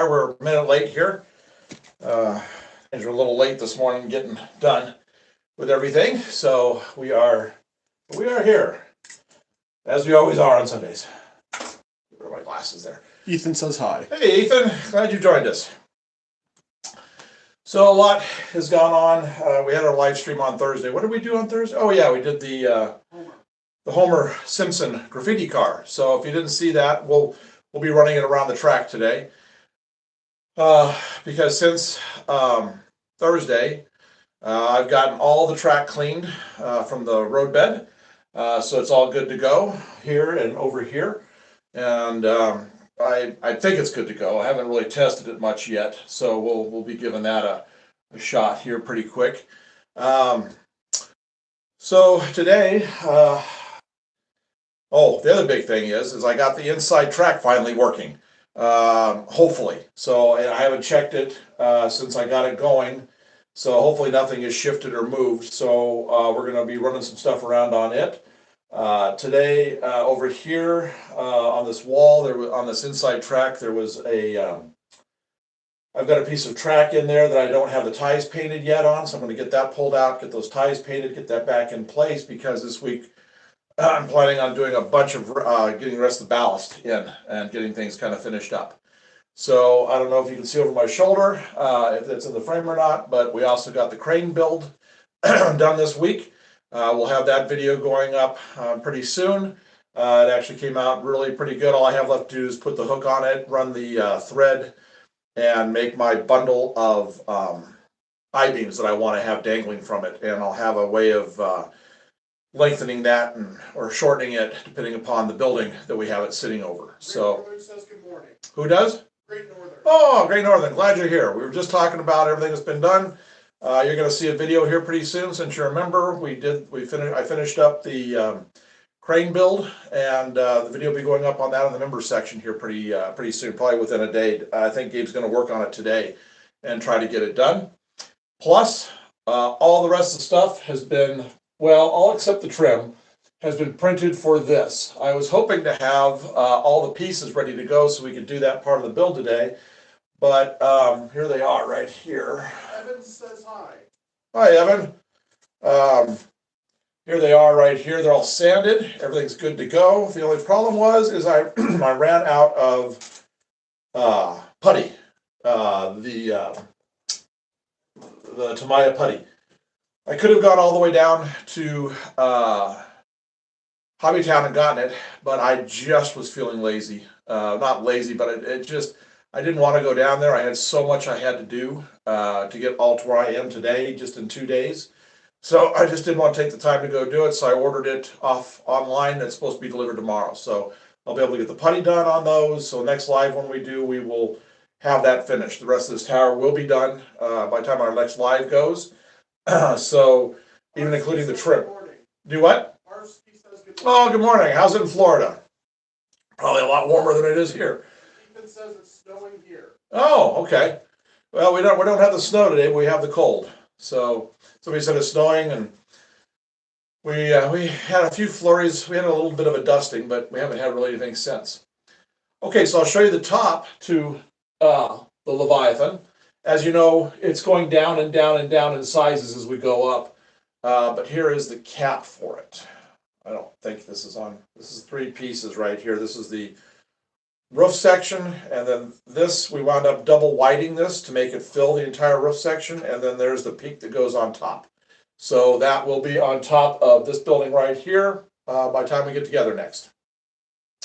We're a minute late here. Uh, Things were a little late this morning getting done with everything, so we are here as we always are on Sundays. Where are my glasses there? Ethan says hi. Hey, Ethan, glad you joined us. So a lot has gone on. We had our live stream on Thursday. What did we do on Thursday? Oh yeah, we did the Homer Simpson graffiti car. So if you didn't see that, we'll be running it around the track today. Because since Thursday, I've gotten all the track cleaned from the roadbed, so it's all good to go here and over here, and I think it's good to go. I haven't really tested it much yet, so we'll be giving that a shot here pretty quick. So today, the other big thing is I got the inside track finally working. Hopefully. So I haven't checked it since I got it going. So hopefully nothing is shifted or moved. So we're going to be running some stuff around on it. Today over here on this wall, on this inside track, there was I've got a piece of track in there that I don't have the ties painted yet on. So I'm going to get that pulled out, get those ties painted, get that back in place because this week I'm planning on doing a bunch of getting the rest of the ballast in and getting things kind of finished up. So I don't know if you can see over my shoulder if it's in the frame or not, but we also got the crane build done this week. We'll have that video going up pretty soon. It actually came out really pretty good. All I have left to do is put the hook on it, run the thread, and make my bundle of I-beams that I want to have dangling from it. And I'll have a way of lengthening that or shortening it depending upon the building that we have it sitting over. So Northern says good morning. Who does? Great Northern. Oh, Great Northern, glad you're here. We were just talking about everything that's been done. You're going to see a video here pretty soon. Since you remember, I finished up the crane build, and the video will be going up on that in the members section here pretty soon, probably within a day. I think Gabe's going to work on it today and try to get it done. Plus, all the rest of the stuff has been, well, all except the trim has been printed for this. I was hoping to have all the pieces ready to go so we could do that part of the build today, but here they are right here. Evan says hi. Hi, Evan. Here they are right here. They're all sanded. Everything's good to go. The only problem is I I ran out of putty, the Tamiya putty. I could have gone all the way down to Hobbytown and gotten it, but I just was feeling lazy. Not lazy, but it just, I didn't want to go down there. I had so much I had to do to get all to where I am today, just in 2 days. So I just didn't want to take the time to go do it. So I ordered it off online. It's supposed to be delivered tomorrow. So I'll be able to get the putty done on those. So next live when we do, we will have that finished. The rest of this tower will be done by the time our next live goes. So even including the trim. Do what? Oh, good morning. How's it in Florida? Probably a lot warmer than it is here. Ethan says it's snowing here. Oh, okay. Well, we don't have the snow today. We have the cold. So somebody said it's snowing, and we had a few flurries. We had a little bit of a dusting, but we haven't had really anything since. Okay, so I'll show you the top to the Leviathan. As you know, it's going down and down and down in sizes as we go up. But here is the cap for it. I don't think this is on. This is 3 pieces right here. This is the roof section, and then this, we wound up double whiting this to make it fill the entire roof section, and then there's the peak that goes on top. So that will be on top of this building right here by the time we get together next.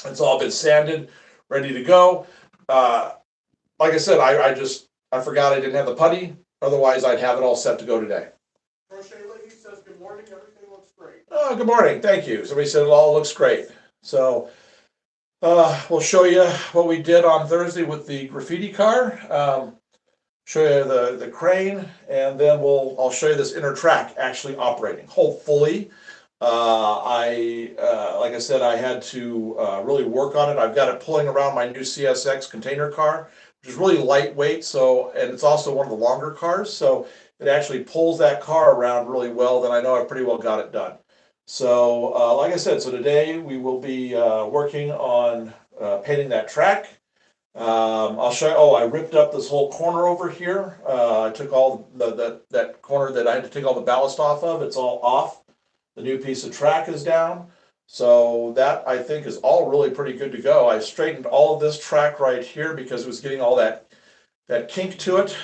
It's all been sanded, ready to go. Like I said, I forgot I didn't have the putty. Otherwise, I'd have it all set to go today. Crochet Lady says good morning. Everything looks great. Oh, good morning. Thank you. Somebody said it all looks great. So we'll show you what we did on Thursday with the graffiti car. Show you the crane, and then I'll show you this inner track actually operating. Hopefully, like I said, I had to really work on it. I've got it pulling around my new CSX container car, which is really lightweight. And it's also one of the longer cars, so it actually pulls that car around really well. Then I know I pretty well got it done. So, like I said, so today we will be working on painting that track. I'll show you, oh, I ripped up this whole corner over here. I took all that corner that I had to take all the ballast off of, it's all off. The new piece of track is down. So that I think is all really pretty good to go. I straightened all of this track right here because it was getting all that kink to it.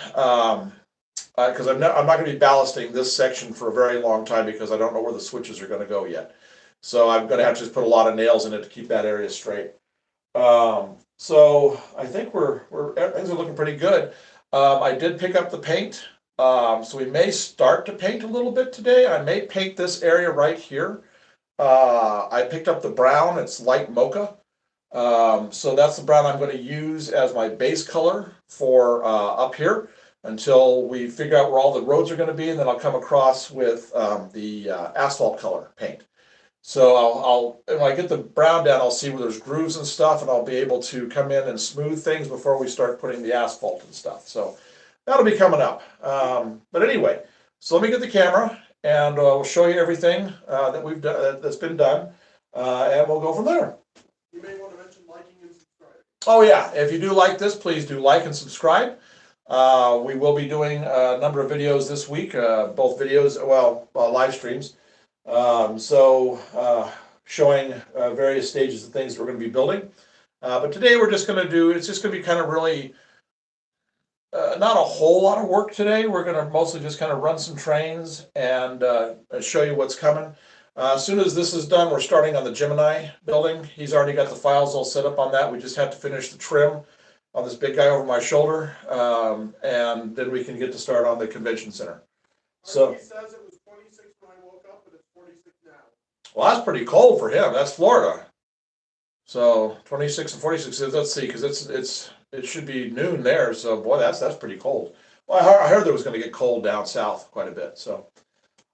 Because I'm not going to be ballasting this section for a very long time because I don't know where the switches are going to go yet. So I'm going to have to just put a lot of nails in it to keep that area straight. So I think things are looking pretty good. I did pick up the paint. So we may start to paint a little bit today. I may paint this area right here. I picked up the brown, it's light mocha. So that's the brown I'm going to use as my base color for up here until we figure out where all the roads are going to be, and then I'll come across with the asphalt color paint. So I'll when I get the brown down, I'll see where there's grooves and stuff, and I'll be able to come in and smooth things before we start putting the asphalt and stuff. So that'll be coming up. But anyway, so let me get the camera and we'll show you everything that we've done, that's been done, and we'll go from there. You may want to mention liking and subscribing. Oh yeah, if you do like this, please do like and subscribe. We will be doing a number of videos this week, both videos, live streams. Showing various stages of things we're going to be building. But today we're just going to do, it's just going to be kind of really not a whole lot of work today. We're going to mostly just kind of run some trains and show you what's coming. As soon as this is done, we're starting on the Gemini building. He's already got the files all set up on that. We just have to finish the trim on this big guy over my shoulder, and then we can get to start on the convention center. So he says it was 26 when I woke up, but it's 46 now. Well, that's pretty cold for him. That's Florida. So 26 and 46. Let's see, because it should be noon there. So boy, that's pretty cold. Well, I heard there was going to get cold down south quite a bit. So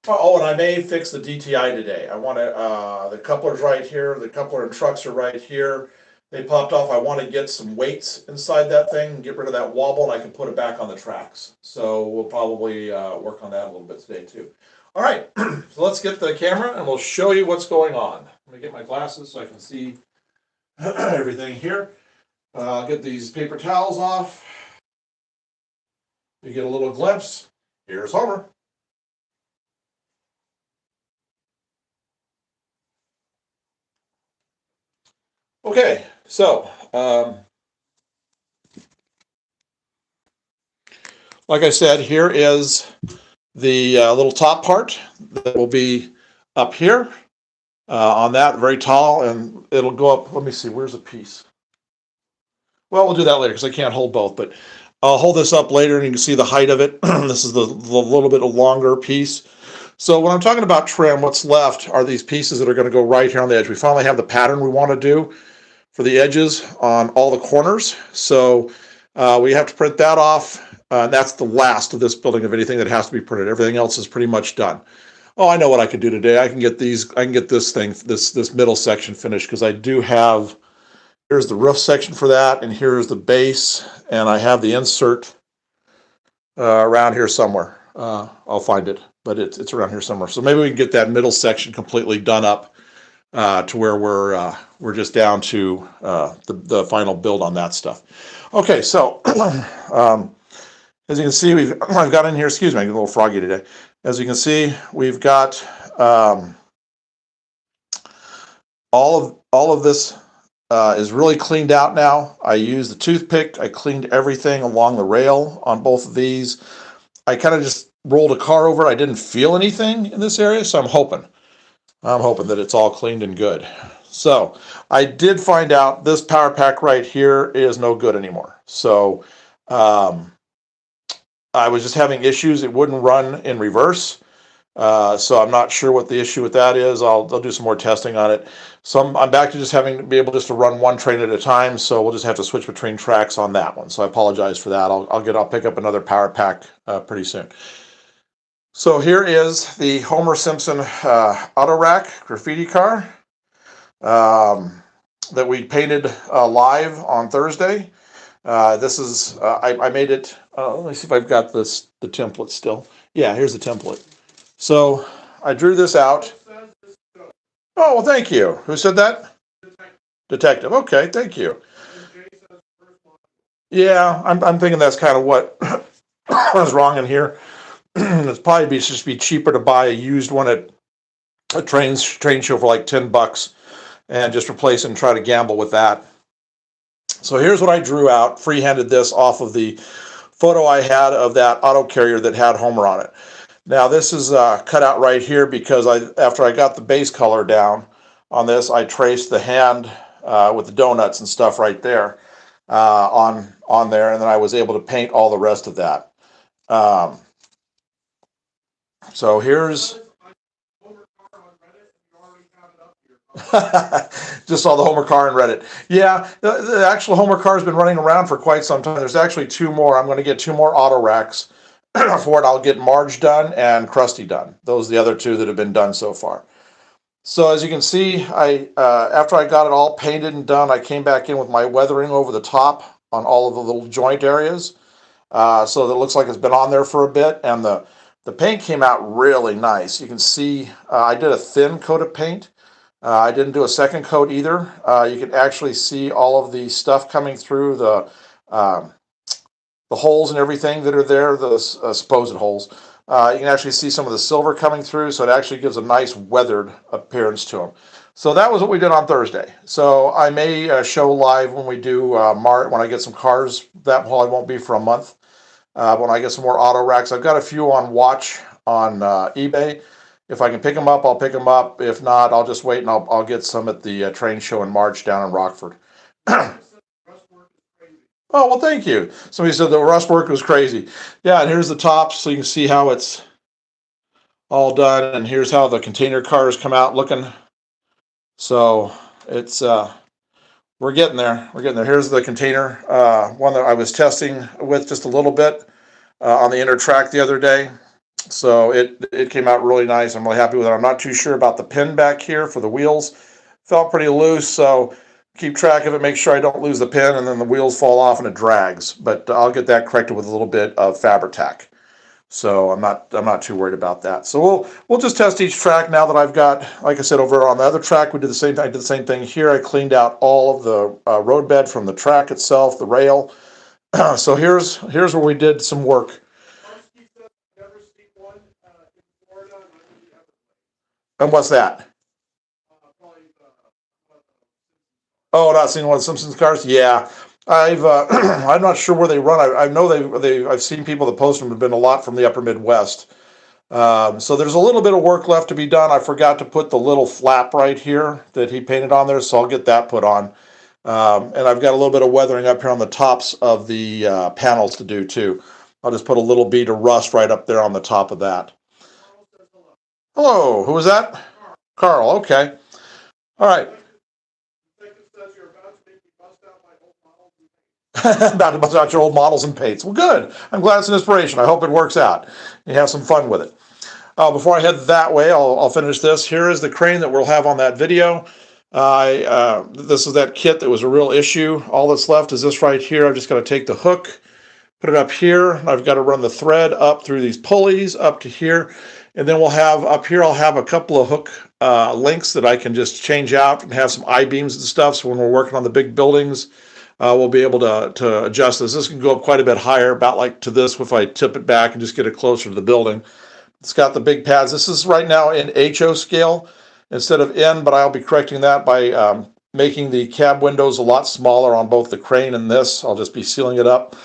and I may fix the DTI today. I want to the coupler's right here. The coupler and trucks are right here. They popped off. I want to get some weights inside that thing and get rid of that wobble, and I can put it back on the tracks. So we'll probably work on that a little bit today too. All right, so let's get the camera and we'll show you what's going on. Let me get my glasses so I can see everything here. I'll get these paper towels off. You get a little glimpse. Here's Homer. Okay, so like I said, here is the little top part that will be up here on that, very tall, and it'll go up. Let me see, where's a piece? Well, we'll do that later because I can't hold both, but I'll hold this up later and you can see the height of it. This is the little bit longer piece. So when I'm talking about trim, what's left are these pieces that are going to go right here on the edge. We finally have the pattern we want to do for the edges on all the corners. So we have to print that off. That's the last of this building of anything that has to be printed. Everything else is pretty much done. Oh, I know what I could do today. I can get this thing, this middle section finished because I do have, here's the roof section for that, and here's the base, and I have the insert around here somewhere. I'll find it, but it's around here somewhere. So maybe we can get that middle section completely done up to where we're just down to the final build on that stuff. Okay, so as you can see, I've got in here. Excuse me, I'm a little froggy today. As you can see, we've got all of this is really cleaned out now. I used the toothpick. I cleaned everything along the rail on both of these. I kind of just rolled a car over it. I didn't feel anything in this area, so I'm hoping that it's all cleaned and good. So I did find out this power pack right here is no good anymore. So I was just having issues. It wouldn't run in reverse. So I'm not sure what the issue with that is. I'll do some more testing on it. So I'm back to just having to be able just to run one train at a time. So we'll just have to switch between tracks on that one. So I apologize for that. I'll pick up another power pack pretty soon. So here is the Homer Simpson auto rack graffiti car that we painted live on Thursday. This is I made it. Let me see if I've got the template still. Yeah, here's the template. So I drew this out. Oh, well, thank you. Who said that? Detective. Okay, thank you. Yeah, I'm thinking that's kind of what was wrong in here. It's probably just be cheaper to buy a used one at a train show for like $10 and just replace it and try to gamble with that. So here's what I drew out, freehanded this off of the photo I had of that auto carrier that had Homer on it. Now this is cut out right here because after I got the base color down on this, I traced the hand with the donuts and stuff right there on there, and then I was able to paint all the rest of that. Um, so here's just saw the Homer car and read it. Yeah, the actual Homer car has been running around for quite some time. There's actually two more. I'm going to get two more auto racks for it. I'll get Marge done and Krusty done. Those are the other two that have been done so far. So as you can see, after I got it all painted and done, I came back in with my weathering over the top on all of the little joint areas. So that it looks like it's been on there for a bit, and the paint came out really nice. You can see I did a thin coat of paint. I didn't do a second coat either. You can actually see all of the stuff coming through the holes and everything that are there, the supposed holes. You can actually see some of the silver coming through, so it actually gives a nice weathered appearance to them. So that was what we did on Thursday. So I may show live when we do when I get some cars. That probably won't be for a month. When I get some more auto racks, I've got a few on watch on eBay. If I can pick them up, I'll pick them up. If not, I'll just wait and I'll get some at the train show in March down in Rockford. Oh, well, thank you. Somebody said the rust work was crazy. Yeah, and here's the top so you can see how it's all done. And here's how the container cars come out looking. So it's, we're getting there. We're getting there. Here's the container, one that I was testing with just a little bit on the inner track the other day. So it came out really nice. I'm really happy with it. I'm not too sure about the pin back here for the wheels. Felt pretty loose, so keep track of it. Make sure I don't lose the pin, and then the wheels fall off and it drags. But I'll get that corrected with a little bit of Fabri-Tac. So I'm not too worried about that. So we'll just test each track now that I've got, like I said, over on the other track, we did the same thing. I did the same thing here. I cleaned out all of the road bed from the track itself, the rail. So here's where we did some work. And what's that? Oh, not seen one of the Simpsons cars? Yeah. I'm not sure where they run. I know I've seen people that post them have been a lot from the upper Midwest. So there's a little bit of work left to be done. I forgot to put the little flap right here that he painted on there, so I'll get that put on. And I've got a little bit of weathering up here on the tops of the panels to do too. I'll just put a little bead of rust right up there on the top of that. Hello, who was that? Carl, okay. All right. About to bust out your old models and paints. Well, good. I'm glad it's an inspiration. I hope it works out. You have some fun with it. Before I head that way, I'll finish this. Here is the crane that we'll have on that video. This is that kit that was a real issue. All that's left is this right here. I've just got to take the hook, put it up here. I've got to run the thread up through these pulleys up to here. And then we'll have up here, I'll have a couple of hook links that I can just change out and have some I-beams and stuff. So when we're working on the big buildings, we'll be able to adjust this. This can go up quite a bit higher, about like to this if I tip it back and just get it closer to the building. It's got the big pads. This is right now in HO scale instead of N, but I'll be correcting that by making the cab windows a lot smaller on both the crane and this. I'll just be sealing it up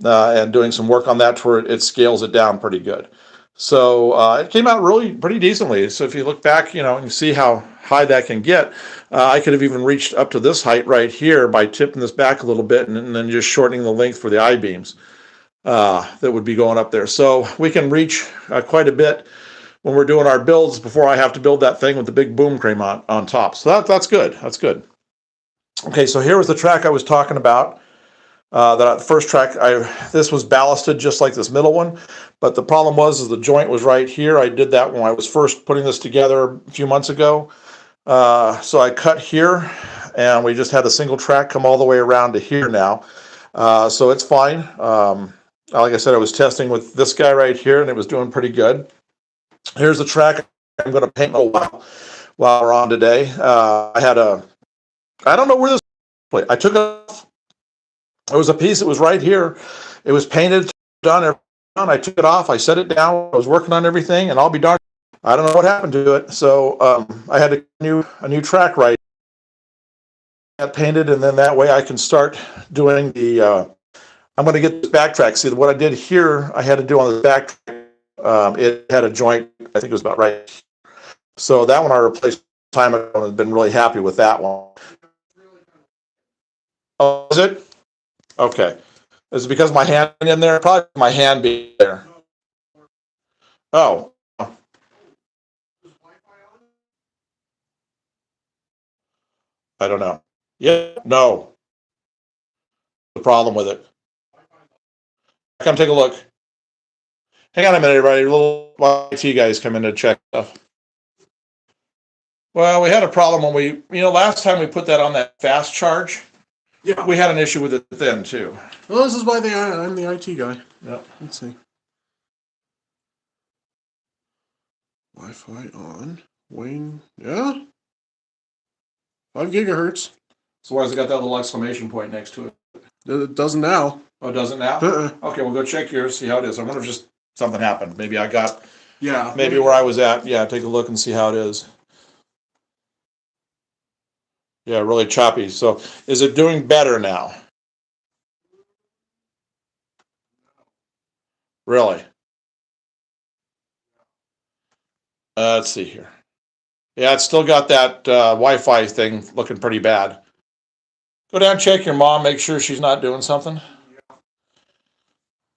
and doing some work on that to where it scales it down pretty good. So it came out really pretty decently. So if you look back, you see how high that can get. I could have even reached up to this height right here by tipping this back a little bit and then just shortening the length for the I-beams that would be going up there. So we can reach quite a bit when we're doing our builds before I have to build that thing with the big boom crane on top. So that's good. That's good. Okay, so here was the track I was talking about. The first track, this was ballasted just like this middle one, but the problem was the joint was right here. I did that when I was first putting this together a few months ago. So I cut here, and we just had a single track come all the way around to here now. So it's fine. Like I said, I was testing with this guy right here, and it was doing pretty good. Here's the track I'm going to paint a while we're on today. I don't know where this, I took it off. There was a piece that was right here. It was painted, done. I took it off. I set it down. I was working on everything, and I'll be darned, I don't know what happened to it. So I had a new track right painted, and then that way I can start doing the. I'm going to get this backtrack. See what I did here. I had to do on the backtrack. It had a joint. I think it was about right. So that one I replaced time ago, and I've been really happy with that one. Oh, is it? Okay. Is it because my hand in there? Probably my hand being there. Oh. I don't know. Yeah, no. The problem with it. Come take a look. Hang on a minute, everybody. Little IT guys come in to check stuff. Well, we had a problem when last time we put that on that fast charge, Yeah. we had an issue with it then too. Well, this is why I'm the IT guy. Yep. Let's see. Wi-Fi on. Wing. Yeah. 5 gigahertz. So why has it got that little exclamation point next to it? It doesn't now. Oh, it doesn't now? Okay, we'll go check yours, see how it is. I wonder if just something happened. Maybe I got, Yeah. maybe where I was at. Yeah, take a look and see how it is. Yeah, really choppy. So is it doing better now? Really? Let's see here. Yeah, it's still got that Wi-Fi thing looking pretty bad. Go down, check your mom, make sure she's not doing something.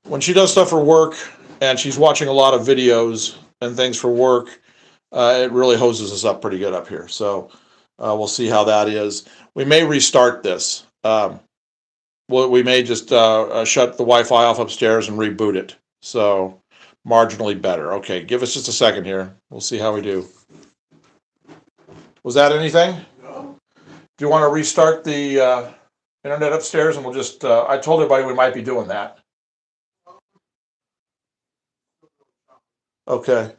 When she does stuff for work and she's watching a lot of videos and things for work, it really hoses us up pretty good up here. So we'll see how that is. We may restart this. We may just shut the Wi-Fi off upstairs and reboot it. So marginally better. Okay, give us just a second here. We'll see how we do. Was that anything? No. Do you want to restart the internet upstairs and we'll just, I told everybody we might be doing that. Okay.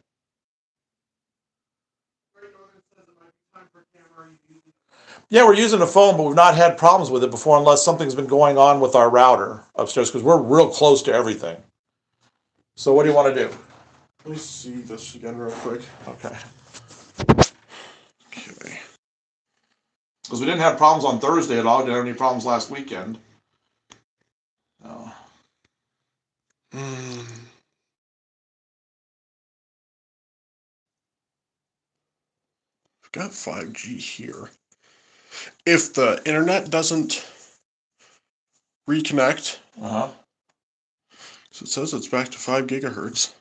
Yeah, we're using the phone, but we've not had problems with it before unless something's been going on with our router upstairs because we're real close to everything. So what do you want to do? Let me see this again real quick. Okay. Okay. Because we didn't have problems on Thursday at all. We didn't have any problems last weekend. Oh. I've got 5G here. If the internet doesn't reconnect, Uh-huh. so it says it's back to 5 gigahertz.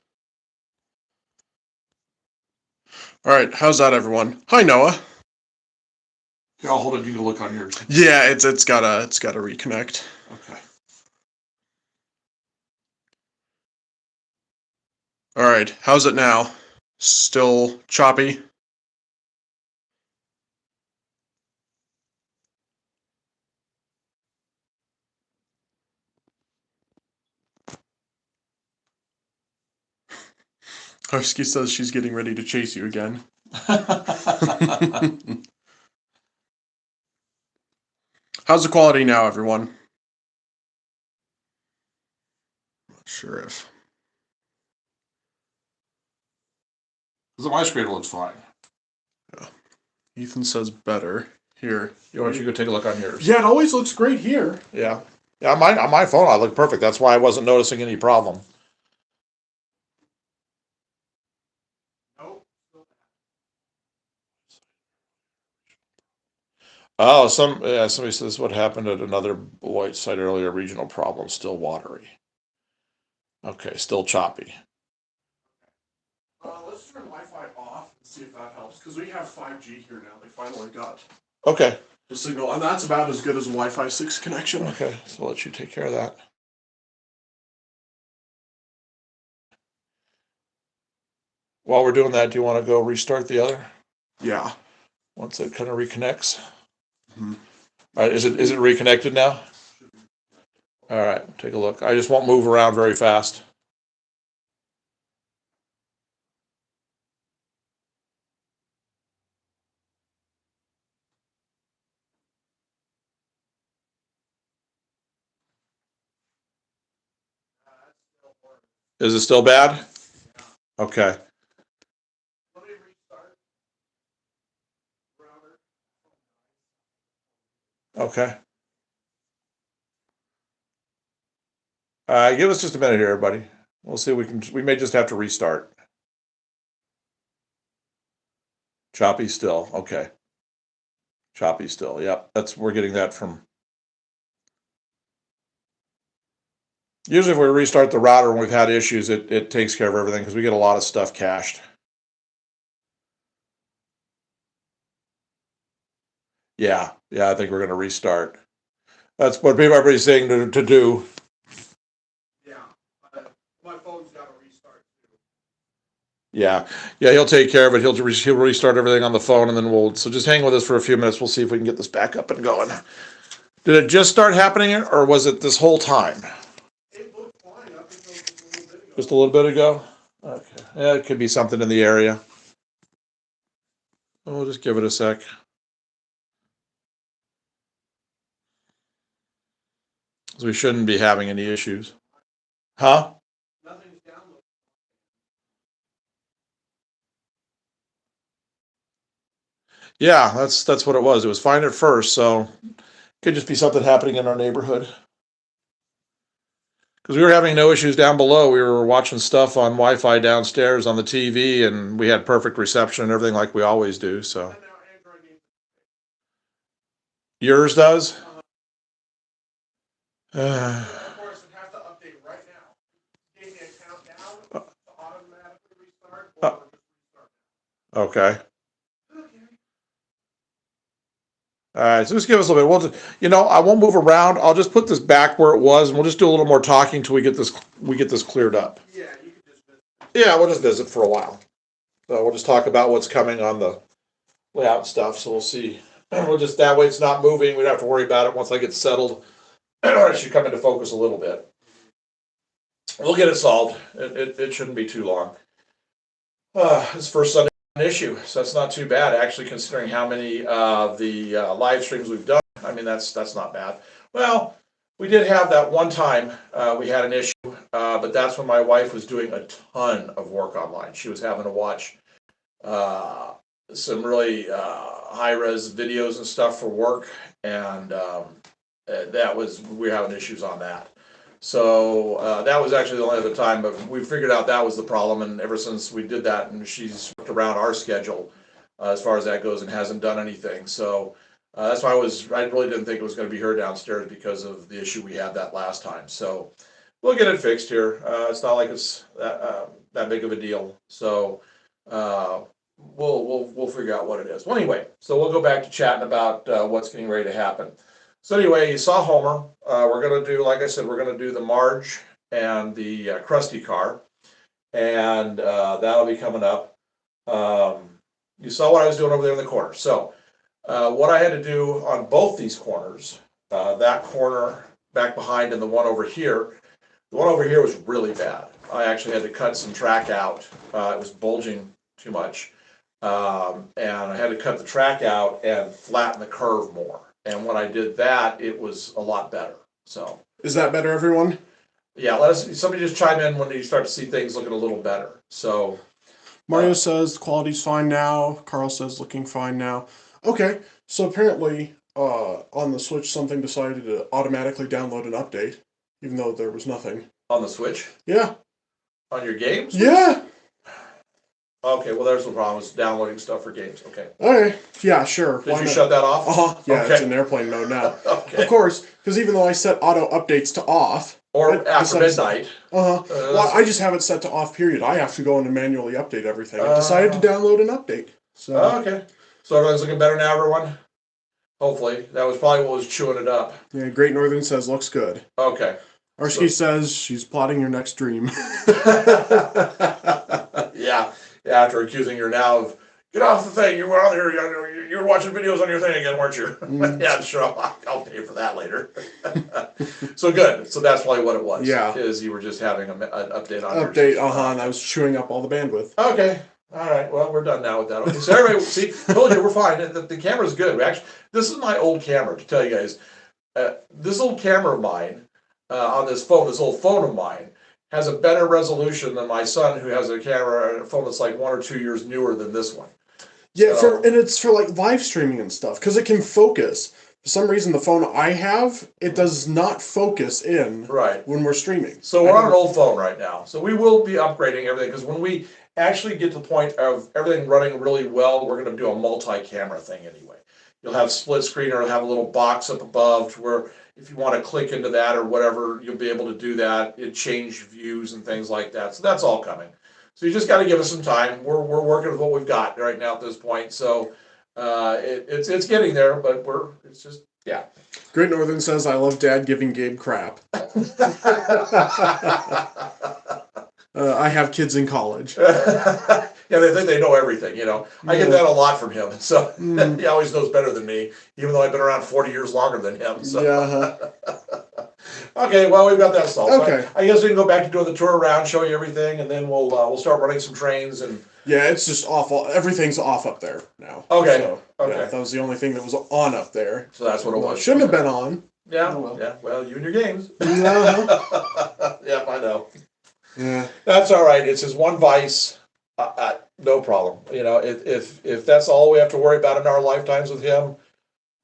All right, how's that, everyone? Hi, Noah. Here, I'll hold it. You can look on yours. Yeah, it's gotta reconnect. Okay. All right, how's it now? Still choppy? Husky says she's getting ready to chase you again. How's the quality now, everyone? Not sure if. My screen looks fine. Yeah. Ethan says better. Here. You want you to go take a look on yours? Yeah, it always looks great here. Yeah. Yeah, on my phone I look perfect. That's why I wasn't noticing any problem. Oh, somebody says what happened at another Beloit site earlier, regional problem, still watery. Okay, still choppy. Let's turn Wi-Fi off and see if that helps, because we have 5G here now. They finally got Okay. the signal, and that's about as good as a Wi-Fi 6 connection. Okay, so I'll let you take care of that. While we're doing that, do you want to go restart the other? Yeah. Once it kind of reconnects? Mm-hmm. All right, is it reconnected now? All right, take a look. I just won't move around very fast. Is it still bad? Okay. Let me restart. Router. Okay. Give us just a minute here, everybody. We'll see if we may just have to restart. Choppy still. Okay. Choppy still. Yep. We're getting that from. Usually if we restart the router when we've had issues, it takes care of everything because we get a lot of stuff cached. Yeah. Yeah, I think we're gonna restart. That's what everybody's saying to do. Yeah. My phone's got to restart too. Yeah. Yeah, he'll take care of it. He'll restart everything on the phone and then so just hang with us for a few minutes. We'll see if we can get this back up and going. Did it just start happening or was it this whole time? It looked fine up until just a little bit ago. Just a little bit ago? Okay. Yeah, it could be something in the area. We'll just give it a sec. So we shouldn't be having any issues. Huh? Nothing's downloaded. Yeah, that's what it was. It was fine at first, so could just be something happening in our neighborhood. Because we were having no issues down below. We were watching stuff on Wi-Fi downstairs on the TV, and we had perfect reception and everything like we always do. So And now Android needs. yours does? Of course, it has to update right now. Give me a countdown to automatically restart or just restart. Okay. Okay. All right, so just give us a little bit. I won't move around. I'll just put this back where it was, and we'll just do a little more talking until we get this cleared up. Yeah, you can just visit. Yeah, we'll just visit for a while. So we'll just talk about what's coming on the layout and stuff. So we'll see. We'll just that way it's not moving. We don't have to worry about it once I get settled. It should come into focus a little bit. We'll get it solved. It shouldn't be too long. It's first Sunday issue, so that's not too bad actually, considering how many the live streams we've done. I mean, that's not bad. Well, we did have that one time we had an issue, but that's when my wife was doing a ton of work online. She was having to watch some really high-res videos and stuff for work, and we were having issues on that. So that was actually the only other time, but we figured out that was the problem, and ever since we did that, and she's worked around our schedule as far as that goes and hasn't done anything. So that's why I really didn't think it was going to be her downstairs because of the issue we had that last time. So we'll get it fixed here. It's not like it's that big of a deal. So we'll figure out what it is. Well, anyway, so we'll go back to chatting about what's getting ready to happen. So anyway, you saw Homer. We're going to do, like I said, we're going to do the Marge and the Krusty car. And that'll be coming up. You saw what I was doing over there in the corner. So what I had to do on both these corners, that corner back behind and the one over here was really bad. I actually had to cut some track out. It was bulging too much. And I had to cut the track out and flatten the curve more. And when I did that, it was a lot better. So is that better, everyone? Yeah, somebody just chime in when you start to see things looking a little better. So Mario says quality's fine now. Carl says looking fine now. Okay, so apparently on the Switch something decided to automatically download an update, even though there was nothing. On the Switch? Yeah. On your games? Yeah. Okay, well there's the problem, is downloading stuff for games. Okay. Okay. Yeah, sure. Did you shut that off? Uh-huh. Yeah, okay. It's in airplane mode now. Okay. Of course, because even though I set auto updates to off. Or after midnight. Well, I just have it set to off period. I have to go in and manually update everything. I decided to download an update. So. Okay. So everything's looking better now, everyone? Hopefully. That was probably what was chewing it up. Yeah, Great Northern says looks good. Okay. Arsky says she's plotting your next dream. Yeah. After accusing her now of, get off the thing, you were on here, you were watching videos on your thing again, weren't you? Yeah, sure, I'll pay for that later. So good. So that's probably what it was. Yeah. Is you were just having an update on Update, and I was chewing up all the bandwidth. Okay. All right. Well, we're done now with that. Okay. So everybody, see, told you we're fine. The camera's good. This is my old camera, to tell you guys. This old camera of mine, on this phone, this old phone of mine, has a better resolution than my son, who has a camera, a phone that's like 1 or 2 years newer than this one. Yeah, So- and it's for like live streaming and stuff because it can focus. For some reason, the phone I have, it does not focus in Right. when we're streaming. So we're on an old phone right now. So we will be upgrading everything, because when we actually get to the point of everything running really well, we're going to do a multi-camera thing anyway. You'll have split screen, or have a little box up above to where if you want to click into that or whatever, you'll be able to do that. It change views and things like that. So that's all coming. So you just got to give us some time. We're working with what we've got right now at this point. So it's getting there, but it's just, yeah. Great Northern says, "I love Dad giving Gabe crap." I have kids in college. Yeah, they think they know everything, you know. I get Yeah. that a lot from him. So Mm. he always knows better than me, even though I've been around 40 years longer than him. So. Yeah. Okay, well, we've got that solved. So Okay. I guess we can go back to doing the tour around, show you everything, and then we'll start running some trains and. Yeah, it's just awful. Everything's off up there now. Okay, So, okay. Yeah, that was the only thing that was on up there. So that's what it Well, was. it shouldn't have been on. Yeah, Oh, well. yeah. Well, you and your games. Uh-huh. Yep, I know. Yeah. That's all right. It's his one vice. No problem. You know, if that's all we have to worry about in our lifetimes with him,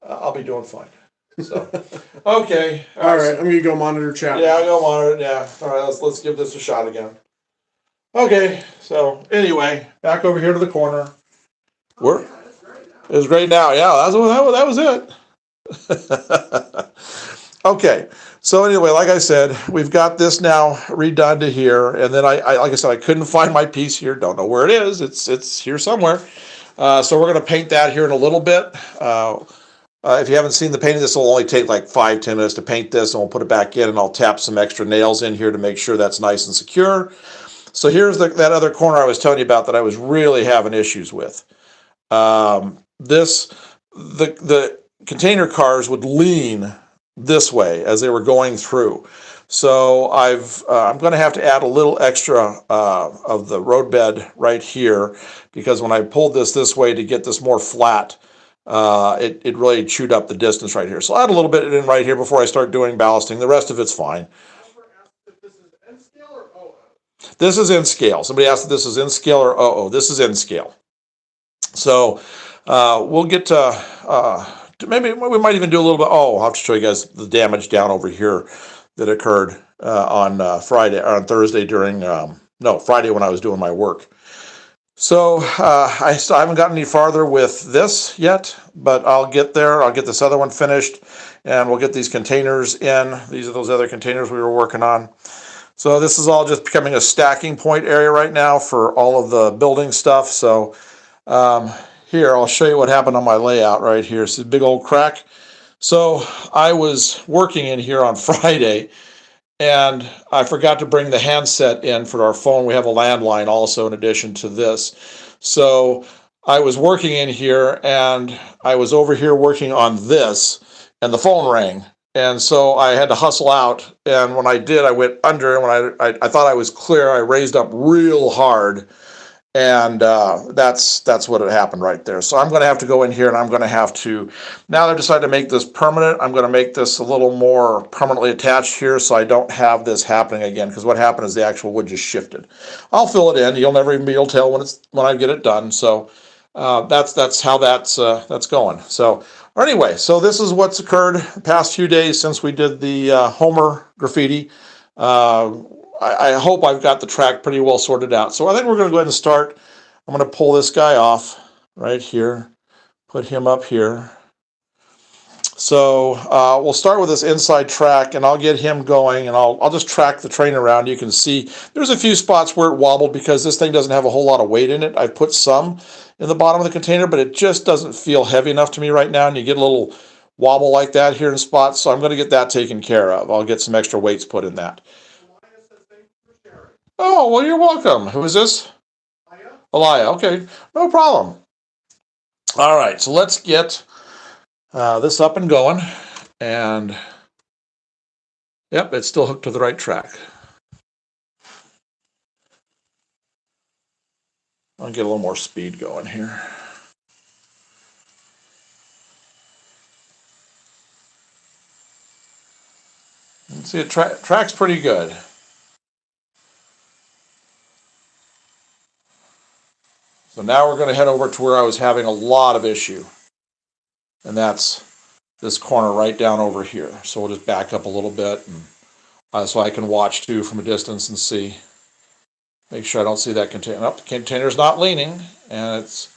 I'll be doing fine. So, okay. All right, I'm gonna go monitor chat. Yeah, I go on it. Yeah. All right. Let's give this a shot again. Okay. So anyway, back over here to the corner. We're it's great now. Yeah, that was it. Okay. So anyway, like I said, we've got this now redone to here, and then I like I said, I couldn't find my piece here. Don't know where it is. It's here somewhere. So we're gonna paint that here in a little bit. If you haven't seen the painting, this will only take like 5-10 minutes to paint this, and we'll put it back in, and I'll tap some extra nails in here to make sure that's nice and secure. So here's that other corner I was telling you about that I was really having issues with. The container cars would lean this way as they were going through. So I'm going to have to add a little extra of the roadbed right here, because when I pulled this way to get this more flat, it really chewed up the distance right here. So I'll add a little bit in right here before I start doing ballasting. The rest of it's fine. This is N scale or OO? This is in scale. Somebody asked if this is in scale or OO. This is in scale. So we'll get to maybe we might even do a little bit. Oh, I'll have to show you guys the damage down over here that occurred on Friday or on Thursday during Friday when I was doing my work. So I haven't gotten any farther with this yet, but I'll get there. I'll get this other one finished, and we'll get these containers in. These are those other containers we were working on. So this is all just becoming a stacking point area right now for all of the building stuff. So here, I'll show you what happened on my layout right here. It's a big old crack. So I was working in here on Friday, and I forgot to bring the handset in for our phone. We have a landline also in addition to this. So I was working in here, and I was over here working on this, and the phone rang. And so I had to hustle out, and when I did, I went under, and when I thought I was clear, I raised up real hard, and that's what had happened right there. So I'm going to have to go in here, and I'm going to have to, now that I decided to make this permanent, I'm going to make this a little more permanently attached here so I don't have this happening again, because what happened is the actual wood just shifted. I'll fill it in. You'll never even be able to tell when I get it done. So that's how that's going. So anyway, so this is what's occurred the past few days since we did the Homer graffiti. I hope I've got the track pretty well sorted out. So I think we're going to go ahead and start. I'm going to pull this guy off right here, put him up here. So we'll start with this inside track, and I'll get him going, and I'll just track the train around. You can see there's a few spots where it wobbled because this thing doesn't have a whole lot of weight in it. I put some in the bottom of the container, but it just doesn't feel heavy enough to me right now, and you get a little wobble like that here in spots. So I'm going to get that taken care of. I'll get some extra weights put in that. Elias says thank you for sharing. Oh, well, you're welcome. Who is this? Aya? Elia. Okay, no problem. All right, so let's get this up and going. And, yep, it's still hooked to the right track. I'll get a little more speed going here. You can see it track's pretty good. So now we're going to head over to where I was having a lot of issue. And that's this corner right down over here. So we'll just back up a little bit, and so I can watch too from a distance and see. Make sure I don't see that container. Nope, the container's not leaning, and it's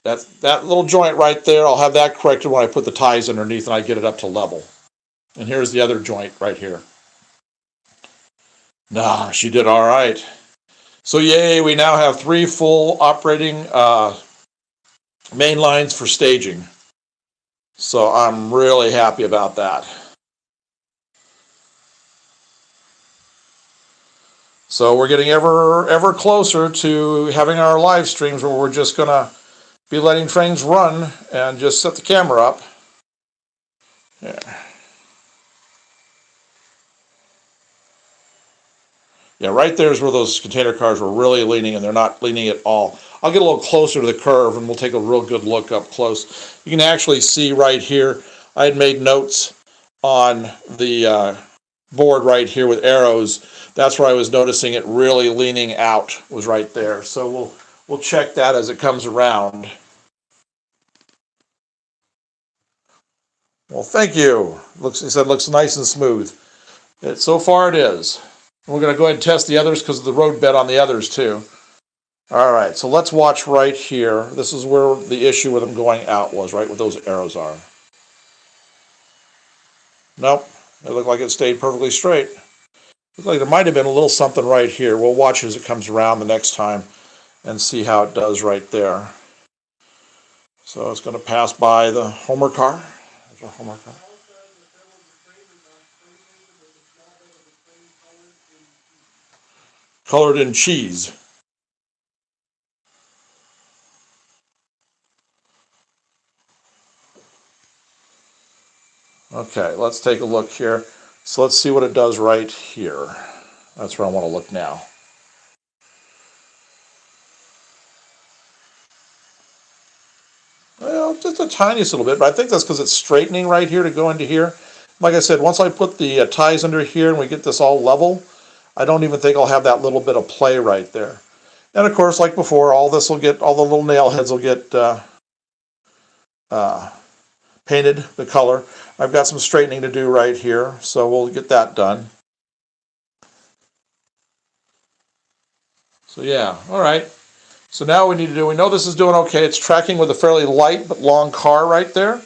that little joint right there. I'll have that corrected when I put the ties underneath and I get it up to level. And here's the other joint right here. Nah, she did all right. So yay, we now have 3 full operating main lines for staging. So I'm really happy about that. So we're getting ever closer to having our live streams where we're just gonna be letting trains run and just set the camera up. Yeah. Yeah, right there is where those container cars were really leaning, and they're not leaning at all. I'll get a little closer to the curve and we'll take a real good look up close. You can actually see right here, I had made notes on the board right here with arrows. That's where I was noticing it really leaning out, was right there. So we'll check that as it comes around. Well, thank you. He said looks nice and smooth. So far it is. We're going to go ahead and test the others because of the road bed on the others too. All right, so let's watch right here. This is where the issue with them going out was, right where those arrows are. Nope, it looked like it stayed perfectly straight. Looks like there might have been a little something right here. We'll watch as it comes around the next time and see how it does right there. So it's going to pass by the Homer car. There's a Homer car. Colored in cheese. Okay, let's take a look here. So let's see what it does right here. That's where I want to look now. Well, just a tiniest little bit, but I think that's because it's straightening right here to go into here. Like I said, once I put the ties under here and we get this all level, I don't even think I'll have that little bit of play right there. And of course, like before, all the little nail heads will get painted the color. I've got some straightening to do right here, so we'll get that done. So yeah, all right. So now we know this is doing okay. It's tracking with a fairly light but long car right there.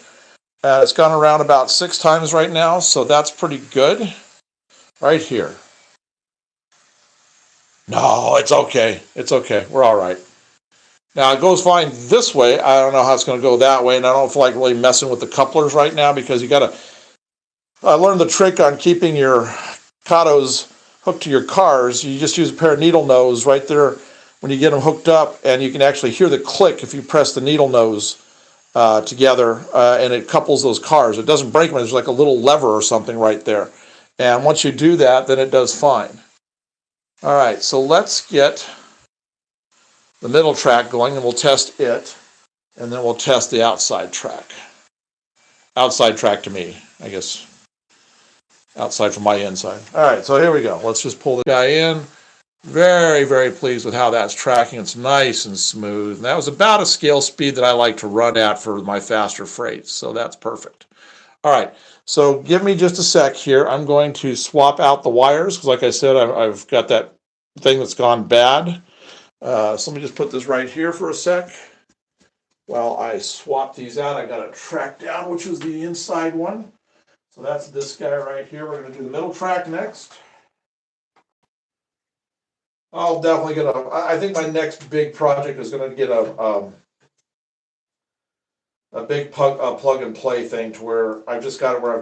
It's gone around about 6 times right now, so that's pretty good. Right here. No, it's okay. It's okay. We're all right. Now, it goes fine this way. I don't know how it's going to go that way, and I don't feel like really messing with the couplers right now because you got to... I learned the trick on keeping your Katos hooked to your cars. You just use a pair of needle nose right there when you get them hooked up, and you can actually hear the click if you press the needle nose together, and it couples those cars. It doesn't break them. There's like a little lever or something right there. And once you do that, then it does fine. All right, so let's get the middle track going, and we'll test it, and then we'll test the outside track. Outside track to me, I guess. Outside from my inside. All right, so here we go. Let's just pull the guy in. Very, very pleased with how that's tracking. It's nice and smooth. And that was about a scale speed that I like to run at for my faster freights, so that's perfect. All right, so give me just a sec here. I'm going to swap out the wires because, like I said, I've got that thing that's gone bad. So let me just put this right here for a sec. While I swap these out, I got to track down which was the inside one. So that's this guy right here. We're going to do the middle track next. I'll definitely get I think my next big project is going to get a big plug and play thing to where I've just got it where I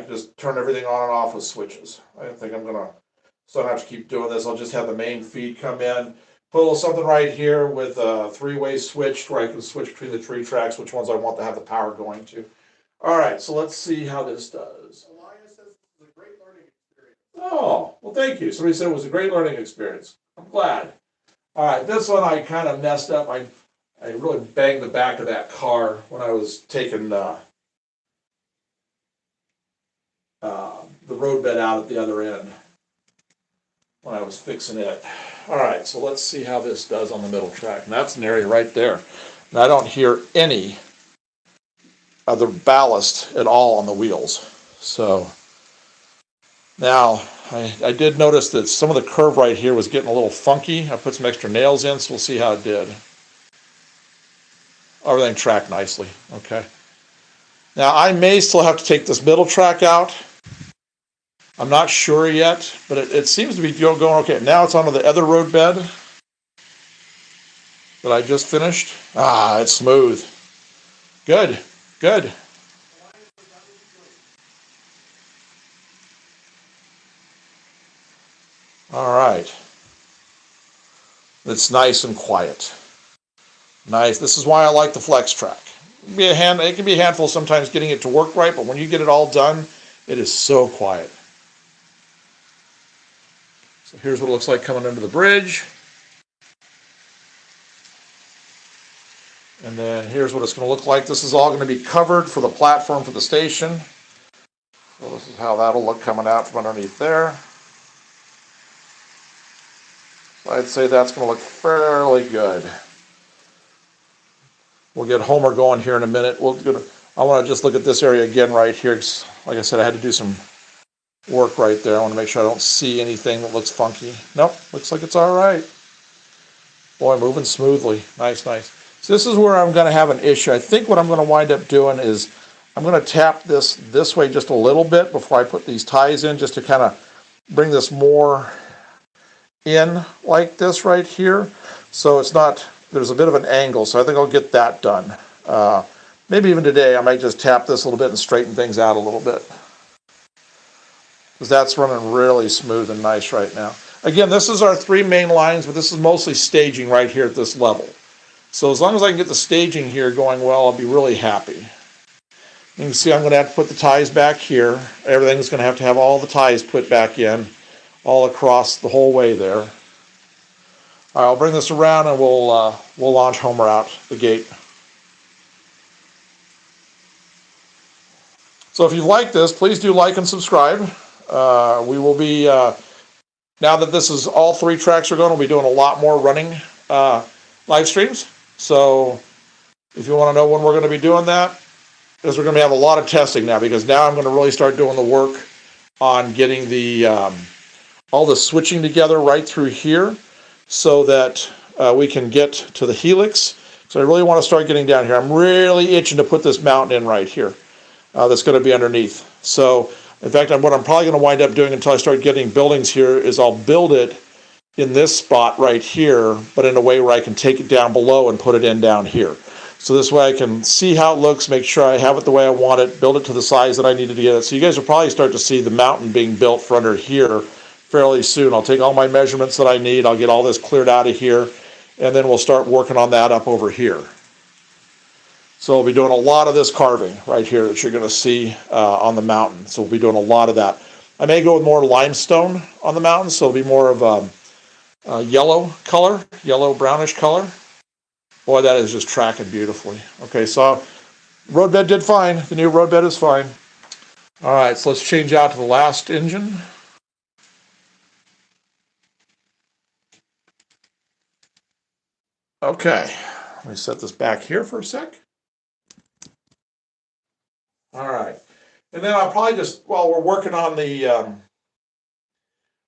can just turn everything on and off with switches. I think I'm going to, so I don't have to keep doing this. I'll just have the main feed come in, put a little something right here with a 3-way switch where I can switch between the 3 tracks, which ones I want to have the power going to. All right, so let's see how this does. Elias says this is a great learning experience. Oh, well, thank you. Somebody said it was a great learning experience. I'm glad. All right, this one I kind of messed up. I really banged the back of that car when I was taking the road bed out at the other end. when I was fixing it. All right, so let's see how this does on the middle track. And that's an area right there. And I don't hear any other ballast at all on the wheels. So now I did notice that some of the curve right here was getting a little funky. I put some extra nails in, so we'll see how it did. Everything tracked nicely. Okay. Now I may still have to take this middle track out. I'm not sure yet, but it seems to be going okay. Now it's onto the other road bed that I just finished. Ah, it's smooth. Good, good. All right. It's nice and quiet. Nice. This is why I like the Flex Track. It can be a handful sometimes getting it to work right, but when you get it all done, it is so quiet. So here's what it looks like coming under the bridge. And then here's what it's going to look like. This is all going to be covered for the platform for the station. So this is how that'll look coming out from underneath there. So I'd say that's going to look fairly good. We'll get Homer going here in a minute. I want to just look at this area again right here. Like I said, I had to do some work right there. I want to make sure I don't see anything that looks funky. Nope, looks like it's all right. Boy, moving smoothly. Nice, nice. So this is where I'm going to have an issue. I think what I'm going to wind up doing is I'm going to tap this way just a little bit before I put these ties in, just to kind of bring this more in like this right here. So it's not, there's a bit of an angle, so I think I'll get that done. Maybe even today I might just tap this a little bit and straighten things out a little bit, because that's running really smooth and nice right now. Again, this is our 3 main lines, but this is mostly staging right here at this level. So as long as I can get the staging here going well, I'll be really happy. You can see I'm going to have to put the ties back here. Everything's going to have all the ties put back in, all across the whole way there. All right, I'll bring this around and we'll launch Homer out the gate. So if you like this, please do like and subscribe. We will be, now that this is all 3 tracks are going, we'll be doing a lot more running live streams. So if you want to know when we're going to be doing that, because we're going to have a lot of testing now, because now I'm going to really start doing the work on getting the all the switching together right through here, so that we can get to the helix. So I really want to start getting down here. I'm really itching to put this mountain in right here. That's going to be underneath. So in fact, what I'm probably going to wind up doing until I start getting buildings here is I'll build it in this spot right here, but in a way where I can take it down below and put it in down here. So this way I can see how it looks, make sure I have it the way I want it, build it to the size that I need to get it. So you guys will probably start to see the mountain being built for under here fairly soon. I'll take all my measurements that I need, I'll get all this cleared out of here, and then we'll start working on that up over here. So we'll be doing a lot of this carving right here that you're going to see on the mountain. So we'll be doing a lot of that. I may go with more limestone on the mountain, so it'll be more of a yellow color, yellow brownish color. Boy, that is just tracking beautifully. Okay, so roadbed did fine. The new roadbed is fine. All right, so let's change out to the last engine. Okay, let me set this back here for a sec. All right, and then I'll probably just, while we're working on the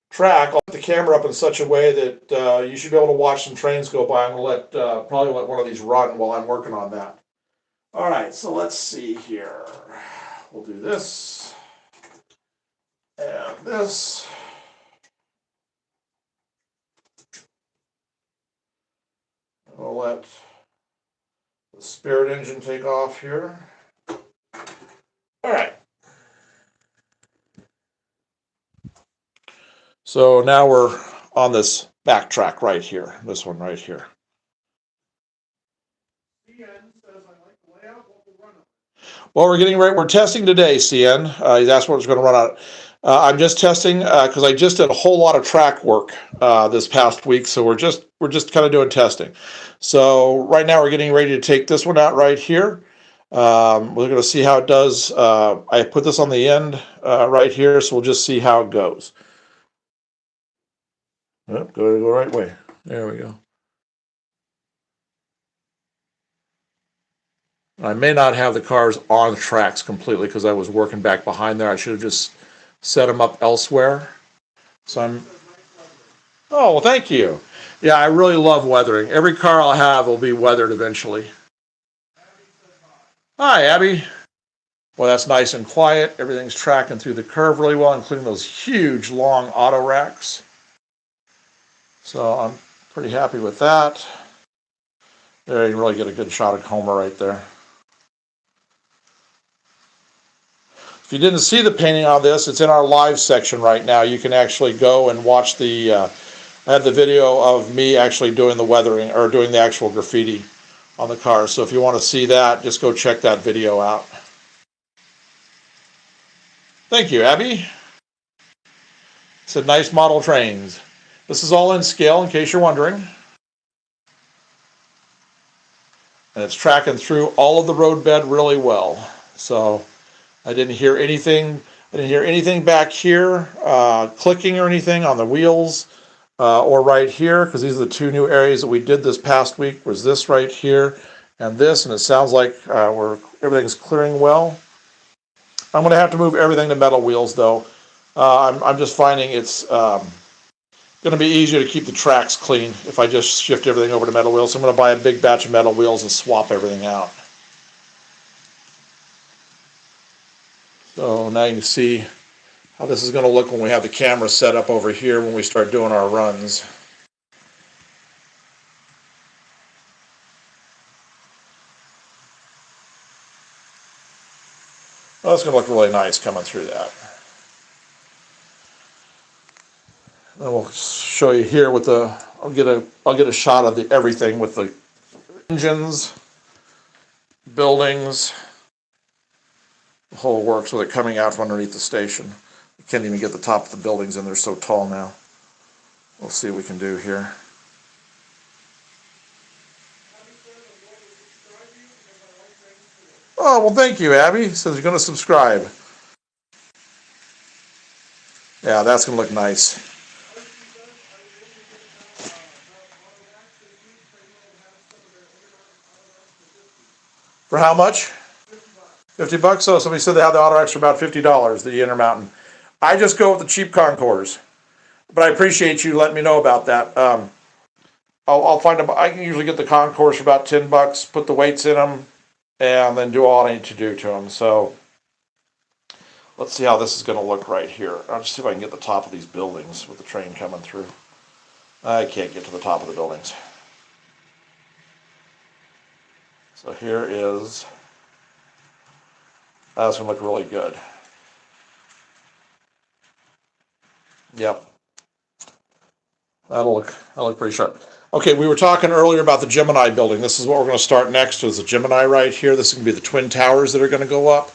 track, I'll put the camera up in such a way that you should be able to watch some trains go by. I'm going to probably let one of these run while I'm working on that. All right, so let's see here. We'll do this and this. We'll let the Spirit engine take off here. All right. So now we're on this back track right here, this one right here. Well, we're testing today, CN. That's what it's going to run out. I'm just testing because I just did a whole lot of track work this past week, so we're just kind of doing testing. So right now we're getting ready to take this one out right here. We're going to see how it does. I put this on the end right here, so we'll just see how it goes. Yep, go the right way. There we go. I may not have the cars on the tracks completely because I was working back behind there. I should have just set them up elsewhere. So I'm. Oh, well, thank you. Yeah, I really love weathering. Every car I'll have will be weathered eventually. Hi, Abby. Well, that's nice and quiet. Everything's tracking through the curve really well, including those huge, long auto racks. So I'm pretty happy with that. There, you can really get a good shot of Homer right there. If you didn't see the painting on this, it's in our live section right now. You can actually go and watch the, I had the video of me actually doing the weathering, or doing the actual graffiti on the car. So if you want to see that, just go check that video out. Thank you, Abby. Said nice model trains. This is all in scale, in case you're wondering. And it's tracking through all of the road bed really well. So I didn't hear anything back here clicking or anything on the wheels or right here, because these are the two new areas that we did this past week. Was this right here and this, and it sounds like everything's clearing well. I'm going to have to move everything to metal wheels though. I'm just finding it's going to be easier to keep the tracks clean if I just shift everything over to metal wheels. So I'm going to buy a big batch of metal wheels and swap everything out. So now you can see how this is going to look when we have the camera set up over here when we start doing our runs. Well, that's going to look really nice coming through that. Then we'll show you here with the, I'll get a shot of the everything with the engines, buildings, the whole works with it coming out from underneath the station. You can't even get the top of the buildings in, they're so tall now. We'll see what we can do here. Oh, well, thank you, Abby. Says you're going to subscribe. Yeah, that's going to look nice. For how much? $50. So somebody said they have the auto racks for about $50, the Intermountain. I just go with the cheap Concours. But I appreciate you letting me know about that. I'll find them. I can usually get the Concours for about $10, put the weights in them, and then do all I need to do to them. So let's see how this is going to look right here. I'll just see if I can get the top of these buildings with the train coming through. I can't get to the top of the buildings. So here is, that's going to look really good. Yep. That'll look pretty sharp. Okay, we were talking earlier about the Gemini building. This is what we're going to start next, is the Gemini right here. This is going to be the twin towers that are going to go up.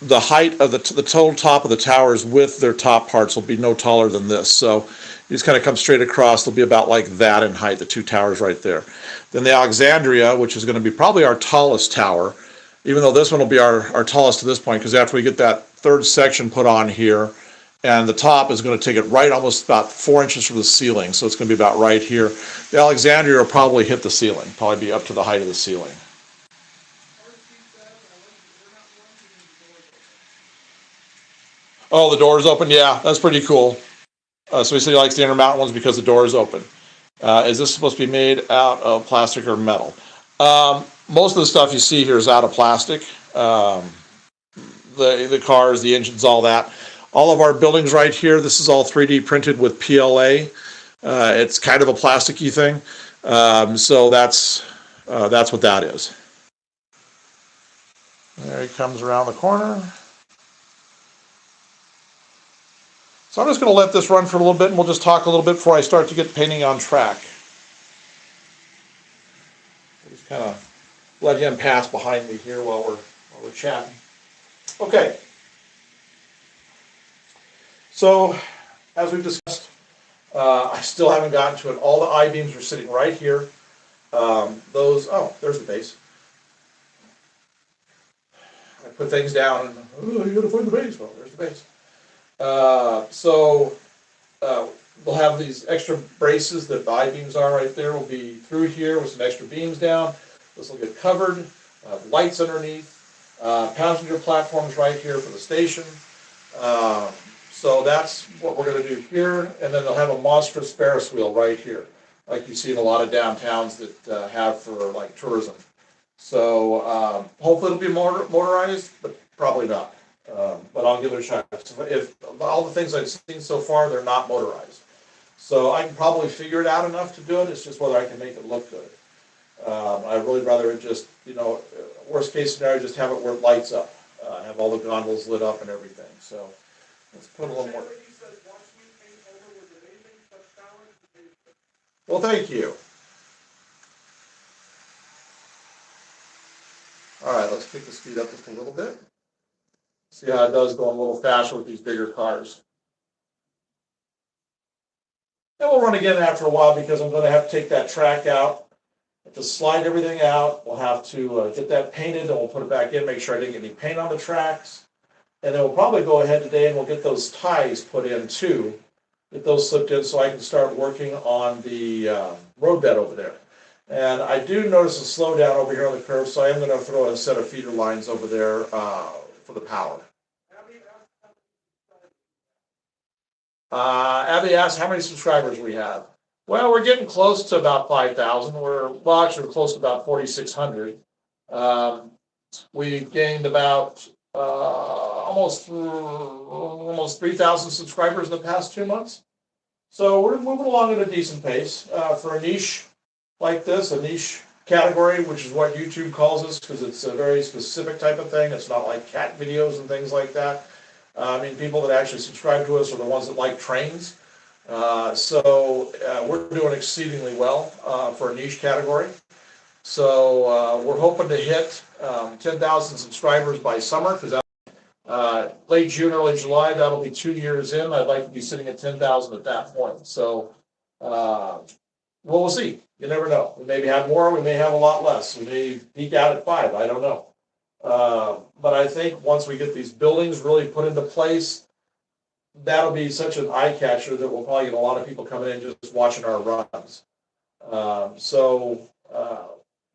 The height of the total top of the towers with their top parts will be no taller than this. So you just kind of come straight across. They'll be about like that in height, the two towers right there. Then the Alexandria, which is going to be probably our tallest tower, even though this one will be our tallest to this point, because after we get that third section put on here, and the top is going to take it right almost about 4 inches from the ceiling, so it's going to be about right here. The Alexandria will probably hit the ceiling, probably be up to the height of the ceiling. Oh, the door's open? Yeah, that's pretty cool. So he said he likes the Intermountain ones because the door is open. Is this supposed to be made out of plastic or metal? Most of the stuff you see here is out of plastic. The cars, the engines, all that. All of our buildings right here, this is all 3D printed with PLA. It's kind of a plasticky thing. So that's what that is. There he comes around the corner. So I'm just going to let this run for a little bit, and we'll just talk a little bit before I start to get painting on track. Just kind of let him pass behind me here while we're chatting. Okay. So, as we've discussed, I still haven't gotten to it. All the I-beams are sitting right here. There's the base. I put things down, and you gotta find the base. Well, there's the base. we'll have these extra braces that the I-beams are right there, will be through here with some extra beams down. This will get covered, lights underneath, passenger platforms right here for the station. So that's what we're gonna do here, and then they'll have a monstrous Ferris wheel right here, like you see in a lot of downtowns that have for like tourism. So hopefully it'll be motorized, but probably not. But I'll give it a shot. If all the things I've seen so far, they're not motorized. So I can probably figure it out enough to do it, it's just whether I can make it look good. I'd really rather it just, worst case scenario, just have it where it lights up, have all the gondolas lit up and everything, so let's put a little more. Well, thank you. All right, let's pick the speed up just a little bit. See how it does going a little faster with these bigger cars. And we'll run again after a while because I'm going to have to take that track out, have to slide everything out. We'll have to get that painted and we'll put it back in, make sure I didn't get any paint on the tracks. And then we'll probably go ahead today and we'll get those ties put in too, get those slipped in so I can start working on the roadbed over there. And I do notice a slowdown over here on the curve, so I am going to throw a set of feeder lines over there for the power. Abby asked how many subscribers we have. Well, we're getting close to about 5,000. Actually, we're close to about 4,600. We gained about almost 3,000 subscribers in the past 2 months. So we're moving along at a decent pace for a niche like this, a niche category, which is what YouTube calls us because it's a very specific type of thing. It's not like cat videos and things like that. People that actually subscribe to us are the ones that like trains. So we're doing exceedingly well for a niche category. So we're hoping to hit 10,000 subscribers by summer because late June, early July, that'll be 2 years in. I'd like to be sitting at 10,000 at that point. So we'll see. You never know. We may have more. We may have a lot less. We may peak out at 5. I don't know. But I think once we get these buildings really put into place, that'll be such an eye catcher that we'll probably get a lot of people coming in just watching our runs.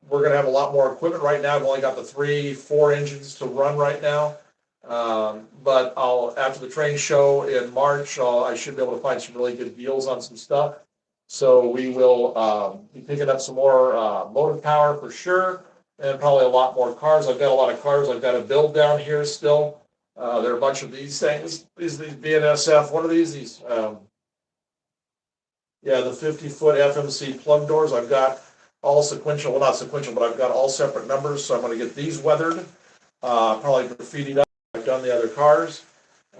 We're going to have a lot more equipment right now. I've only got the 3-4 engines to run right now. But after the train show in March, I should be able to find some really good deals on some stuff. So we will be picking up some more motive power for sure, and probably a lot more cars. I've got a lot of cars I've got to build down here still. There are a bunch of these things. These BNSF. What are these? The 50-foot FMC plug doors. I've got all sequential. Well, not sequential, but I've got all separate numbers. So I'm going to get these weathered. Probably graffitied up. I've done the other cars.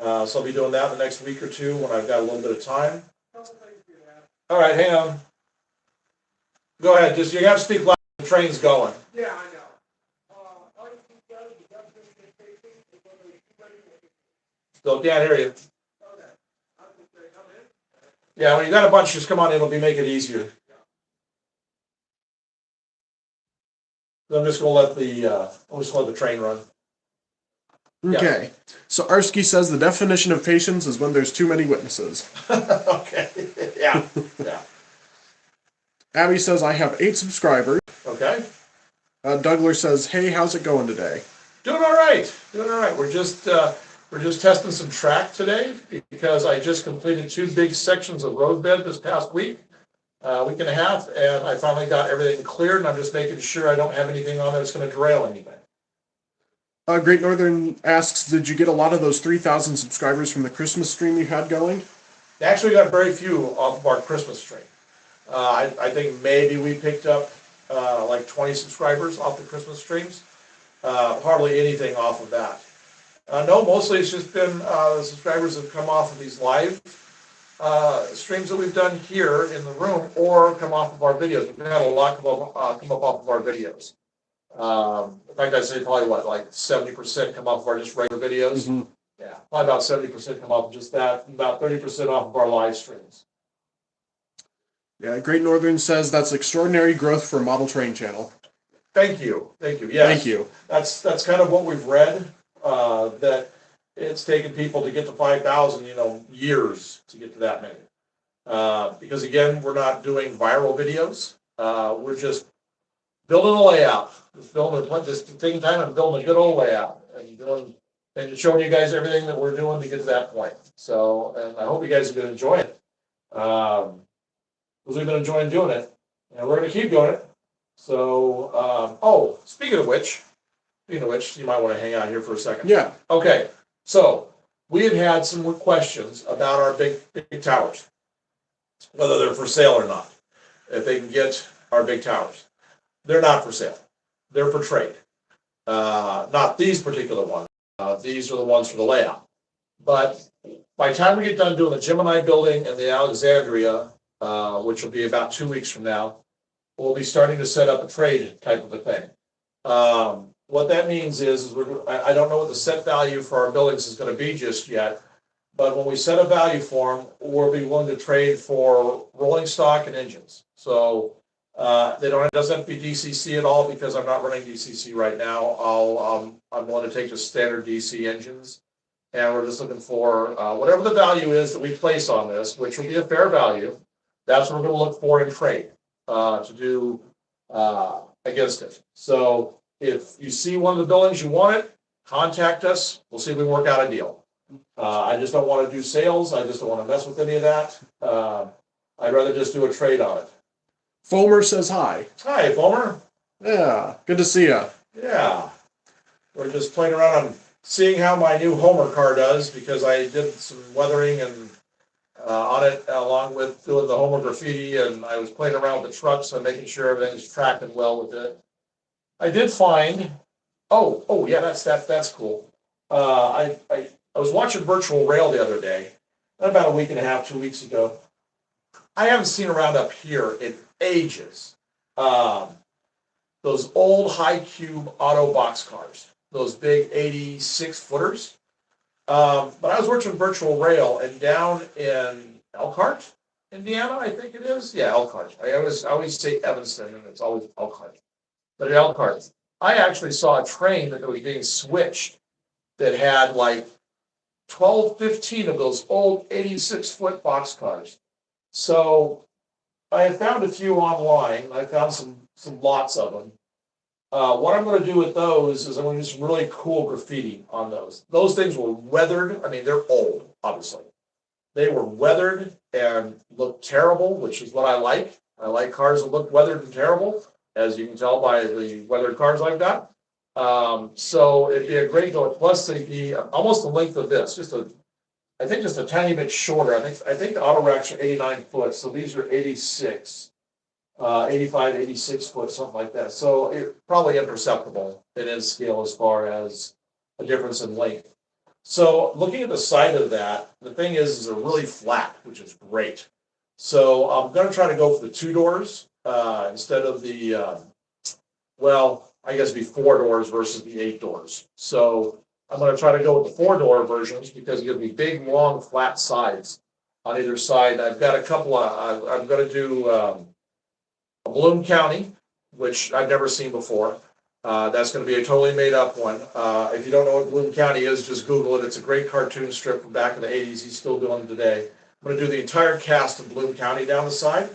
So I'll be doing that in the next week or two when I've got a little bit of time. All right, hang on. Go ahead. Just you have to speak loud. The train's going. Yeah, I know. Still can't hear you. Yeah, when you got a bunch, just come on in. It'll make it easier. I'm just gonna let the train run. Okay. So Arsky says the definition of patience is when there's too many witnesses. Okay. Yeah. Abby says I have 8 subscribers. Okay. Douglas says, hey, how's it going today? Doing all right. We're just testing some track today because I just completed 2 big sections of roadbed this past week and a half, and I finally got everything cleared, and I'm just making sure I don't have anything on there that's going to derail anything. Great Northern asks, did you get a lot of those 3,000 subscribers from the Christmas stream you had going? Actually, got very few off of our Christmas stream. I think maybe we picked up like 20 subscribers off the Christmas streams. Hardly anything off of that. No, mostly it's just been the subscribers have come off of these live streams that we've done here in the room or come off of our videos. We've had a lot come up off of our videos. In fact, I'd say probably like 70% come off of our just regular videos. Mm-hmm. Yeah, probably about 70% come off of just that, about 30% off of our live streams. Yeah, Great Northern says that's extraordinary growth for a model train channel. Thank you. Yes. Thank you. That's kind of what we've read, that it's taken people to get to 5,000, years to get to that many. Because again, we're not doing viral videos. We're just building a layout, just taking time and building a good old layout and showing you guys everything that we're doing to get to that point. So, and I hope you guys are gonna enjoy it. Because we've been enjoying doing it, and we're gonna keep doing it. So, speaking of which, you might wanna hang out here for a second. Yeah. Okay, so we had some questions about our big towers, whether they're for sale or not. If they can get our big towers, they're not for sale. They're for trade. Not these particular ones. These are the ones for the layout. But by the time we get done doing the Gemini building and the Alexandria, which will be about 2 weeks from now, we'll be starting to set up a trade type of a thing. What that means is I don't know what the set value for our buildings is going to be just yet, but when we set a value for them, we'll be willing to trade for rolling stock and engines. So it doesn't have to be DCC at all because I'm not running DCC right now. I'm willing to take the standard DC engines, and we're just looking for whatever the value is that we place on this, which will be a fair value. That's what we're going to look for in trade to do against it. So if you see one of the buildings you want it, contact us. We'll see if we can work out a deal. I just don't want to do sales. I just don't want to mess with any of that. I'd rather just do a trade on it. Fulmer says hi. Hi, Fulmer. Yeah, good to see you. Yeah. We're just playing around. I'm seeing how my new Homer car does because I did some weathering and on it along with doing the Homer graffiti, and I was playing around with the trucks and making sure everything's tracking well with it. I did find, yeah, that's cool. I was watching Virtual Rail the other day, about a week and a half, 2 weeks ago. I haven't seen around up here in ages. Those old high cube auto box cars, those big 86 footers. But I was watching Virtual Rail, and down in Elkhart, Indiana, I think it is. Yeah, Elkhart. I always say Evanston, and it's always Elkhart. But at Elkhart, I actually saw a train that was being switched that had like 12, 15 of those old 86-foot boxcars. So I have found a few online. I found some lots of them. What I'm going to do with those is I'm going to do some really cool graffiti on those. Those things were weathered. I mean, they're old, obviously. They were weathered and looked terrible, which is what I like. I like cars that look weathered and terrible, as you can tell by the weathered cars I've got. So it'd be a great go. Plus, they'd be almost the length of this, I think just a tiny bit shorter. I think the auto racks are 89 foot, so these are 86, 85, 86 foot, something like that. So it's probably imperceptible in scale as far as a difference in length. So looking at the side of that, the thing is they're really flat, which is great. So I'm going to try to go for the 2 doors instead of the, I guess it'd be 4 doors versus the 8 doors. So I'm going to try to go with the 4-door versions because you're going to be big, long, flat sides on either side. I've got a couple of, I'm going to do a Bloom County, which I've never seen before. That's going to be a totally made up one. If you don't know what Bloom County is, just Google it. It's a great cartoon strip from back in the 80s. He's still doing it today. I'm going to do the entire cast of Bloom County down the side.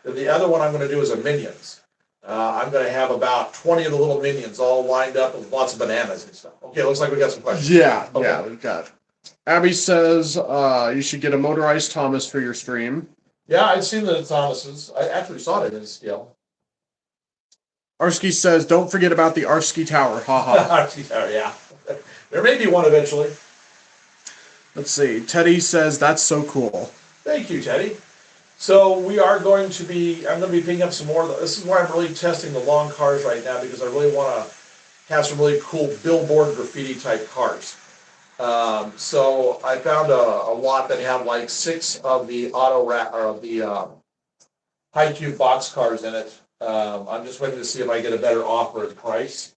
Then the other one I'm going to do is a Minions. I'm going to have about 20 of the little Minions all lined up with lots of bananas and stuff. Okay, looks like we got some questions. Yeah, Okay. yeah, we've got. Abby says you should get a motorized Thomas for your stream. Yeah, I've seen the Thomases. I actually saw it in scale. Arsky says, don't forget about the Arsky Tower. Haha. Yeah. There may be one eventually. Let's see. Teddy says, that's so cool. Thank you, Teddy. So we are going to be, I'm going to be picking up some more. This is why I'm really testing the long cars right now, because I really want to have some really cool billboard graffiti type cars. So I found a lot that have like 6 of the auto rack or of the high cube box cars in it. I'm just waiting to see if I get a better offer at price,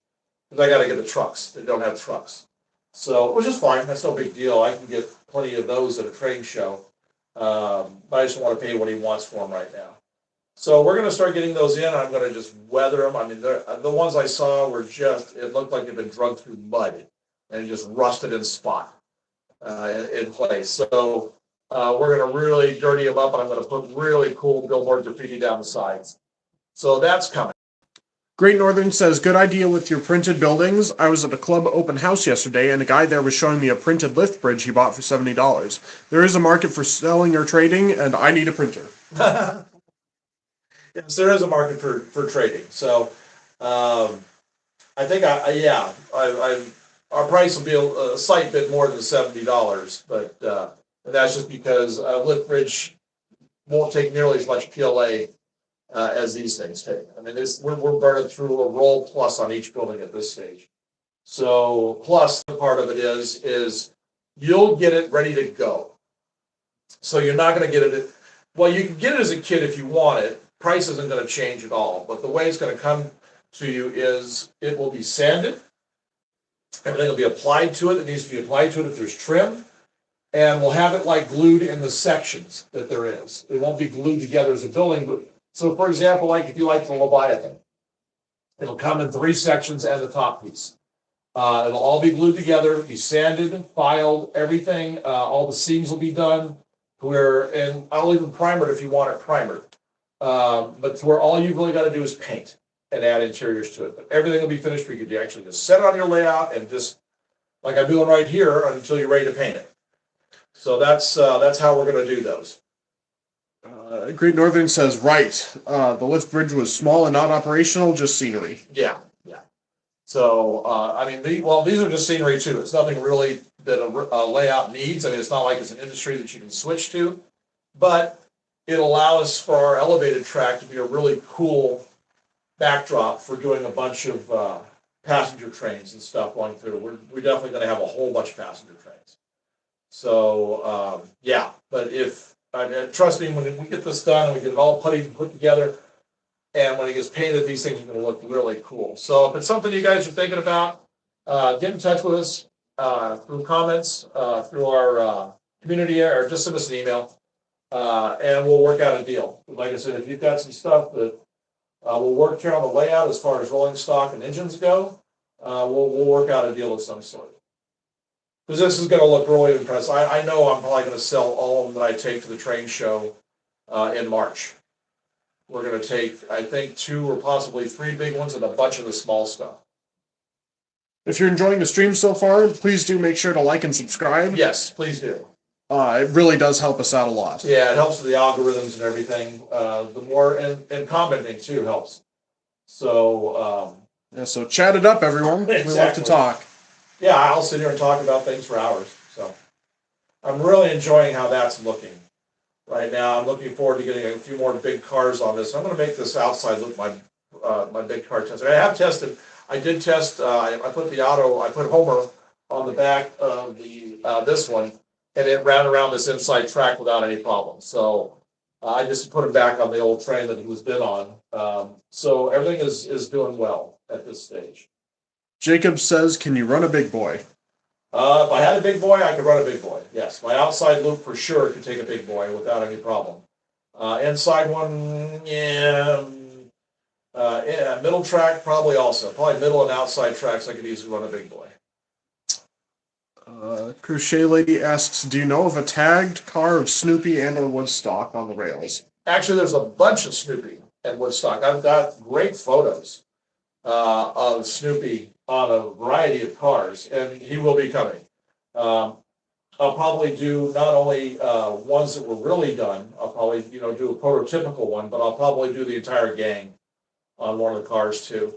because I got to get the trucks. They don't have trucks. So, which is fine. That's no big deal. I can get plenty of those at a trade show. But I just don't want to pay what he wants for them right now. So we're going to start getting those in. I'm going to just weather them. I mean, the ones I saw were just, it looked like they'd been drugged through mud and just rusted in spot in place. So we're gonna really dirty them up, and I'm gonna put really cool billboard graffiti down the sides. So that's coming. Great Northern says, good idea with your printed buildings. I was at a club open house yesterday, and a guy there was showing me a printed lift bridge he bought for $70. There is a market for selling or trading, and I need a printer. Yes, there is a market for trading. So, I think our price will be a slight bit more than $70, but that's just because lift bridge won't take nearly as much PLA as these things take. I mean, we're burning through a roll plus on each building at this stage. So, plus the part of it is you'll get it ready to go. So you're not going to get it. Well, you can get it as a kit if you want it. Price isn't going to change at all. But the way it's going to come to you is it will be sanded. Everything will be applied to it. It needs to be applied to it if there's trim. And we'll have it like glued in the sections that there is. It won't be glued together as a building. But so, for example, like if you like the Leviathan, it'll come in 3 sections and the top piece. It'll all be glued together, be sanded, filed, everything. All the seams will be done. And I'll even primer it if you want it primered. But to where all you've really got to do is paint and add interiors to it. But everything will be finished for you to actually just set it on your layout and just, like I'm doing right here, until you're ready to paint it. So that's how we're going to do those. Great Northern says, right. The lift bridge was small and not operational, just scenery. Yeah. So, I mean, these are just scenery too. It's nothing really that a layout needs. I mean, it's not like it's an industry that you can switch to, but it'll allow us for our elevated track to be a really cool backdrop for doing a bunch of passenger trains and stuff going through. We're definitely going to have a whole bunch of passenger trains. So, but trust me, when we get this done and we get it all put together, and when it gets painted, these things are going to look really cool. So if it's something you guys are thinking about, get in touch with us through comments, through our community, or just send us an email, and we'll work out a deal. Like I said, if you've got some stuff that we'll work here on the layout as far as rolling stock and engines go, we'll work out a deal of some sort. Because this is going to look really impressive. I know I'm probably going to sell all of them that I take to the train show in March. We're going to take, I think, 2 or possibly 3 big ones and a bunch of the small stuff. If you're enjoying the stream so far, please do make sure to like and subscribe. Yes, please do. It really does help us out a lot. Yeah, it helps with the algorithms and everything. The more, and commenting too helps. So, so chat it up, everyone. Exactly. We love to talk. Yeah, I'll sit here and talk about things for hours. So I'm really enjoying how that's looking. Right now, I'm looking forward to getting a few more big cars on this. I'm going to make this outside look my big car test. I have tested. I did test. I put Homer on the back of this one, and it ran around this inside track without any problems. So I just put him back on the old train that he was been on. So everything is doing well at this stage. Jacob says, "Can you run a big boy?" If I had a big boy, I could run a big boy. Yes, my outside loop for sure could take a big boy without any problem. Inside one, middle track probably also. Probably middle and outside tracks I could easily run a big boy. Crochet Lady asks, "Do you know of a tagged car of Snoopy and or Woodstock on the rails?" Actually, there's a bunch of Snoopy at Woodstock. I've got great photos of Snoopy on a variety of cars, and he will be coming. I'll probably do not only ones that were really done. I'll probably do a prototypical one, but I'll probably do the entire gang on one of the cars too.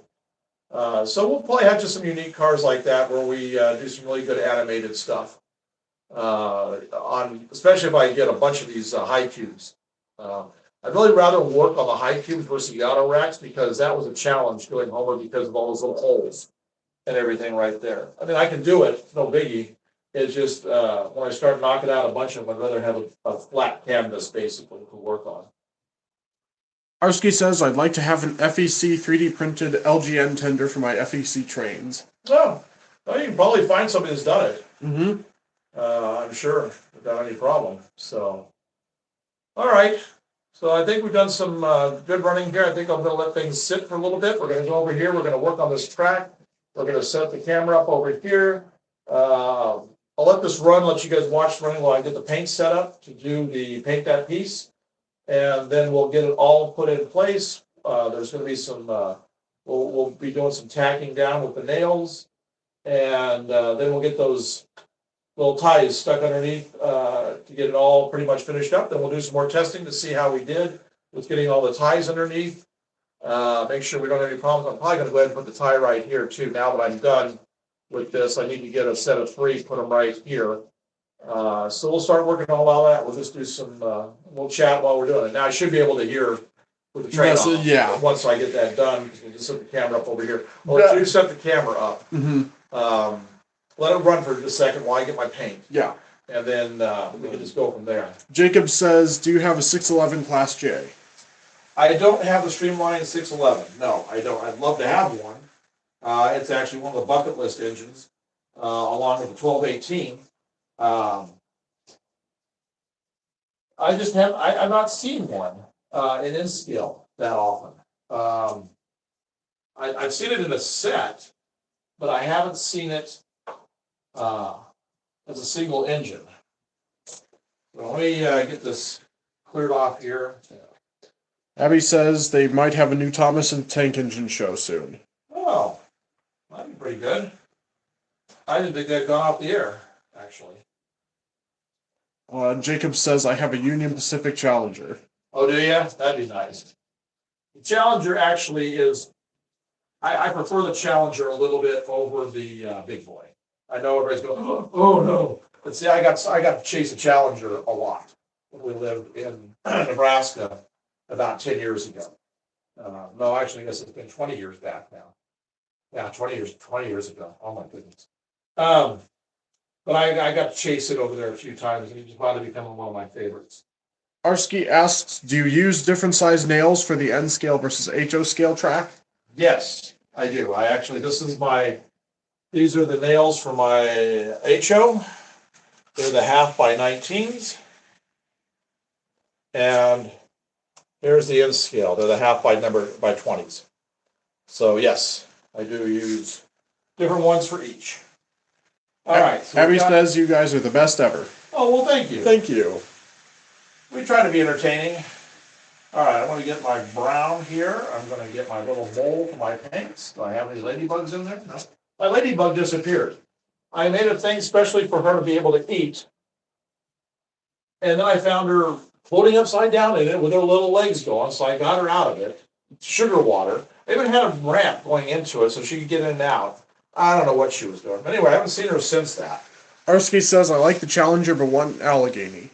So we'll probably have just some unique cars like that where we do some really good animated stuff. Especially if I get a bunch of these high cubes. I'd really rather work on the high cubes versus the auto racks because that was a challenge doing Homer because of all those little holes and everything right there. I mean, I can do it, it's no biggie. It's just when I start knocking out a bunch of them, I'd rather have a flat canvas basically to work on. Arsky says, "I'd like to have an FEC 3D printed LGN tender for my FEC trains." Oh, well, you can probably find somebody that's done it. Mm-hmm. I'm sure without any problem. So, all right. So I think we've done some good running here. I think I'm going to let things sit for a little bit. We're going to go over here. We're going to work on this track. We're going to set the camera up over here. I'll let this run, let you guys watch running while I get the paint set up to paint that piece. And then we'll get it all put in place. There's gonna be some, we'll be doing some tacking down with the nails. And, then we'll get those little ties stuck underneath, to get it all pretty much finished up. Then we'll do some more testing to see how we did with getting all the ties underneath. Make sure we don't have any problems. I'm probably gonna go ahead and put the tie right here too. Now that I'm done with this, I need to get a set of 3, put them right here. So we'll start working on all that. We'll just do some, we'll chat while we're doing it. Now I should be able to hear with the train Yes, on. yeah. Once I get that done, we'll just set the camera up over here. Well, Yeah. you set the camera up. Mm-hmm. Let it run for just a second while I get my paint. Yeah. And then, we can just go from there. Jacob says, do you have a 611 Class J? I don't have the Streamline 611. No, I don't. I'd love to have one. It's actually one of the bucket list engines, along with the 1218. I just have, I've not seen one, in N-scale that often. I've seen it in a set, but I haven't seen it, as a single engine. So let me, get this cleared off here. Abby says they might have a new Thomas and Tank Engine show soon. Oh, that'd be pretty good. I didn't think they'd gone off the air, actually. Jacob says, I have a Union Pacific Challenger. Oh, do you? That'd be nice. The Challenger actually is, I prefer the Challenger a little bit over the big boy. I know everybody's going, oh no. But see, I got to chase a Challenger a lot when we lived in Nebraska about 10 years ago. No, actually, I guess it's been 20 years back now. Yeah, 20 years ago. Oh my goodness. But I got to chase it over there a few times, and it just wound up becoming one of my favorites. Arsky asks, do you use different size nails for the N scale versus HO scale track? Yes, I do. These are the nails for my HO. They're the 1/2 by 19s. And here's the N scale. They're the 1/2 by 20s. So yes, I do use different ones for each. All right. So Abby says you guys are the best ever. oh, well, thank you. Thank you. We try to be entertaining. All right, I'm going to get my brown here. I'm going to get my little bowl for my paints. Do I have any ladybugs in there? No. My ladybug disappeared. I made a thing specially for her to be able to eat. And then I found her floating upside down in it with her little legs going, so I got her out of it. Sugar water. I even had a ramp going into it so she could get in and out. I don't know what she was doing. But anyway, I haven't seen her since that. Arsky says, I like the Challenger, but want Allegheny.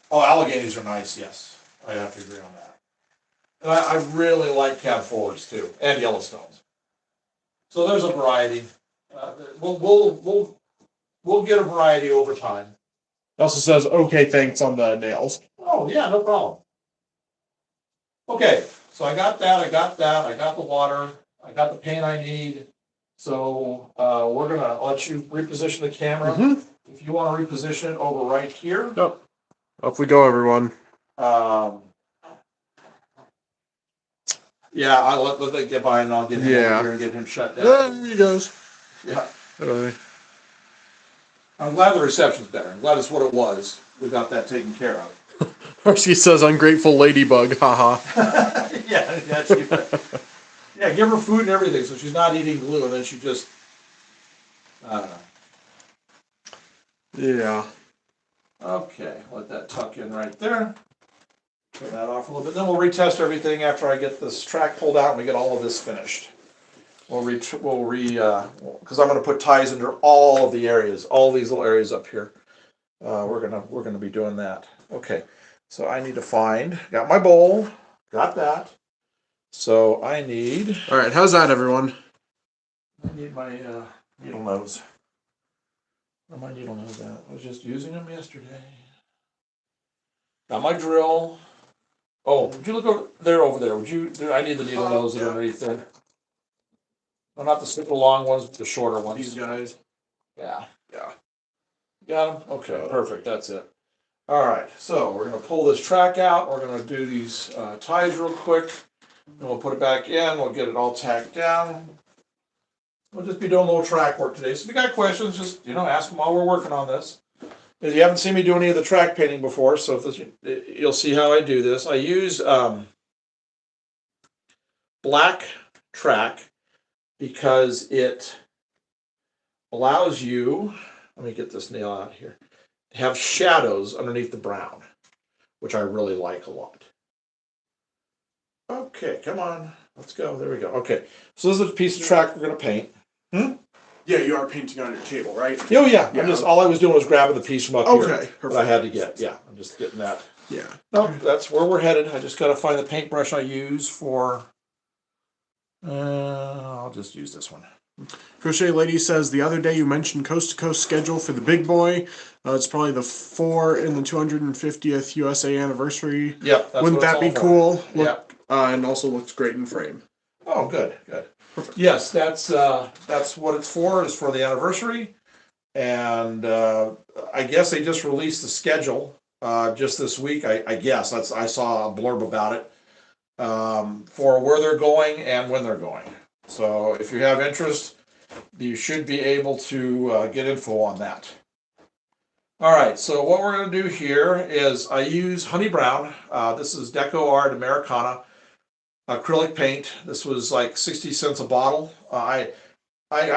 Oh, Alleghenies are nice, yes. I have to agree on that. And I really like Cab Forwards too, and Yellowstones. So there's a variety. We'll get a variety over time. He also says, okay, thanks on the nails. Oh, yeah, no problem. Okay, so I got that, I got the water, I got the paint I need. So, we're gonna let you reposition the camera. Mm-hmm. If you wanna reposition it over right here. Yep. Off we go, everyone. Yeah, I'll let that get by and I'll get him over here and get him shut down. There he goes. Yeah. Hello. I'm glad the reception's better. I'm glad it's what it was. We got that taken care of. Arsky says, ungrateful ladybug, haha. Yeah, yeah, give her food and everything so she's not eating glue and then she just, I don't know. Yeah. Okay, let that tuck in right there. Turn that off a little bit. Then we'll retest everything after I get this track pulled out and we get all of this finished. Because I'm gonna put ties into all of the areas, all these little areas up here. We're gonna be doing that. Okay, so I need to got my bowl, got that. So I need All right, how's that, everyone? my needle nose. Where my needle nose at? I was just using them yesterday. Got my drill. Oh, would you look over there? Would you? I need the needle nose underneath there. No, not the super long ones, but the shorter ones. These guys. Yeah. Got them? Okay, perfect. That's it. All right, so we're going to pull this track out. We're going to do these ties real quick. And we'll put it back in. We'll get it all tacked down. we'll just be doing a little track work today. So if you got questions, just, ask them while we're working on this. If you haven't seen me do any of the track painting before, so if this, you'll see how I do this. I use black track because it allows you, let me get this nail out here, to have shadows underneath the brown, which I really like a lot. Okay, come on, let's go. There we go. Okay, so this is a piece of track we're gonna paint. Yeah, you are painting on your table, right? Oh yeah, Yeah. all I was doing was grabbing the piece from up here Okay, that perfect. I had to get. Yeah, I'm just getting that. Yeah. No, that's where we're headed. I just gotta find the paintbrush I use for. I'll just use this one. Crochet Lady says the other day you mentioned coast to coast schedule for the big boy. It's probably the 4 in the 250th USA anniversary. Yep. That's Wouldn't what it's that be all for. cool? Yep. And also looks great in frame. Oh, good, good. Perfect. Yes, that's what it's for. Is for the anniversary, and I guess they just released the schedule just this week. I guess I saw a blurb about it for where they're going and when they're going. So if you have interest, you should be able to get info on that. All right, so what we're going to do here is I use Honey Brown. This is Deco Art Americana acrylic paint. This was like 60 cents a bottle. I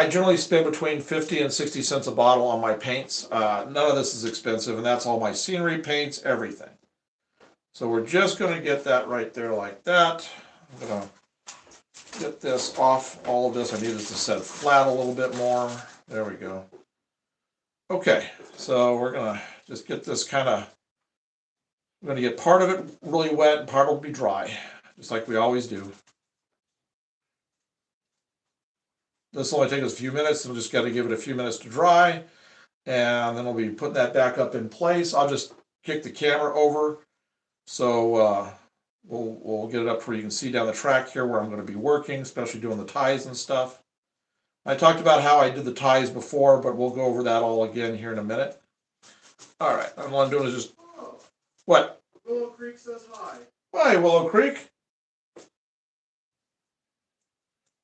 generally spend between 50 and 60 cents a bottle on my paints. None of this is expensive, and that's all my scenery paints, everything. So we're just going to get that right there like that. I'm going to get this off all of this. I need this to set flat a little bit more. There we go. Okay, so we're going to just get this kind of, I'm going to get part of it really wet and part will be dry, just like we always do. This will only take us a few minutes. We'll just got to give it a few minutes to dry, and then we'll be putting that back up in place. I'll just kick the camera over so we'll get it up where you can see down the track here where I'm going to be working, especially doing the ties and stuff. I talked about how I did the ties before, but we'll go over that all again here in a minute. All right, all I'm doing is just, what? Willow Creek says hi. Hi, Willow Creek.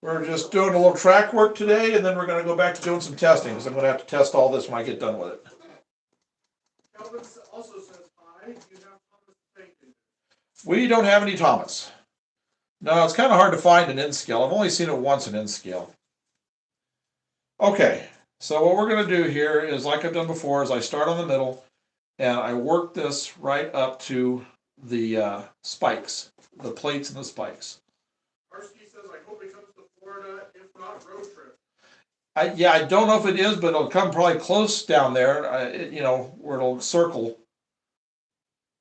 We're just doing a little track work today, and then we're going to go back to doing some testing, because I'm going to have to test all this when I get done with it. Calvin also says hi. You have Thomas Bacon. We don't have any Thomas. No, it's kind of hard to find an N-scale. I've only seen it once in N-scale. Okay, so what we're going to do here is, like I've done before, is I start on the middle, and I work this right up to the spikes, the plates and the spikes. Arsky says, I hope it comes to Florida, if not road trip. I don't know if it is, but it'll come probably close down there, where it'll circle.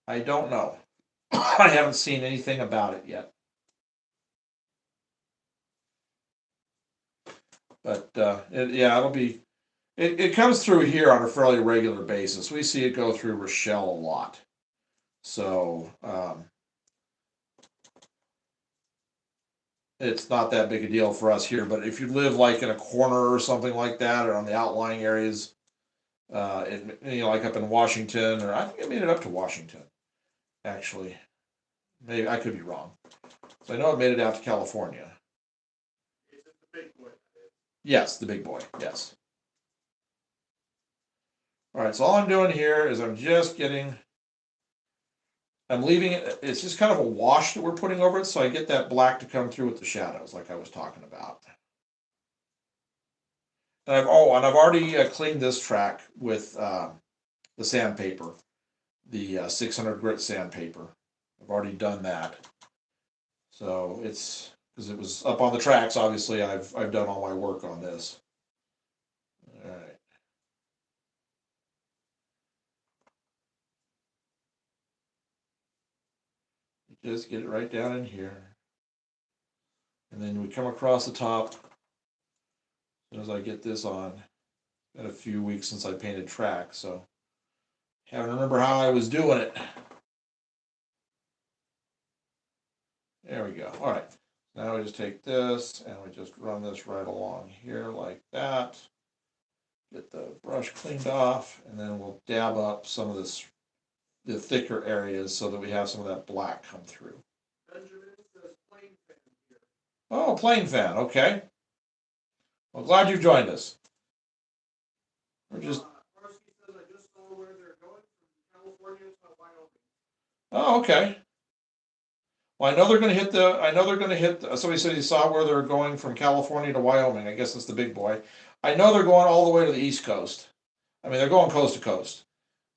I don't know. I haven't seen anything about it yet. But it'll be. It comes through here on a fairly regular basis. We see it go through Rochelle a lot. So it's not that big a deal for us here. But if you live like in a corner or something like that, or on the outlying areas, like up in Washington, or I think it made it up to Washington. Actually, maybe I could be wrong. So I know it made it out to California. Is it the big boy? Yes, the big boy. Yes. All right, so all I'm doing here is I'm leaving it, it's just kind of a wash that we're putting over it, so I get that black to come through with the shadows, like I was talking about. And I've already cleaned this track with the sandpaper, the 600 grit sandpaper. I've already done that. So it's, because it was up on the tracks, obviously I've done all my work on this. All right. Just get it right down in here. And then we come across the top. As soon as I get this on, it's been a few weeks since I painted track, so haven't remember how I was doing it. There we go. All right. Now we just take this and we just run this right along here like that. Get the brush cleaned off, and then we'll dab up some of the thicker areas so that we have some of that black come through. Benjamin says plane fan here. Oh, plane fan, okay. Well, glad you joined us. We're just, Karski says I just saw where they're going from California to Wyoming. oh, okay. Well, I know they're gonna hit, somebody said he saw where they're going from California to Wyoming. I guess that's the big boy. I know they're going all the way to the East Coast. I mean, they're going coast to coast.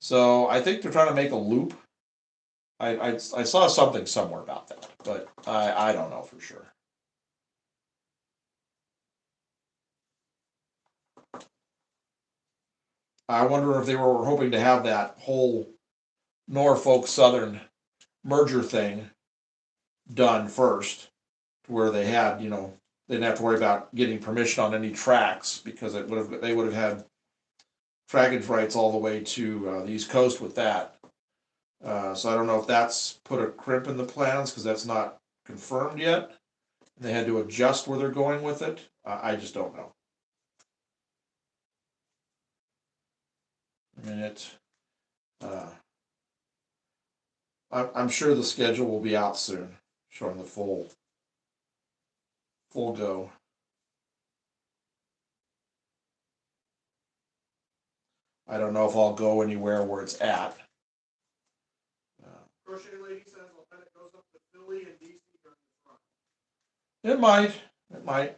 So I think they're trying to make a loop. I saw something somewhere about that, but I don't know for sure. I wonder if they were hoping to have that whole Norfolk Southern merger thing done first, to where they had, they didn't have to worry about getting permission on any tracks because they would have had trackage rights all the way to the East Coast with that. So I don't know if that's put a crimp in the plans because that's not confirmed yet. They had to adjust where they're going with it. I just don't know. I mean, I'm sure the schedule will be out soon, showing the full go. I don't know if I'll go anywhere where it's at. Crochet Lady says I'll bet it goes up to Philly and DC during this run. It might. It might.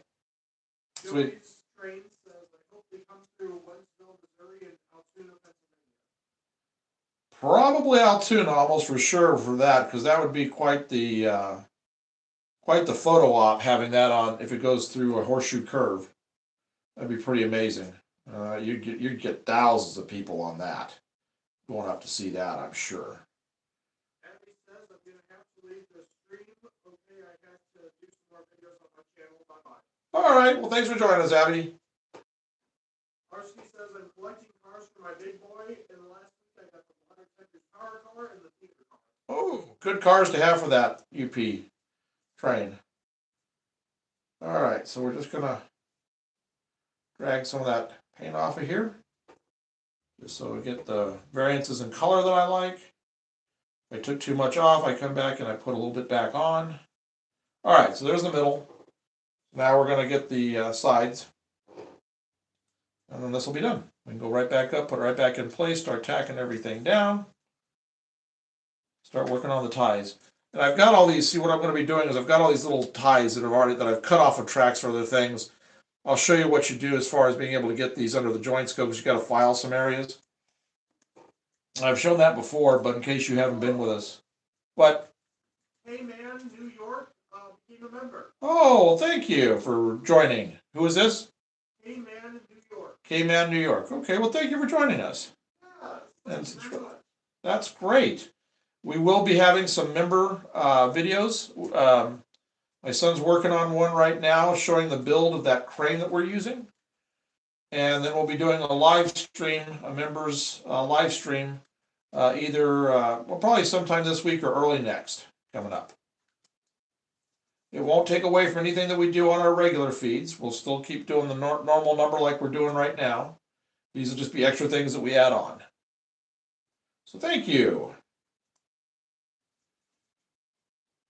Sweet. Joey's train says I hope they come through Wentzville, Missouri and Altoona, Pennsylvania. Probably Altoona, almost for sure for that, because that would be quite the photo op having that on if it goes through a horseshoe curve. That'd be pretty amazing. You'd get thousands of people on that going up to see that, I'm sure. Abby says I'm gonna have to leave the stream. Okay, I have to do some more videos on my channel. Bye bye. All right. Well, thanks for joining us, Abby. Arski says I'm collecting cars for my big boy. In the last week, I got the Water Texas Power Car and the Theater Car. Oh, good cars to have for that UP train. All right, so we're just gonna drag some of that paint off of here, just so we get the variances in color that I like. If I took too much off, I come back and I put a little bit back on. All right, so there's the middle. Now we're gonna get the sides, and then this will be done. We can go right back up, put it right back in place, start tacking everything down, start working on the ties. And I've got all these. See, what I'm going to be doing is I've got all these little ties that I've cut off of tracks for other things. I'll show you what you do as far as being able to get these under the joint scope, because you got to file some areas. I've shown that before, but in case you haven't been with us. What? Hey man, New York, became a member. Oh, thank you for joining. Who is this? Hey man, New York. K-Man New York. Okay, well, thank you for joining us. Yeah, That's, thank you very much. that's great. We will be having some member videos. My son's working on one right now showing the build of that crane that we're using. And then we'll be doing a live stream, a members live stream, well, probably sometime this week or early next, coming up. It won't take away from anything that we do on our regular feeds. We'll still keep doing the normal number like we're doing right now. These will just be extra things that we add on. So thank you.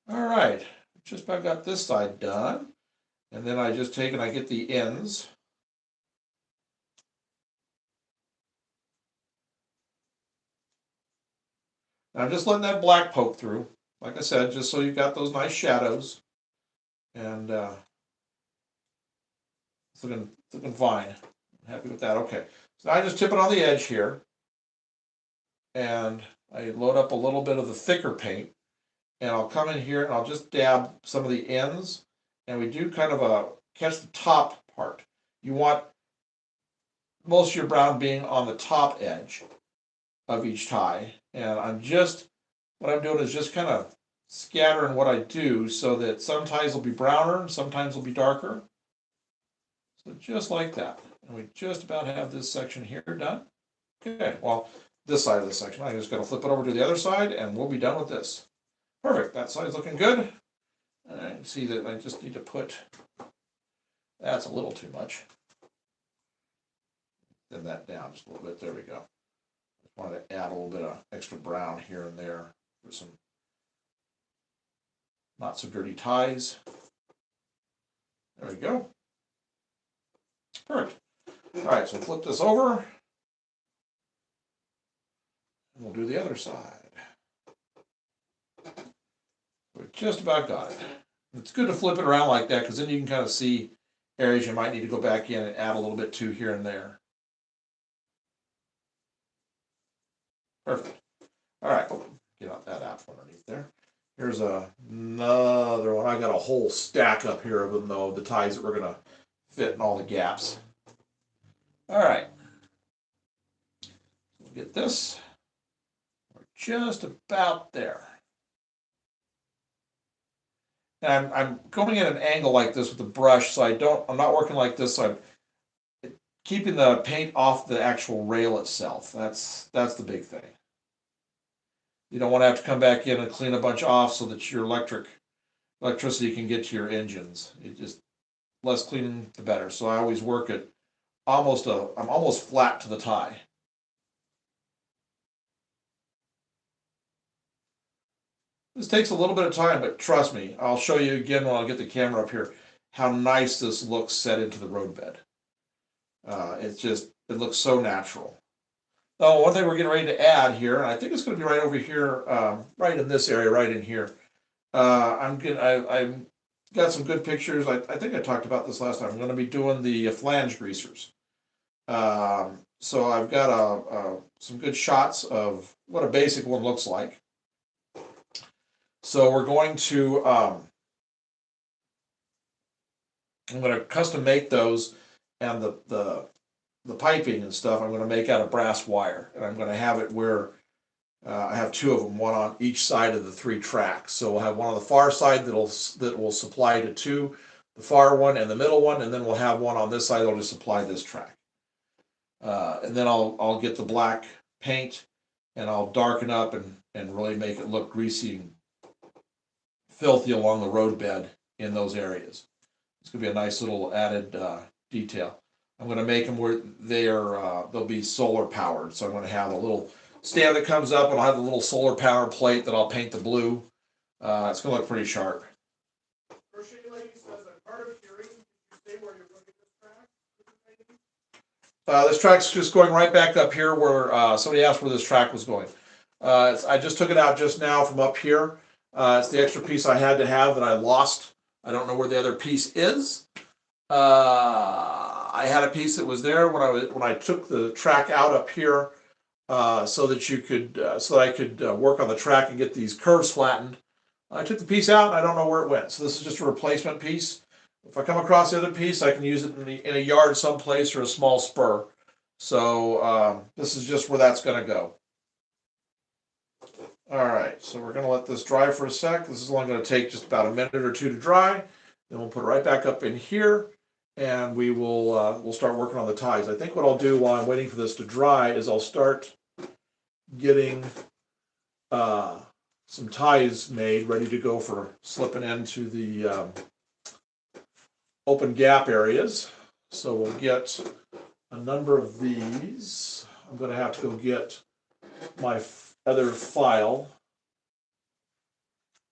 All right, just about got this side done. And then I just take and I get the ends. Now I'm just letting that black poke through, like I said, just so you've got those nice shadows. And it's looking fine. I'm happy with that. Okay, so I just tip it on the edge here. And I load up a little bit of the thicker paint. And I'll come in here and I'll just dab some of the ends. And we do kind of a catch the top part. You want most of your brown being on the top edge of each tie. And what I'm doing is just kind of scattering what I do so that some ties will be browner and sometimes will be darker. So just like that. And we just about have this section here done. Okay, well, this side of the section, I just got to flip it over to the other side and we'll be done with this. Perfect, that side's looking good. And I can see that I just need to put, that's a little too much. Thin that down just a little bit, there we go. Just wanted to add a little bit of extra brown here and there for some not so dirty ties. There we go. Perfect. All right, so flip this over. We'll do the other side. We just about got it. It's good to flip it around like that because then you can kind of see areas you might need to go back in and add a little bit to here and there. Perfect. All right, get out that out from underneath there. Here's another one. I got a whole stack up here of them though, the ties that we're gonna fit in all the gaps. All right. We'll get this. We're just about there. And I'm going at an angle like this with the brush, so I'm not working like this, so I'm keeping the paint off the actual rail itself. That's the big thing. You don't want to have to come back in and clean a bunch off so that your electricity can get to your engines. It just less cleaning the better. So I always work at I'm almost flat to the tie. This takes a little bit of time, but trust me, I'll show you again when I get the camera up here how nice this looks set into the roadbed. It looks so natural. Oh, one thing we're getting ready to add here, and I think it's going to be right over here, right in this area, right in here. I've got some good pictures. I think I talked about this last time. I'm going to be doing the flange greasers. So I've got some good shots of what a basic one looks like. So we're going to, I'm going to custom make those, and the piping and stuff I'm going to make out of brass wire, and I'm going to have it where I have two of them, one on each side of the 3 tracks. So we'll have one on the far side that will supply to 2, the far one and the middle one, and then we'll have one on this side that'll just supply this track. And then I'll get the black paint and I'll darken up and really make it look greasy and filthy along the roadbed in those areas. It's going to be a nice little added detail. I'm going to make them where they'll be solar powered. So I'm going to have a little stand that comes up and I'll have a little solar power plate that I'll paint the blue. It's going to look pretty sharp. Crochet Lady says, I'm hard of hearing. Did you say where you're looking at this track? This track's just going right back up here where somebody asked where this track was going. I just took it out just now from up here. It's the extra piece I had to have that I lost. I don't know where the other piece is. I had a piece that was there when I took the track out up here, so that I could work on the track and get these curves flattened. I took the piece out and I don't know where it went. So this is just a replacement piece. If I come across the other piece, I can use it in a yard someplace or a small spur. So this is just where that's going to go. All right, so we're going to let this dry for a sec. This is only going to take just about a minute or 2 to dry. Then we'll put it right back up in here, and we'll start working on the ties. I think what I'll do while I'm waiting for this to dry is I'll start getting some ties made, ready to go for slipping into the open gap areas. So we'll get a number of these. I'm going to have to go get my other file,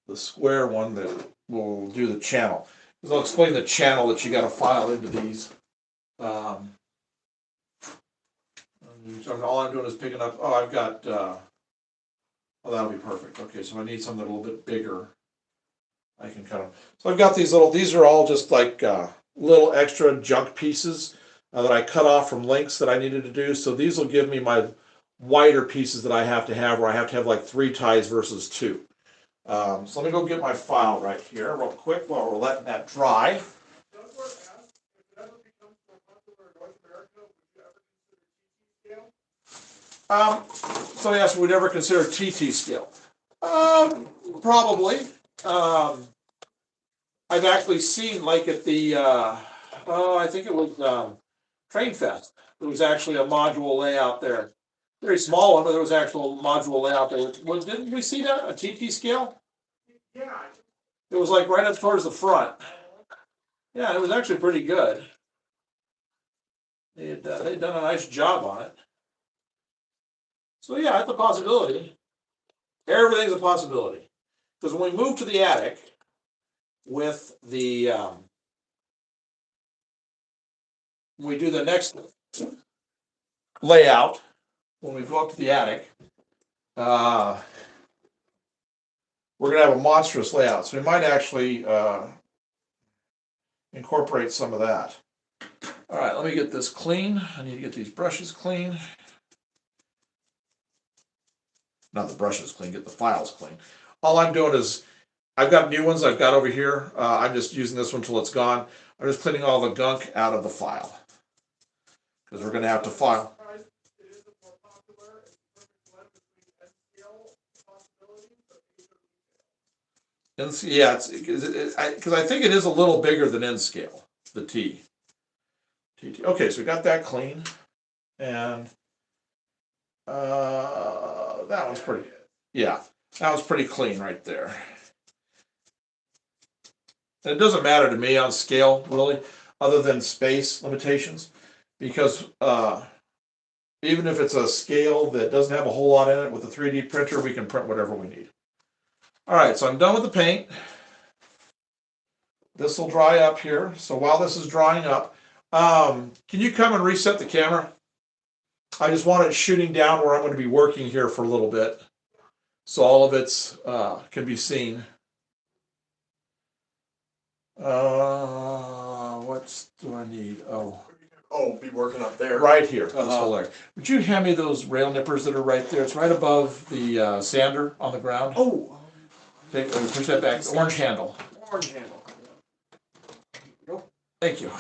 the square one that will do the channel. Because I'll explain the channel that you got to file into these. So all I'm doing is picking up. Oh, I've got. Oh, that'll be perfect. Okay, so I need something a little bit bigger. I can cut them. So I've got these little. These are all just like little extra junk pieces that I cut off from links that I needed to do. So these will give me my wider pieces that I have to have, where I have to have like 3 ties versus 2. So let me go get my file right here real quick while we're letting that dry. Douglas asked, if it ever becomes more popular in North America, would you ever consider TT scale? Somebody asked, would we ever consider TT scale? Probably. I've actually seen, like at the, I think it was Train Fest. There was actually a module layout there. Very small one, but there was actual module layout there. Didn't we see that? A TT scale? Yeah. It was like right up towards the front. Yeah, it was actually pretty good. They'd done a nice job on it. So yeah, it's a possibility. Everything's a possibility. Because when we moved to the attic with the we do the next layout, when we go up to the attic, we're gonna have a monstrous layout, so we might actually, incorporate some of that. All right, let me get this clean. I need to get these brushes clean. Not the brushes clean, get the files clean. All I'm doing is, I've got new ones I've got over here. I'm just using this one until it's gone. I'm just cleaning all the gunk out of the file. Because we're gonna have to file. It is a more popular and perfect blend between SQL possibilities, but these are And yeah, it's because I think it is a little bigger than N scale, the T. TT. Okay, so we got that clean, and that one's pretty. Yeah, that was pretty clean right there. And it doesn't matter to me on scale really, other than space limitations, because even if it's a scale that doesn't have a whole lot in it, with a 3D printer, we can print whatever we need. All right, so I'm done with the paint. This will dry up here. So while this is drying up, can you come and reset the camera? I just want it shooting down where I'm going to be working here for a little bit, so all of it's can be seen. What do I need? Oh, be working up there. Right here, this whole area. Would you hand me those rail nippers that are right there? It's right above the sander on the ground. Oh, Okay, push that back. Orange handle. orange handle. Thank you.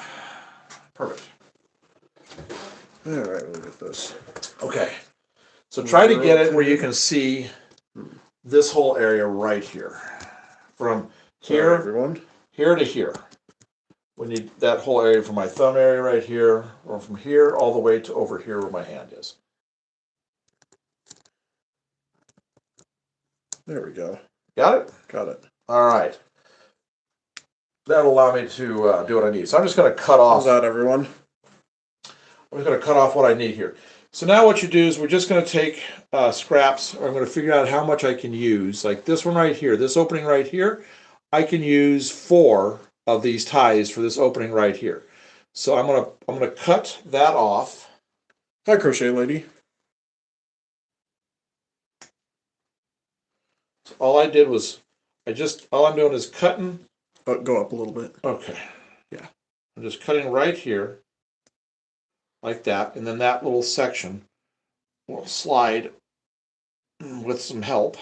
Perfect. All right, look at this. Okay. So try to get it where you can see this whole area right here. From here, everyone. here to here. We need that whole area from my thumb area right here, or from here all the way to over here where my hand is. There we go. Got it? Got it. All right. That'll allow me to do what I need. So I'm just going to cut How's off. that, everyone? I'm just going to cut off what I need here. So now what you do is we're just going to take scraps, or I'm going to figure out how much I can use. Like this one right here, this opening right here, I can use 4 of these ties for this opening right here. So I'm gonna cut that off. Hi, crochet lady. So all I did was, all I'm doing is cutting. Go up a little bit. Okay, yeah. I'm just cutting right here, like that, and then that little section will slide with some help.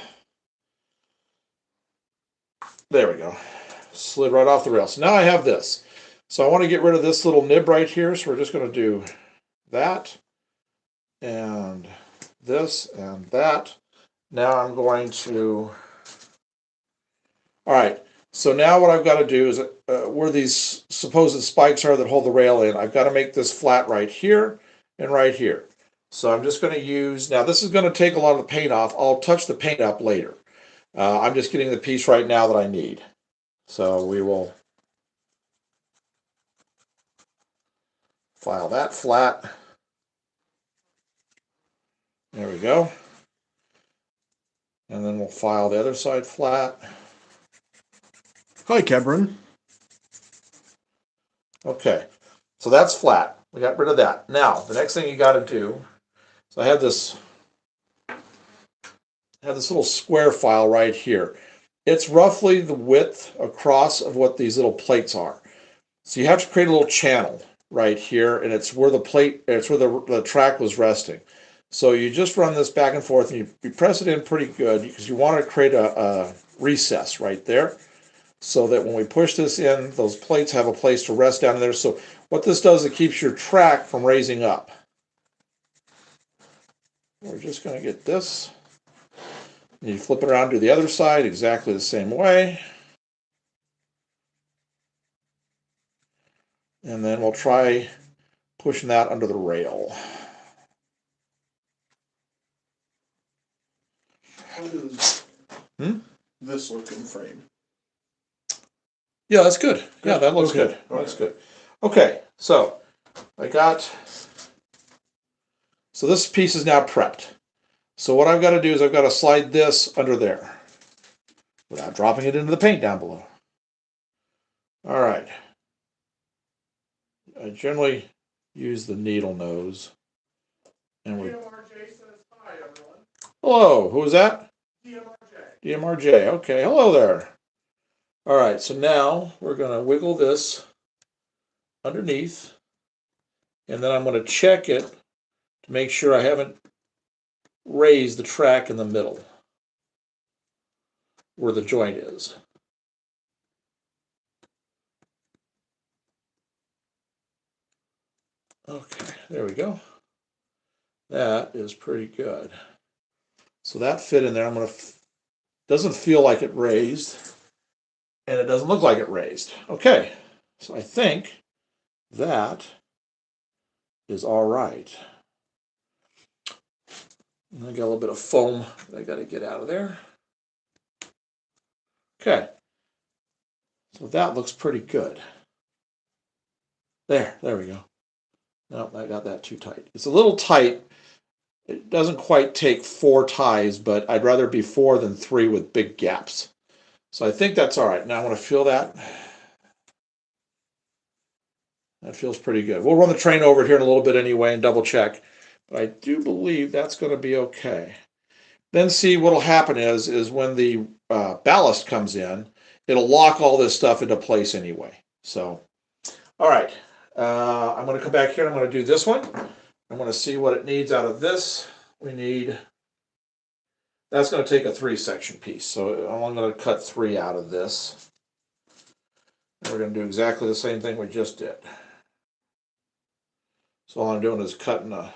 There we go. Slid right off the rail. So now I have this. So I want to get rid of this little nib right here. So we're just going to do that and this and that. Now I'm going to, all right. So now what I've got to do is where these supposed spikes are that hold the rail in, I've got to make this flat right here and right here. So I'm just going to use, now this is going to take a lot of the paint off. I'll touch the paint up later. I'm just getting the piece right now that I need. So we will file that flat. There we go. And then we'll file the other side flat. Hi, Kebron. Okay, so that's flat. We got rid of that. Now, the next thing you got to do, so I have this little square file right here. It's roughly the width across of what these little plates are. So you have to create a little channel right here, and it's where the track was resting. So you just run this back and forth, and you press it in pretty good because you want to create a recess right there, so that when we push this in, those plates have a place to rest down in there. So what this does, it keeps your track from raising up. We're just going to get this. You flip it around to the other side exactly the same way. And then we'll try pushing that under the rail. How does this look in frame? Yeah, that's good. Yeah, that looks Okay. good. That's good. Okay, so so this piece is now prepped. So what I've got to do is I've got to slide this under there without dropping it into the paint down below. All right. I generally use the needle nose. And we DMRJ says hi, everyone. hello, who is that? DMRJ. DMRJ. Okay, hello there. All right, so now we're going to wiggle this underneath, and then I'm going to check it to make sure I haven't raised the track in the middle where the joint is. Okay, there we go. That is pretty good. So that fit in there. I'm going to, doesn't feel like it raised, and it doesn't look like it raised. Okay, so I think that is all right. And I got a little bit of foam that I got to get out of there. Okay, so that looks pretty good. There we go. Nope, I got that too tight. It's a little tight. It doesn't quite take 4 ties, but I'd rather be 4 than 3 with big gaps. So I think that's all right. Now I want to feel that. That feels pretty good. We'll run the train over it here in a little bit anyway and double check. But I do believe that's going to be okay. Then see what'll happen is when the ballast comes in, it'll lock all this stuff into place anyway. So, all right. I'm going to come back here and I'm going to do this one. I'm going to see what it needs out of this. We need, that's going to take a 3-section piece. So I'm going to cut 3 out of this. And we're going to do exactly the same thing we just did. So all I'm doing is cutting a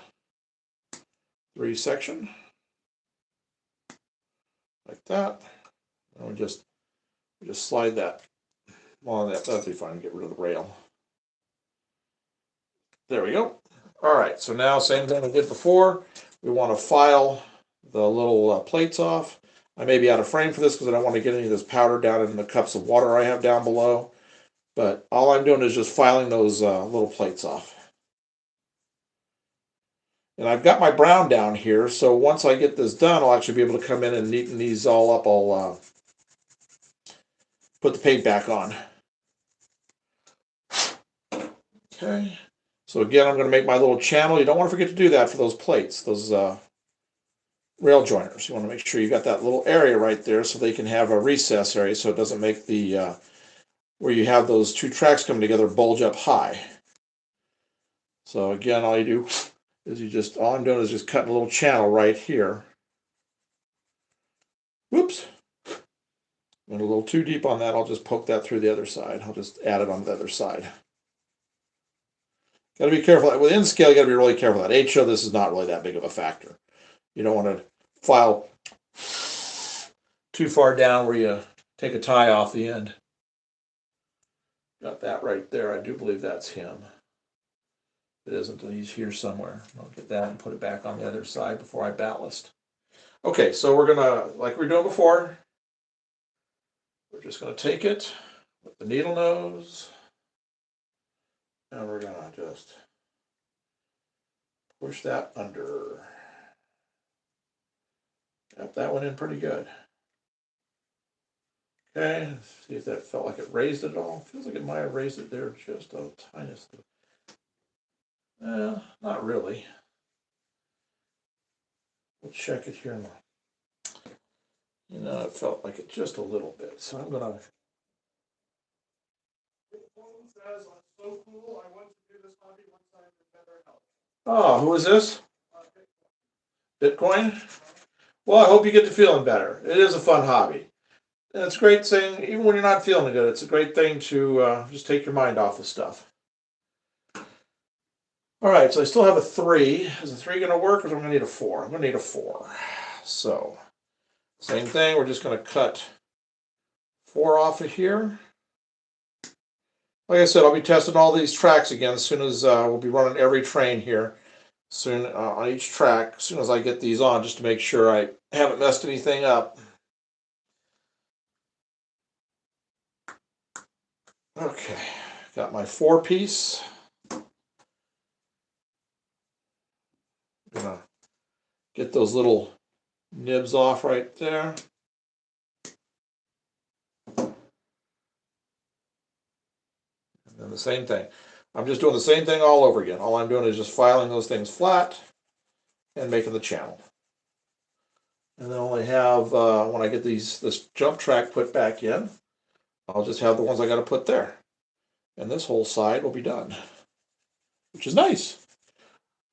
3-section. Like that. And we just slide that along that. That'll be fine. Get rid of the rail. There we go. All right. So now, same thing we did before. We want to file the little plates off. I may be out of frame for this because I don't want to get any of this powder down in the cups of water I have down below. But all I'm doing is just filing those little plates off. And I've got my brown down here, so once I get this done, I'll actually be able to come in and neaten these all up. I'll put the paint back on. Okay, so again, I'm going to make my little channel. You don't want to forget to do that for those plates, those rail joiners. You want to make sure you got that little area right there so they can have a recess area so it doesn't make the, where you have those 2 tracks coming together, bulge up high. So again, all you do is all I'm doing is just cutting a little channel right here. Whoops. Went a little too deep on that. I'll just poke that through the other side. I'll just add it on the other side. Got to be careful. With N scale, you got to be really careful. At HO, this is not really that big of a factor. You don't want to file too far down where you take a tie off the end. Got that right there. I do believe that's him. It isn't. He's here somewhere. I'll get that and put it back on the other side before I ballast. Okay, so we're going to, like we were doing before, we're just going to take it with the needle nose, and we're going to just push that under. Got that one in pretty good. Okay, let's see if that felt like it raised it at all. Feels like it might have raised it there just a tiniest. Not really. We'll check it here in it felt like it just a little bit. So I'm gonna. Says, I'm so cool. I want to do this hobby once I'm in better health. Oh, who is this? Bitcoin? Well, I hope you get to feeling better. It is a fun hobby. And it's a great thing, even when you're not feeling good, it's a great thing to just take your mind off of stuff. All right, so I still have a 3. Is a 3 going to work, or am I going to need a 4? I'm going to need a 4. So, same thing. We're just going to cut 4 off of here. Like I said, I'll be testing all these tracks again as soon as we'll be running every train here soon on each track as soon as I get these on, just to make sure I haven't messed anything up. Okay, got my 4-piece. Gonna get those little nibs off right there. And then the same thing. I'm just doing the same thing all over again. All I'm doing is just filing those things flat and making the channel. And then only have, when I get this jump track put back in, I'll just have the ones I got to put there. And this whole side will be done, which is nice.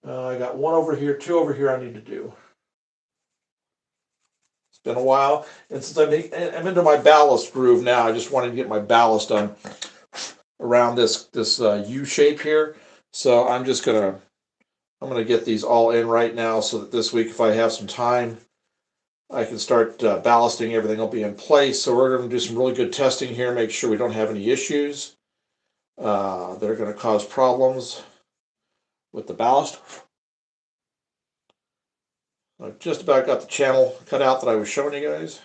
I got one over here, two over here I need to do. It's been a while, and since I'm into my ballast groove now, I just wanted to get my ballast done around this U shape here. So I'm gonna get these all in right now, so that this week, if I have some time, I can start ballasting. Everything will be in place. So we're going to do some really good testing here, make sure we don't have any issues that are going to cause problems with the ballast. I've just about got the channel cut out that I was showing you guys.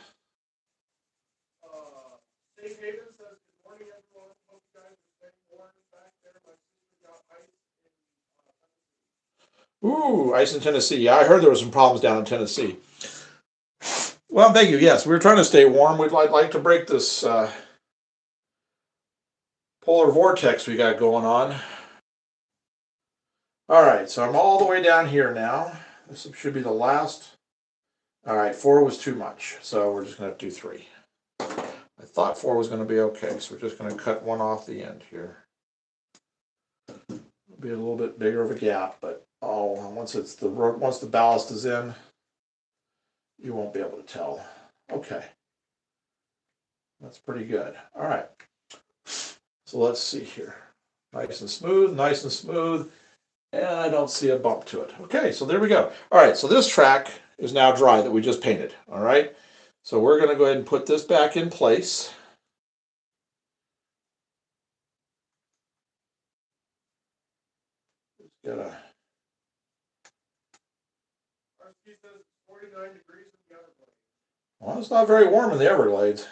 Safe Haven says, good morning, everyone. Hope you guys are staying warm back there. My sister got ice in Ooh, ice in Tennessee. Yeah, I heard there were some problems down in Tennessee. Well, thank you. Yes, we're trying to stay warm. We'd like to break this polar vortex we got going on. All right, so I'm all the way down here now. This should be the last. All right, 4 was too much, so we're just going to have to do 3. I thought 4 was going to be okay, so we're just going to cut one off the end here. It'll be a little bit bigger of a gap, but once the ballast is in, you won't be able to tell. Okay, that's pretty good. All right, so let's see here. Nice and smooth, nice and smooth, and I don't see a bump to it. Okay, so there we go. All right, so this track is now dry that we just painted. All right, so we're going to go ahead and put this back in place. Got a. She says it's 49 degrees in the Everglades. Well, it's not very warm in the Everglades.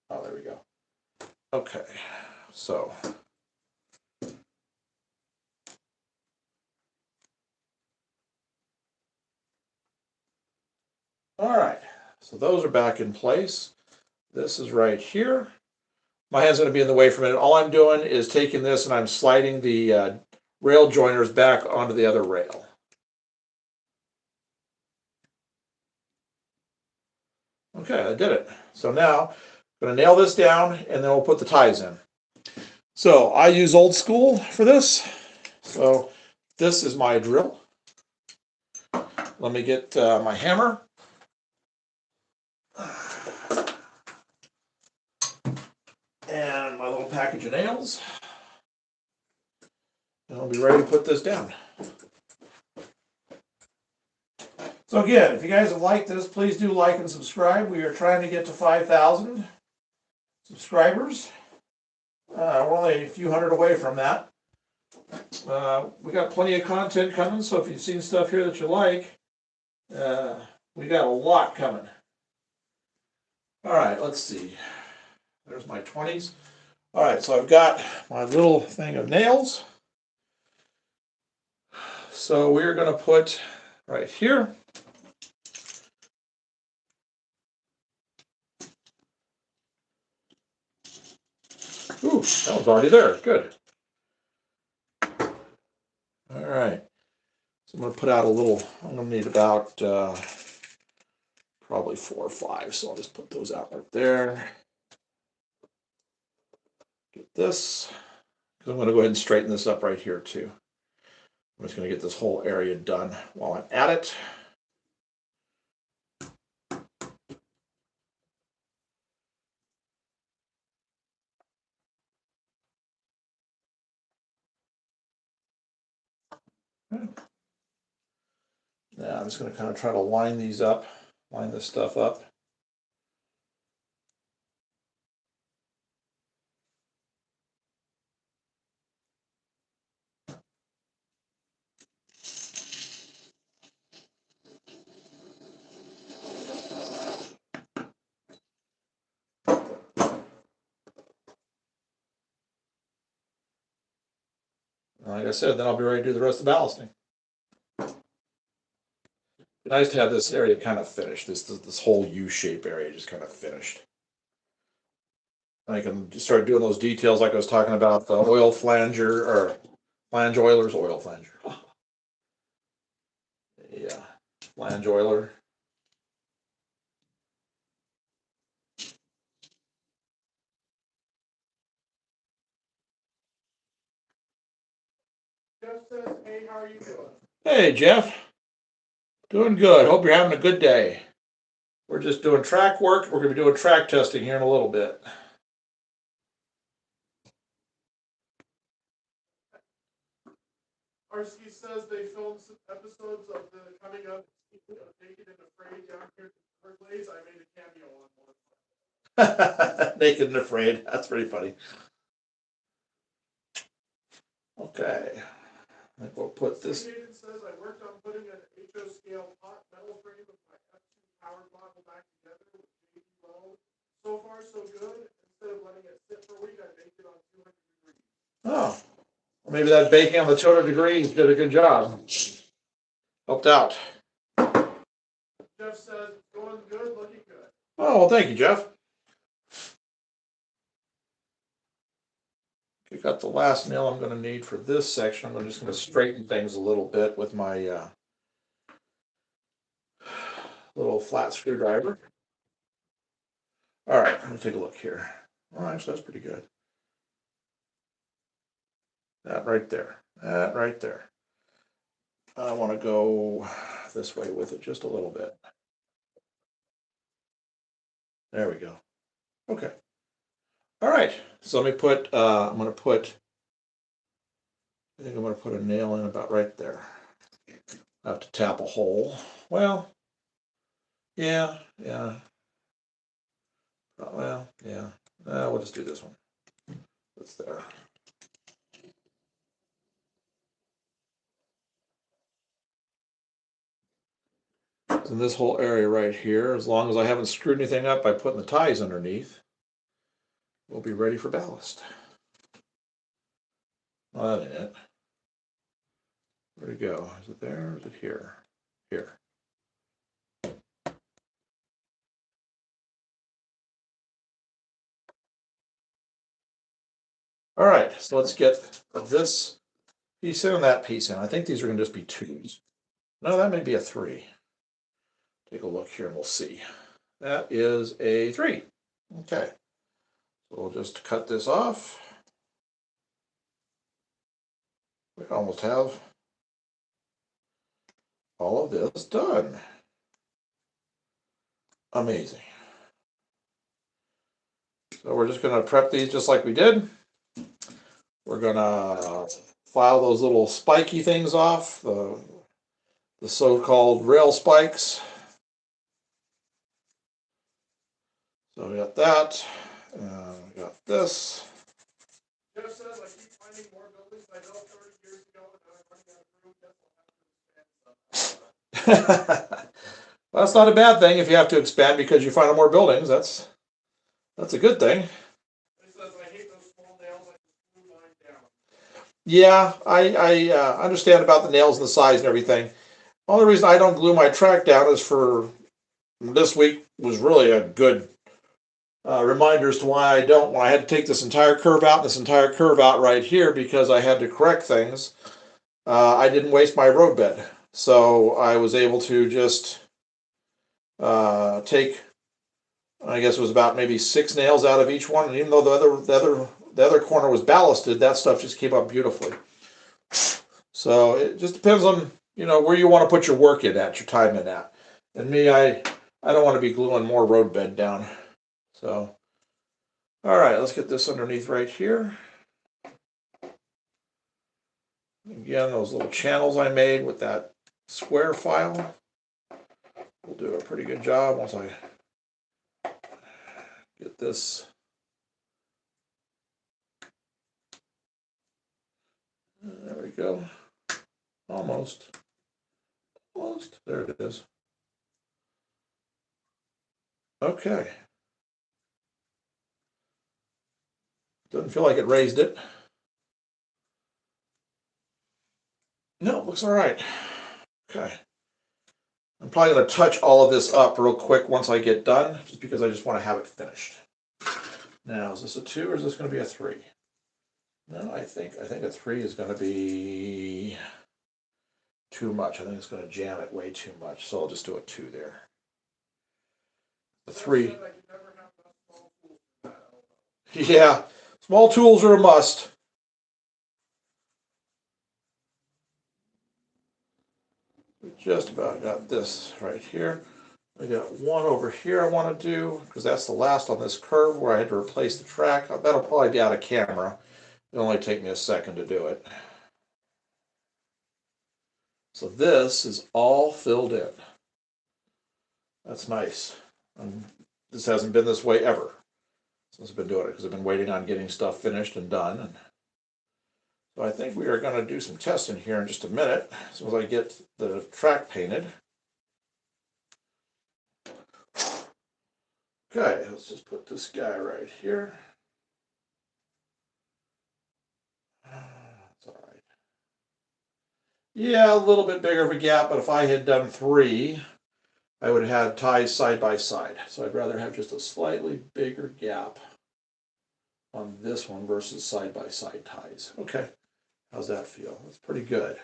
Oh, there we go. Okay, so. All right, so those are back in place. This is right here. My hand's going to be in the way for a minute. All I'm doing is taking this and I'm sliding the rail joiners back onto the other rail. Okay, I did it. So now I'm going to nail this down and then we'll put the ties in. So I use old school for this. So this is my drill. Let me get my hammer. And my little package of nails. And I'll be ready to put this down. So again, if you guys have liked this, please do like and subscribe. We are trying to get to 5,000 subscribers. We're only a few hundred away from that. We got plenty of content coming, so if you've seen stuff here that you like, we got a lot coming. All right, let's see. There's my 20s. All right, so I've got my little thing of nails. So we're going to put right here. Ooh, that was already there. Good. All right. So I'm going to put out a little, I'm going to need about probably 4 or 5. So I'll just put those out right there. Get this. Because I'm going to go ahead and straighten this up right here too. I'm just going to get this whole area done while I'm at it. Now I'm just going to kind of try to line these up, line this stuff up. Like I said, then I'll be ready to do the rest of the ballasting. It's nice to have this area kind of finished, this whole U-shape area just kind of finished. I can just start doing those details like I was talking about, the oil flanger or flange oilers, oil flanger. Yeah, flange oiler. Jeff says, hey, how are you doing? Hey, Jeff. Doing good. Hope you're having a good day. We're just doing track work. We're going to be doing track testing here in a little bit. Arsky says they filmed some episodes of the coming up Naked and Afraid down here at the Everglades. I made a cameo on one. Naked and Afraid. That's pretty funny. Okay. I think we'll put this. Hayden says I worked on putting an HO scale pot metal frame with my F2 power model back together with JD Lowe. So far, so good. Instead of letting it sit for a week, I baked it on 200 degrees. Oh, well, maybe that baking on the 200 degrees did a good job. Helped out. Jeff says it's going good, looking good. Oh, well, thank you, Jeff. We got the last nail I'm going to need for this section. I'm just going to straighten things a little bit with my little flat screwdriver. All right, let me take a look here. All right, so that's pretty good. That right there. That right there. I want to go this way with it just a little bit. There we go. Okay. All right. So let me put, I think I'm going to put a nail in about right there. I have to tap a hole. Well, yeah. Well, yeah. We'll just do this one. That's there. In this whole area right here, as long as I haven't screwed anything up by putting the ties underneath, we'll be ready for ballast. Oh, that ain't it. Where'd it go? Is it there or is it here? Here. All right, so let's get this piece in and that piece in. I think these are going to just be twos. No, that may be a three. Take a look here and we'll see. That is a three. Okay. So we'll just cut this off. We almost have all of this done. Amazing. So we're just going to prep these just like we did. We're going to file those little spiky things off, the so-called rail spikes. So we got that. We got this. Jeff says I keep finding more buildings I built 30 years ago and now I'm running out of room. Guess I'll have to expand some. Well, that's not a bad thing if you have to expand because you find more buildings. That's a good thing. He says I hate those small nails. I just glue mine down. Yeah, I understand about the nails and the size and everything. Only reason I don't glue my track down is for this week was really a good reminder as to why I don't. When I had to take this entire curve out, right here because I had to correct things, I didn't waste my road bed. So I was able to just take, I guess it was about maybe 6 nails out of each one, and even though the other corner was ballasted, that stuff just came up beautifully. So it just depends on where you want to put your work in at, your time in at. And me, I don't want to be gluing more road bed down. So, all right, let's get this underneath right here. Again, those little channels I made with that square file will do a pretty good job once I get this. There we go. Almost. There it is. Okay. Doesn't feel like it raised it. No, it looks all right. Okay. I'm probably going to touch all of this up real quick once I get done, just because I just want to have it finished. Now, is this a 2 or is this going to be a 3? No, I think a 3 is going to be too much. I think it's going to jam it way too much. So I'll just do a 2 there. The 3. Yeah, small tools are a must. We just about got this right here. I got one over here I want to do, because that's the last on this curve where I had to replace the track. That'll probably be out of camera. It'll only take me a second to do it. So this is all filled in. That's nice. This hasn't been this way ever since I've been doing it, because I've been waiting on getting stuff finished and done. And so I think we are going to do some testing here in just a minute, as soon as I get the track painted. Okay, let's just put this guy right here. That's all right. Yeah, a little bit bigger of a gap, but if I had done 3, I would have had ties side by side. So I'd rather have just a slightly bigger gap on this one versus side by side ties. Okay, how's that feel? That's pretty good.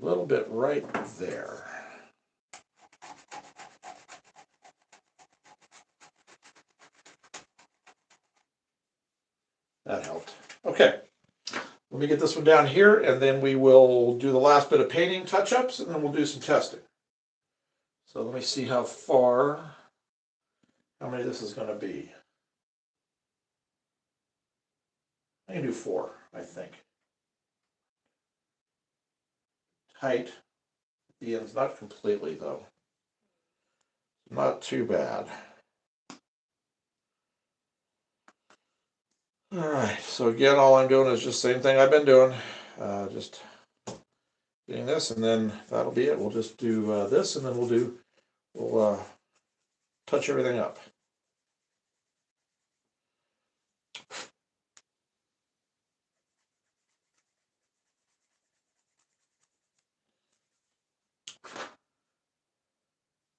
A little bit right there. That helped. Okay, let me get this one down here, and then we will do the last bit of painting touch-ups, and then we'll do some testing. So let me see how many this is going to be. I can do 4, I think. Tight. The end's not completely, though. Not too bad. All right, so again, all I'm doing is just the same thing I've been doing. Just getting this, and then that'll be it. We'll just do this, and then we'll touch everything up.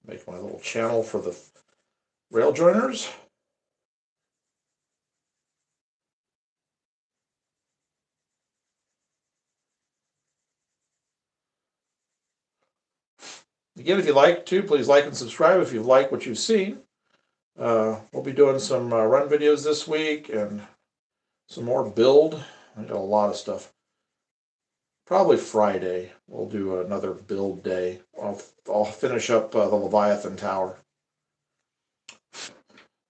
Make my little channel for the rail joiners. Again, if you'd like to, please like and subscribe if you like what you've seen. We'll be doing some run videos this week and some more build. I got a lot of stuff. Probably Friday we'll do another build day. I'll finish up the Leviathan Tower.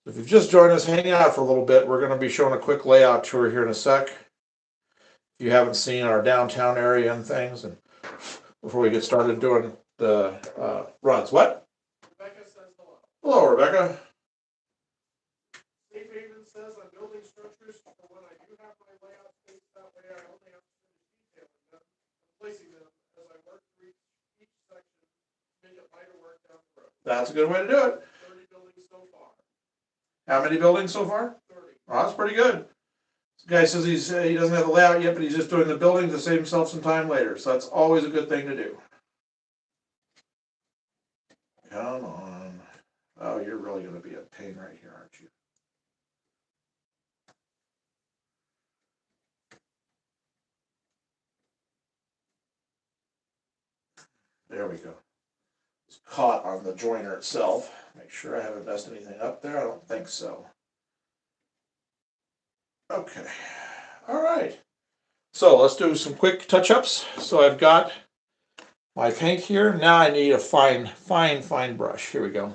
If you've just joined us, hang out for a little bit. We're going to be showing a quick layout tour here in a sec. If you haven't seen our downtown area and things, and before we get started doing the runs. What? Rebecca says hello. Hello, Rebecca. Safe Haven says I'm building structures for when I do have my layout space. That way I only have to finish detailing them and placing them as I work through each section to make it lighter work down the road. That's a good way to do it. 30 buildings so far. How many buildings so far? 30. Oh, that's pretty good. This guy says he doesn't have the layout yet, but he's just doing the building to save himself some time later. So that's always a good thing to do. Come on. Oh, you're really going to be a pain right here, aren't you? There we go. It's caught on the joiner itself. Make sure I haven't messed anything up there. I don't think so. Okay. All right. So let's do some quick touch-ups. So I've got my paint here. Now I need a fine brush. Here we go.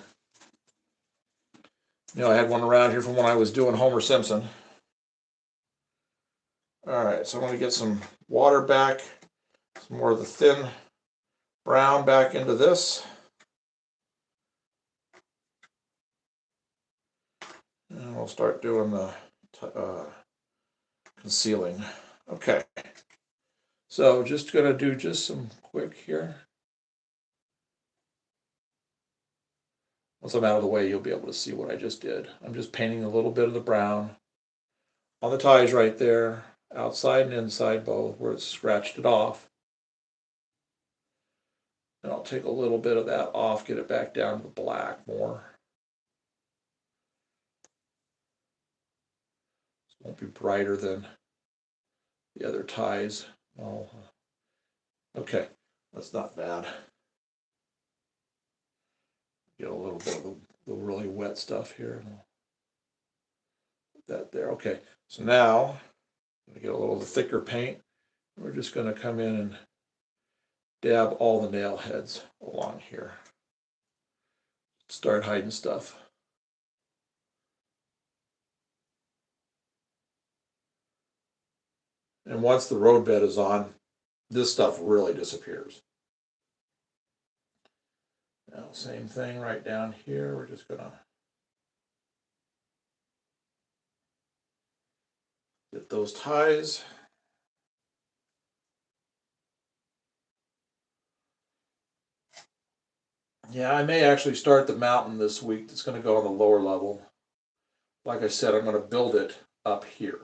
You know, I had one around here from when I was doing Homer Simpson. All right, so I'm going to get some water back, some more of the thin brown back into this. And we'll start doing the concealing. Okay. So just going to do just some quick here. Once I'm out of the way, you'll be able to see what I just did. I'm just painting a little bit of the brown on the ties right there, outside and inside both, where it's scratched it off. And I'll take a little bit of that off, get it back down to the black more. won't be brighter than the other ties. Oh, okay, that's not bad. Get a little bit of the really wet stuff here. Put that there. Okay, so now I'm gonna get a little thicker paint. We're just gonna come in and dab all the nail heads along here. Start hiding stuff. And once the road bed is on, this stuff really disappears. Now, same thing right down here. We're just gonna get those ties. Yeah, I may actually start the mountain this week. It's going to go on the lower level. Like I said, I'm going to build it up here.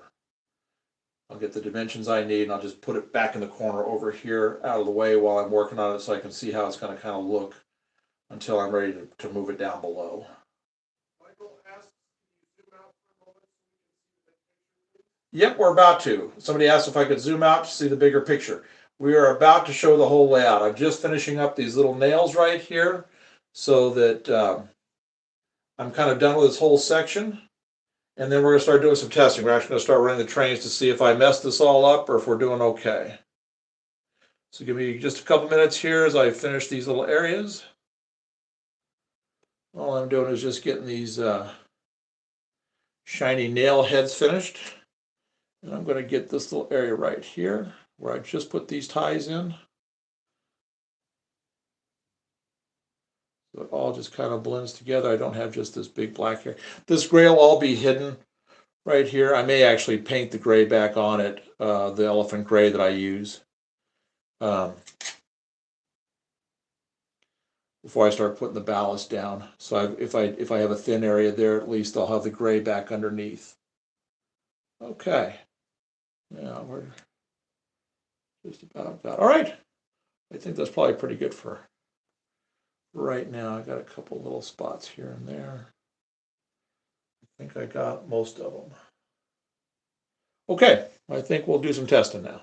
I'll get the dimensions I need, and I'll just put it back in the corner over here out of the way while I'm working on it so I can see how it's going to kind of look until I'm ready to move it down below. Michael asked, can you zoom out for a moment so we can see the picture? Yep, we're about to. Somebody asked if I could zoom out to see the bigger picture. We are about to show the whole layout. I'm just finishing up these little nails right here so that I'm kind of done with this whole section. And then we're going to start doing some testing. We're actually going to start running the trains to see if I messed this all up or if we're doing okay. So give me just a couple minutes here as I finish these little areas. All I'm doing is just getting these shiny nail heads finished. And I'm going to get this little area right here where I just put these ties in. So it all just kind of blends together. I don't have just this big black hair. This gray will all be hidden right here. I may actually paint the gray back on it, the elephant gray that I use. Before I start putting the ballast down. So if I have a thin area there, at least I'll have the gray back underneath. Okay. Yeah, we're just about that. All right. I think that's probably pretty good for right now. I got a couple little spots here and there. I think I got most of them. Okay, I think we'll do some testing now.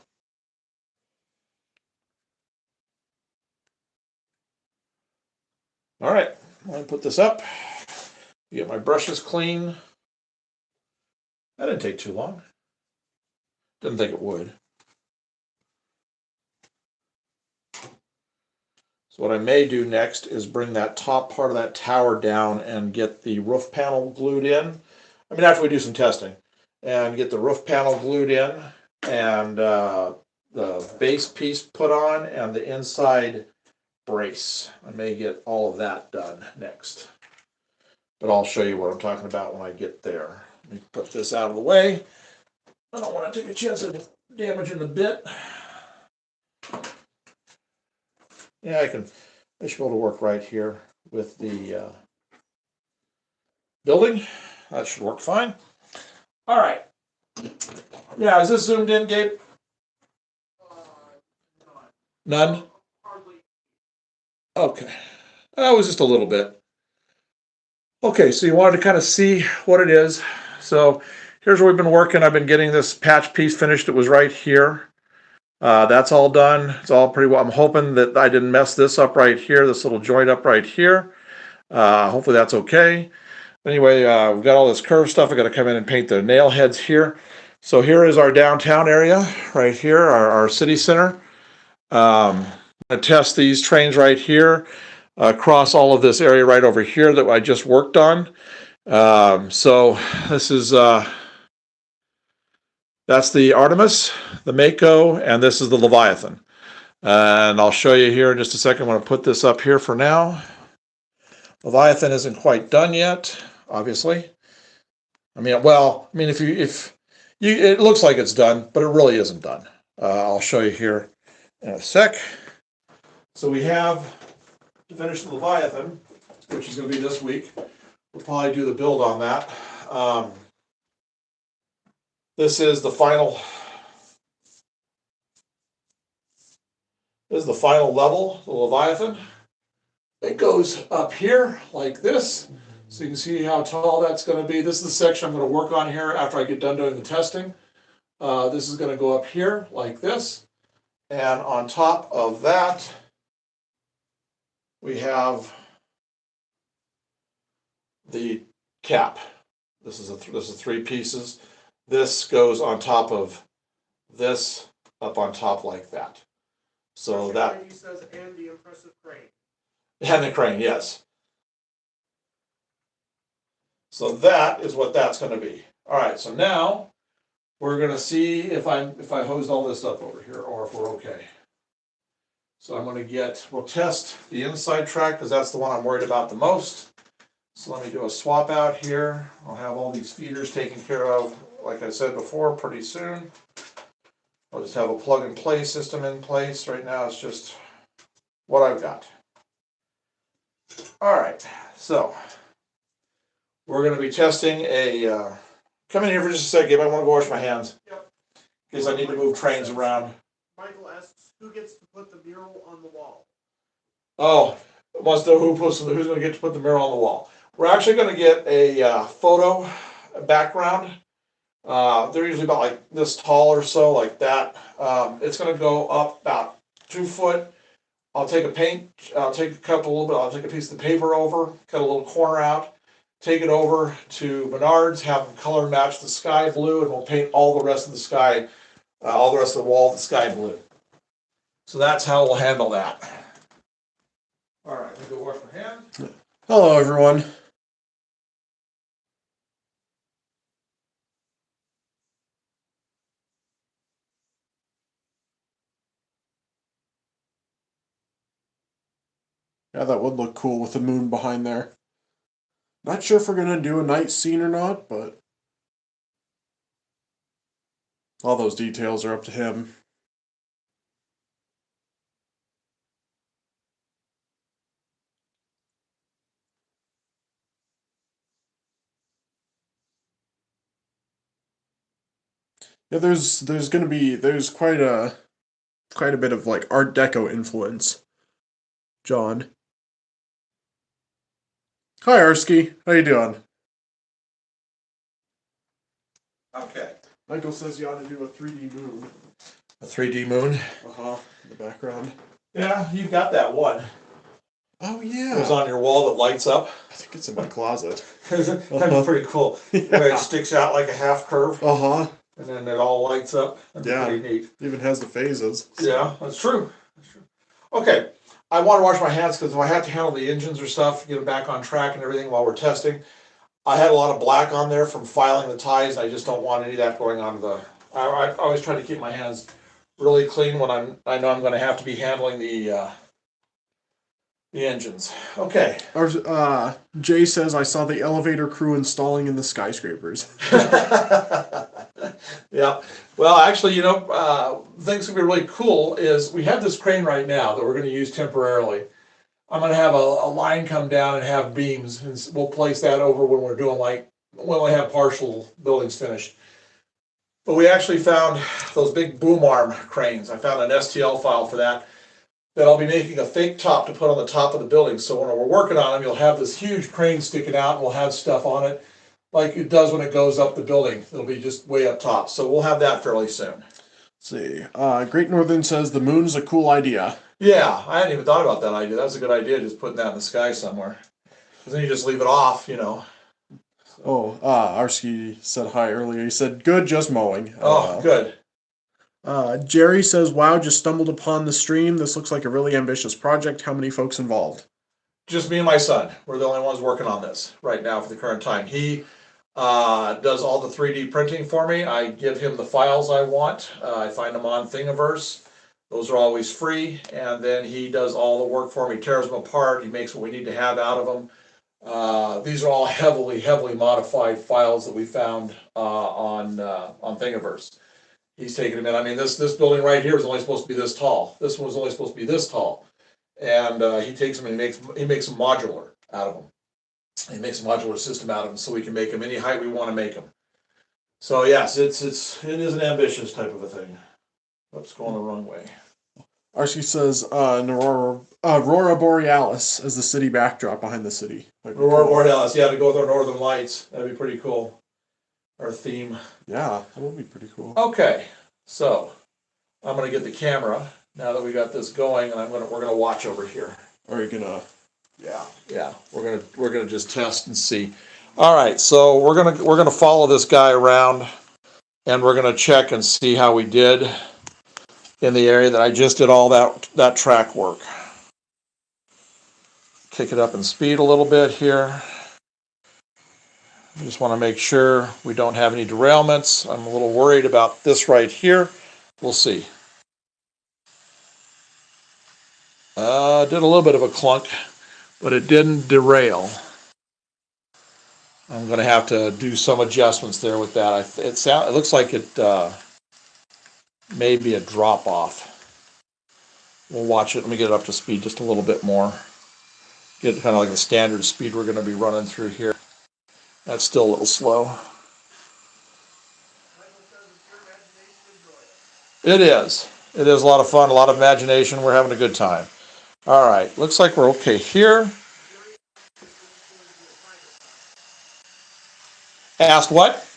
All right, I'm going to put this up. Get my brushes clean. That didn't take too long. Didn't think it would. So what I may do next is bring that top part of that tower down and get the roof panel glued in. I mean, after we do some testing, and get the roof panel glued in and the base piece put on and the inside brace. I may get all of that done next. But I'll show you what I'm talking about when I get there. Let me put this out of the way. I don't want to take a chance of damaging the bit. Yeah, I should be able to work right here with the building. That should work fine. All right. Yeah, is this zoomed in, Gabe? None? Okay. That was just a little bit. Okay, so you wanted to kind of see what it is. So here's where we've been working. I've been getting this patch piece finished. It was right here. That's all done. It's all pretty well. I'm hoping that I didn't mess this up right here, this little joint up right here. Hopefully that's okay. Anyway, we've got all this curved stuff. I got to come in and paint the nail heads here. So here is our downtown area right here, our city center. I'm going to test these trains right here across all of this area right over here that I just worked on. So this is that's the Artemis, the Mako, and this is the Leviathan. And I'll show you here in just a second. I'm going to put this up here for now. Leviathan isn't quite done yet, obviously. If it looks like it's done, but it really isn't done. I'll show you here in a sec. So we have to finish the Leviathan, which is going to be this week. We'll probably do the build on that. This is the final. This is the final level, the Leviathan. It goes up here like this. So you can see how tall that's gonna be. This is the section I'm gonna work on here after I get done doing the testing. This is gonna go up here like this. And on top of that, we have the cap. This is three pieces. This goes on top of this, up on top like that. So that, He says, and the impressive crane. and the crane, yes. So that is what that's gonna be. All right, so now we're gonna see if I hosed all this up over here or if we're okay. So I'm gonna we'll test the inside track because that's the one I'm worried about the most. So let me do a swap out here. I'll have all these feeders taken care of, like I said before, pretty soon. I'll just have a plug and play system in place. Right now it's just what I've got. All right, so we're gonna be testing come in here for just a second, I wanna go wash my hands. Yep. In case I need to move trains around. Michael asks, who gets to put the mural on the wall? Oh, wants to know who's gonna get to put the mural on the wall. We're actually gonna get a photo background. They're usually about like this tall or so, like that. It's gonna go up about 2 foot. I'll take a piece of the paper over, cut a little corner out, take it over to Menards, have them color match the sky blue, and we'll paint all the rest of the sky, all the rest of the wall the sky blue. So that's how we'll handle that. All right, let me go wash my hands. Hello, everyone. Yeah, that would look cool with the moon behind there. Not sure if we're gonna do a night scene or not, but all those details are up to him. Yeah, there's quite a bit of like Art Deco influence. John. Hi Arsky, how you doing? Okay. Michael says you ought to do a 3D moon. A 3D moon. In the background. Yeah, you've got that one. Oh It yeah. was on your wall that lights up. I think it's in my closet. That's pretty cool. Where it sticks out like a half curve, Uh-huh. and then it all lights up. That'd be Yeah. pretty neat. Even has the phases. Yeah, that's true. Okay, I want to wash my hands because if I have to handle the engines or stuff, get them back on track and everything while we're testing. I had a lot of black on there from filing the ties. I just don't want any of that going on I always try to keep my hands really clean when I know I'm going to have to be handling the engines. Okay. Jay says I saw the elevator crew installing in the skyscrapers. Yeah. Well, actually, things gonna be really cool is we have this crane right now that we're going to use temporarily. I'm going to have a line come down and have beams, and we'll place that over when we're doing when we have partial buildings finished. But we actually found those big boom arm cranes. I found an STL file for that I'll be making a fake top to put on the top of the building. So when we're working on them, you'll have this huge crane sticking out, and we'll have stuff on it like it does when it goes up the building. It'll be just way up top. So we'll have that fairly soon. Let's see. Great Northern says the moon's a cool idea. Yeah, I hadn't even thought about that idea. That's a good idea, just putting that in the sky somewhere. Because then you just leave it off, Oh, Arsky said hi earlier. He said, good, just mowing. Oh, good. Jerry says, wow, just stumbled upon the stream. This looks like a really ambitious project. How many folks involved? Just me and my son. We're the only ones working on this right now for the current time. He does all the 3D printing for me. I give him the files I want. I find them on Thingiverse. Those are always free. And then he does all the work for me, tears them apart. He makes what we need to have out of them. These are all heavily, heavily modified files that we found on Thingiverse. He's taking them in. I mean, this building right here is only supposed to be this tall. This one was only supposed to be this tall. And he takes them and he makes them modular out of them. He makes a modular system out of them so we can make them any height we want to make them. So yes, it is an ambitious type of a thing. Oops, going the wrong way. Archie says Aurora Borealis as the city backdrop behind the city. Might be Aurora cool. Borealis, yeah, to go with our northern lights. That'd be pretty cool. Our theme. Yeah, that would be pretty cool. Okay, so I'm gonna get the camera now that we got this going, and we're gonna watch over here. Are you gonna? Yeah, we're gonna just test and see. All right, so we're gonna follow this guy around, and we're gonna check and see how we did in the area that I just did all that track work. Kick it up in speed a little bit here. I just want to make sure we don't have any derailments. I'm a little worried about this right here. We'll see. Did a little bit of a clunk, but it didn't derail. I'm going to have to do some adjustments there with that. It looks like it may be a drop off. We'll watch it. Let me get it up to speed just a little bit more. Get kind of like the standard speed we're going to be running through here. That's still a little slow. It is. It is a lot of fun, a lot of imagination. We're having a good time. All right. Looks like we're okay here. Asked what?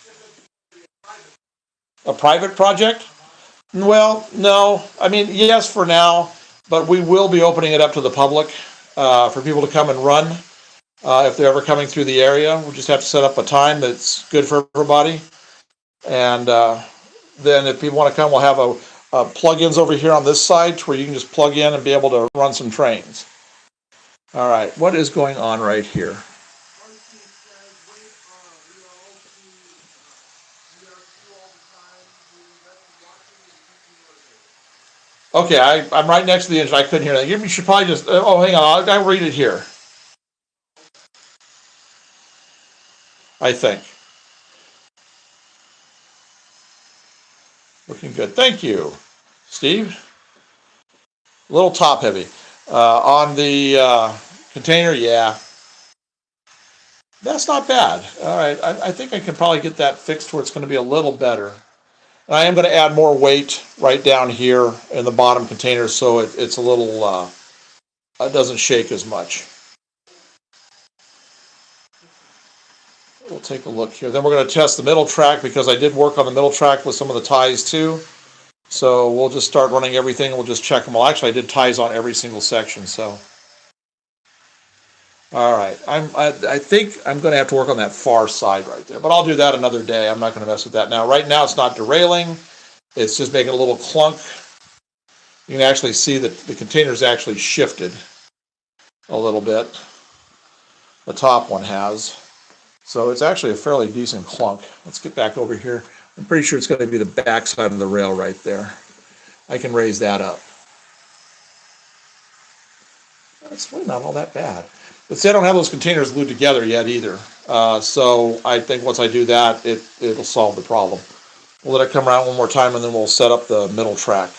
A private project? Well, no. I mean, yes for now, but we will be opening it up to the public for people to come and run if they're ever coming through the area. We'll just have to set up a time that's good for everybody. And then if people want to come, we'll have a plug-ins over here on this side where you can just plug in and be able to run some trains. All right, what is going on right here? Okay, I'm right next to the engine. I couldn't hear that. You should probably just, oh, hang on, I'll read it here. I think. Looking good. Thank you, Steve. A little top heavy. On the container, yeah. That's not bad. All right, I think I can probably get that fixed where it's going to be a little better. And I am going to add more weight right down here in the bottom container so it's a little, it doesn't shake as much. We'll take a look here. Then we're going to test the middle track because I did work on the middle track with some of the ties too. So we'll just start running everything and we'll just check them all. Actually, I did ties on every single section, so. All right, I think I'm going to have to work on that far side right there, but I'll do that another day. I'm not going to mess with that now. Right now, it's not derailing. It's just making a little clunk. You can actually see that the container's actually shifted a little bit. The top one has. So it's actually a fairly decent clunk. Let's get back over here. I'm pretty sure it's going to be the back side of the rail right there. I can raise that up. That's really not all that bad. But see, I don't have those containers glued together yet either. So I think once I do that, it'll solve the problem. We'll let it come around one more time and then we'll set up the middle track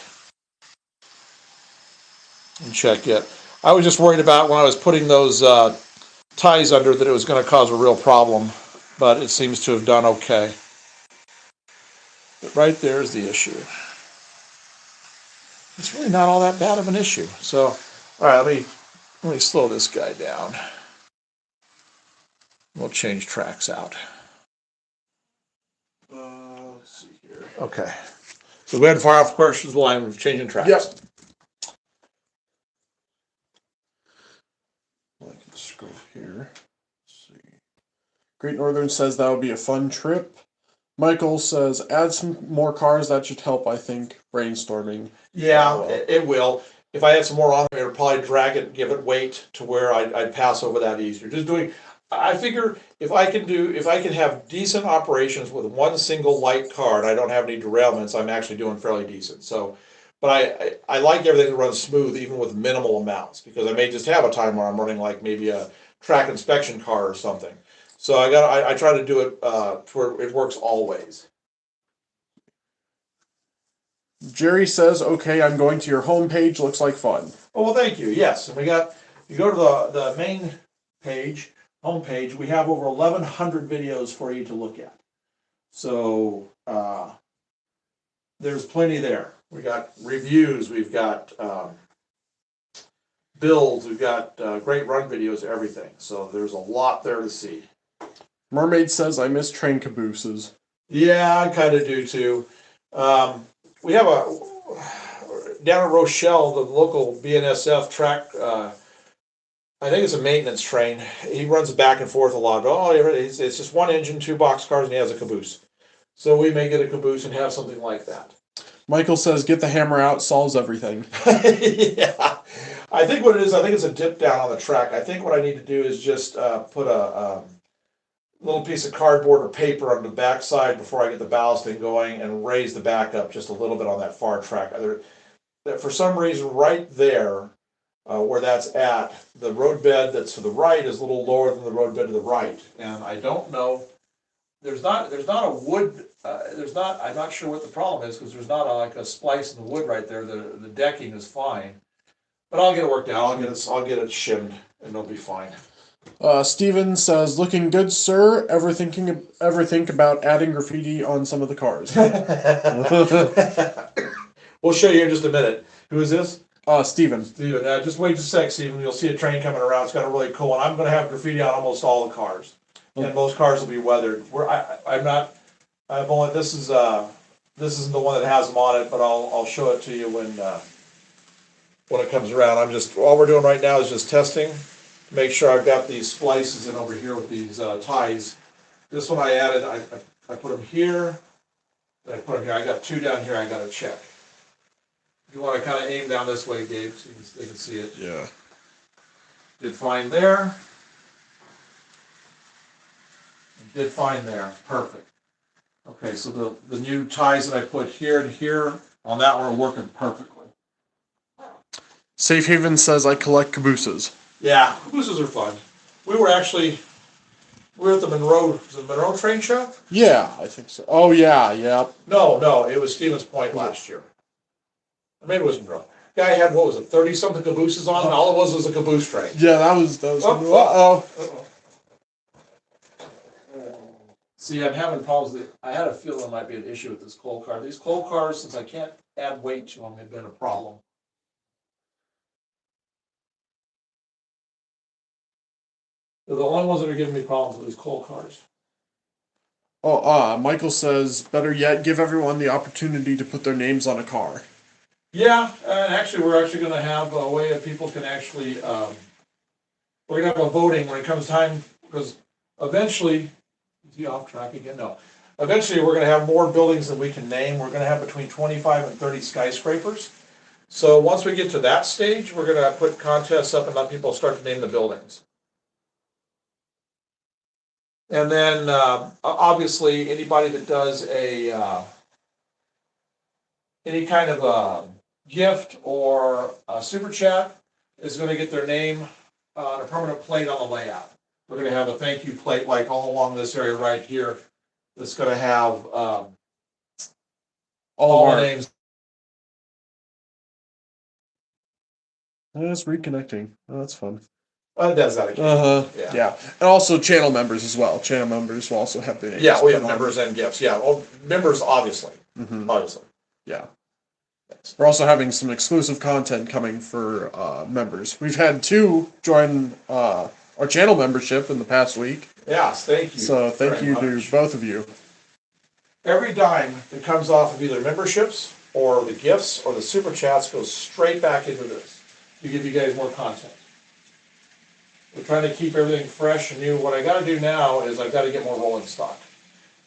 and check it. I was just worried about when I was putting those ties under that it was going to cause a real problem, but it seems to have done okay. But right there is the issue. It's really not all that bad of an issue. So, all right, let me slow this guy down. We'll change tracks out. Let's see here. Okay. So go ahead and fire off questions while I'm changing tracks. Yep. I can scroll here. Let's see. Great Northern says that would be a fun trip. Michael says add some more cars. That should help, I think, brainstorming. Yeah, it will. If I had some more on there, it'd probably drag it and give it weight to where I'd pass over that easier. Just doing, I figure if I can have decent operations with one single light car and I don't have any derailments, I'm actually doing fairly decent. So, but I like everything to run smooth even with minimal amounts because I may just have a time where I'm running like maybe a track inspection car or something. So I try to do it to where it works always. Jerry says, okay, I'm going to your homepage. Looks like fun. Oh, well, thank you. Yes, and you go to the main page, homepage, we have over 1,100 videos for you to look at. So there's plenty there. We got reviews, we've got, builds, we've got, great run videos, everything. So there's a lot there to see. Mermaid says I miss train cabooses. Yeah, I kind of do too. We have down at Rochelle, the local BNSF track, I think it's a maintenance train. He runs back and forth a lot. Oh, it's just one engine, two boxcars, and he has a caboose. So we may get a caboose and have something like that. Michael says get the hammer out, solves everything. Yeah, I think what it is, I think it's a dip down on the track. I think what I need to do is just put a little piece of cardboard or paper on the backside before I get the ballasting going and raise the back up just a little bit on that far track. For some reason, right there, where that's at, the roadbed that's to the right is a little lower than the roadbed to the right, and I don't know. There's not a wood. I'm not sure what the problem is because there's not like a splice in the wood right there. The decking is fine, but I'll get it worked out. I'll get it shimmed, and it'll be fine. Steven says, looking good, sir. Ever think about adding graffiti on some of the cars? We'll show you in just a minute. Who is this? Steven. Steven, just wait just a sec, Steven. You'll see a train coming around. It's got a really cool one. I'm going to have graffiti on almost all the cars, and most cars will be weathered. This isn't the one that has them on it, but I'll show it to you when it comes around. All we're doing right now is just testing to make sure I've got these splices in over here with these ties. This one I added. I put them here. I put them here. I got two down here. I got to check. You want to kind of aim down this way, Gabe, so they can see it. Yeah. Did fine there. Did fine there. Perfect. Okay, so the new ties that I put here and here on that one are working perfectly. Safe Haven says I collect cabooses. Yeah, cabooses are fun. We were at the Monroe train show? Yeah, I think so. Oh yeah, yeah. No, it was Stevens Point last year. Maybe it was Monroe. Guy had, 30-something cabooses on, and all it was a caboose train. Yeah, that was. Uh-oh. See, I'm having problems. I had a feeling there might be an issue with this coal car. These coal cars, since I can't add weight to them, have been a problem. They're the only ones that are giving me problems with these coal cars. Michael says, better yet, give everyone the opportunity to put their names on a car. Yeah, and actually, we're going to have a way that people can actually, we're going to have a voting when it comes time, because eventually, is he off track again? No. Eventually, we're going to have more buildings than we can name. We're going to have between 25 and 30 skyscrapers. So once we get to that stage, we're going to put contests up and let people start to name the buildings. And then, obviously, anybody that does any kind of a gift or a super chat is going to get their name on a permanent plate on the layout. We're going to have a thank you plate like all along this area right here that's going to have all the names. It's reconnecting. Oh, that's fun. It does that again. Yeah. And also channel members as well. Channel members will also have their names. Yeah, we have members and gifts. Yeah, well, members, obviously. Mm-hmm. Obviously. Yeah. We're also having some exclusive content coming for members. We've had 2 join our channel membership in the past week. Yes, thank you. So thank you to both of you. Every dime that comes off of either memberships or the gifts or the super chats goes straight back into this to give you guys more content. We're trying to keep everything fresh and new. What I got to do now is I've got to get more rolling stock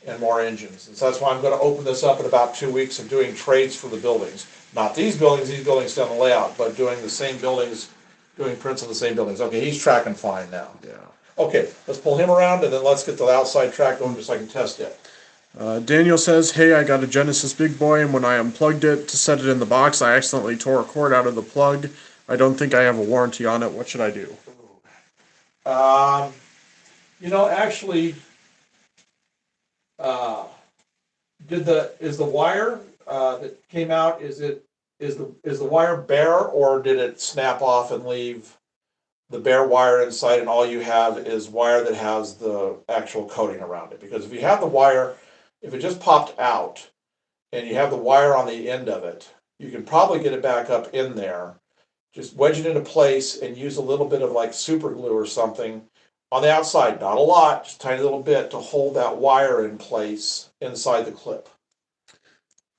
and more engines. And so that's why I'm going to open this up in about 2 weeks of doing trades for the buildings. Not these buildings down the layout, but doing the same buildings, doing prints on the same buildings. Okay, he's tracking fine now. Yeah. Okay, let's pull him around and then let's get the outside track going just so I can test it. Daniel says, hey, I got a Genesis Big Boy, and when I unplugged it to set it in the box, I accidentally tore a cord out of the plug. I don't think I have a warranty on it. What should I do? Actually, is the wire that came out, is the wire bare, or did it snap off and leave the bare wire inside and all you have is wire that has the actual coating around it? Because if you have the wire, if it just popped out, and you have the wire on the end of it, you can probably get it back up in there. Just wedge it into place and use a little bit of like super glue or something on the outside, not a lot, just a tiny little bit to hold that wire in place inside the clip.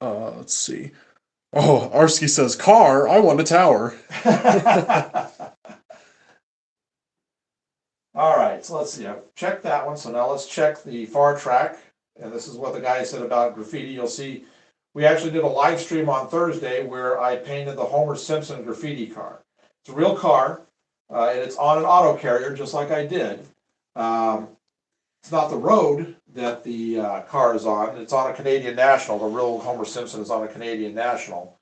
Let's see. Oh, Arsky says, car, I want a tower. All right, so let's see. I've checked that one. So now let's check the far track. And this is what the guy said about graffiti. You'll see we actually did a live stream on Thursday where I painted the Homer Simpson graffiti car. It's a real car, and it's on an auto carrier just like I did. It's not the road that the car is on. It's on a Canadian National. The real Homer Simpson is on a Canadian National.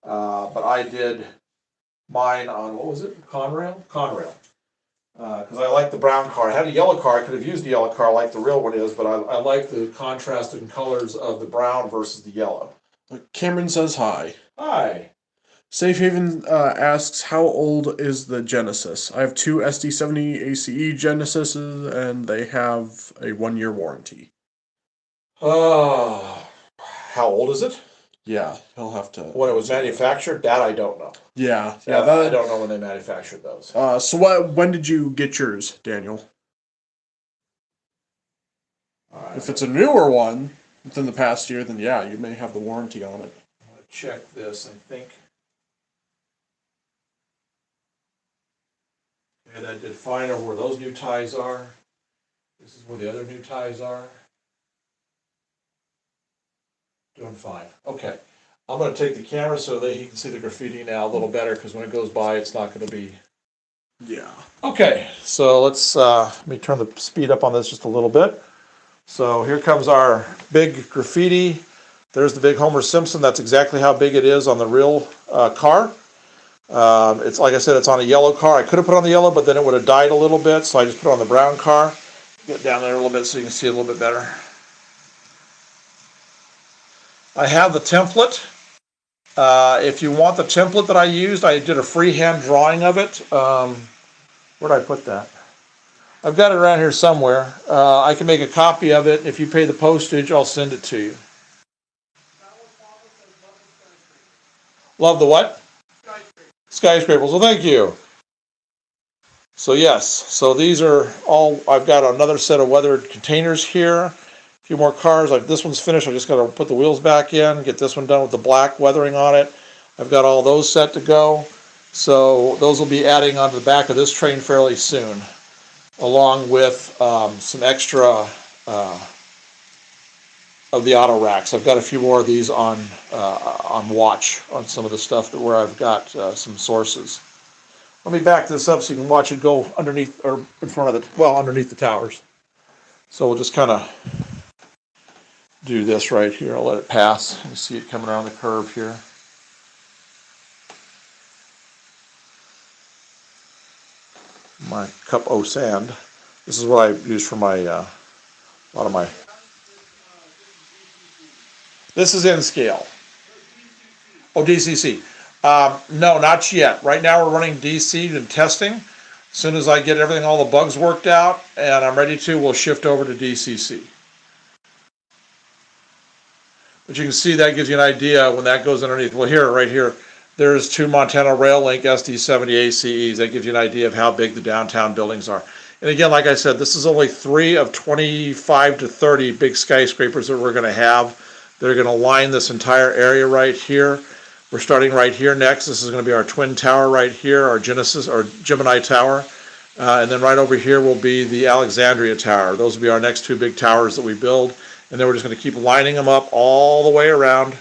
But I did mine on, what was it? Conrail? Conrail. Because I like the brown car. I had a yellow car. I could have used the yellow car like the real one is, but I like the contrasted colors of the brown versus the yellow. Cameron says hi. Hi. Safe Haven asks, how old is the Genesis? I have two SD70 ACE Genesises, and they have a 1-year warranty. How old is it? Yeah, he'll have to. When it was manufactured? That I don't know. Yeah. I don't know when they manufactured those. So when did you get yours, Daniel? If it's a newer one within the past year, then yeah, you may have the warranty on it. I'm going to check this, I think. Okay, that did fine over where those new ties are. This is where the other new ties are. Doing fine. Okay. I'm going to take the camera so that you can see the graffiti now a little better, because when it goes by, it's not going to be... Yeah. Okay, so let's let me turn the speed up on this just a little bit. So here comes our big graffiti. There's the big Homer Simpson. That's exactly how big it is on the real car. It's like I said, it's on a yellow car. I could have put it on the yellow, but then it would have died a little bit, so I just put it on the brown car. Get down there a little bit so you can see it a little bit better. I have the template. If you want the template that I used, I did a freehand drawing of it. Where did I put that? I've got it around here somewhere. I can make a copy of it. If you pay the postage, I'll send it to you. Love the what? Skyscrapers. Well, thank you. So yes, so these are all, I've got another set of weathered containers here. A few more cars. This one's finished. I just got to put the wheels back in, get this one done with the black weathering on it. I've got all those set to go. So those will be adding onto the back of this train fairly soon, along with some extra of the auto racks. I've got a few more of these on watch on some of the stuff where I've got some sources. Let me back this up so you can watch it go underneath or in front of the, well, underneath the towers. So we'll just kind of do this right here. I'll let it pass. You see it coming around the curve here. My cup o' sand. This is what I use for my a lot of my. This is in scale. Oh, DCC. No, not yet. Right now we're running DC and testing. As soon as I get everything, all the bugs worked out, and I'm ready to, we'll shift over to DCC. But you can see that gives you an idea when that goes underneath. Well, here, right here, there's two Montana Rail Link SD70 ACEs. That gives you an idea of how big the downtown buildings are. And again, like I said, this is only 3 of 25 to 30 big skyscrapers that we're going to have. They're going to line this entire area right here. We're starting right here next. This is going to be our twin tower right here, our Genesis or Gemini Tower. And then right over here will be the Alexandria Tower. Those will be our next 2 big towers that we build. And then we're just going to keep lining them up all the way around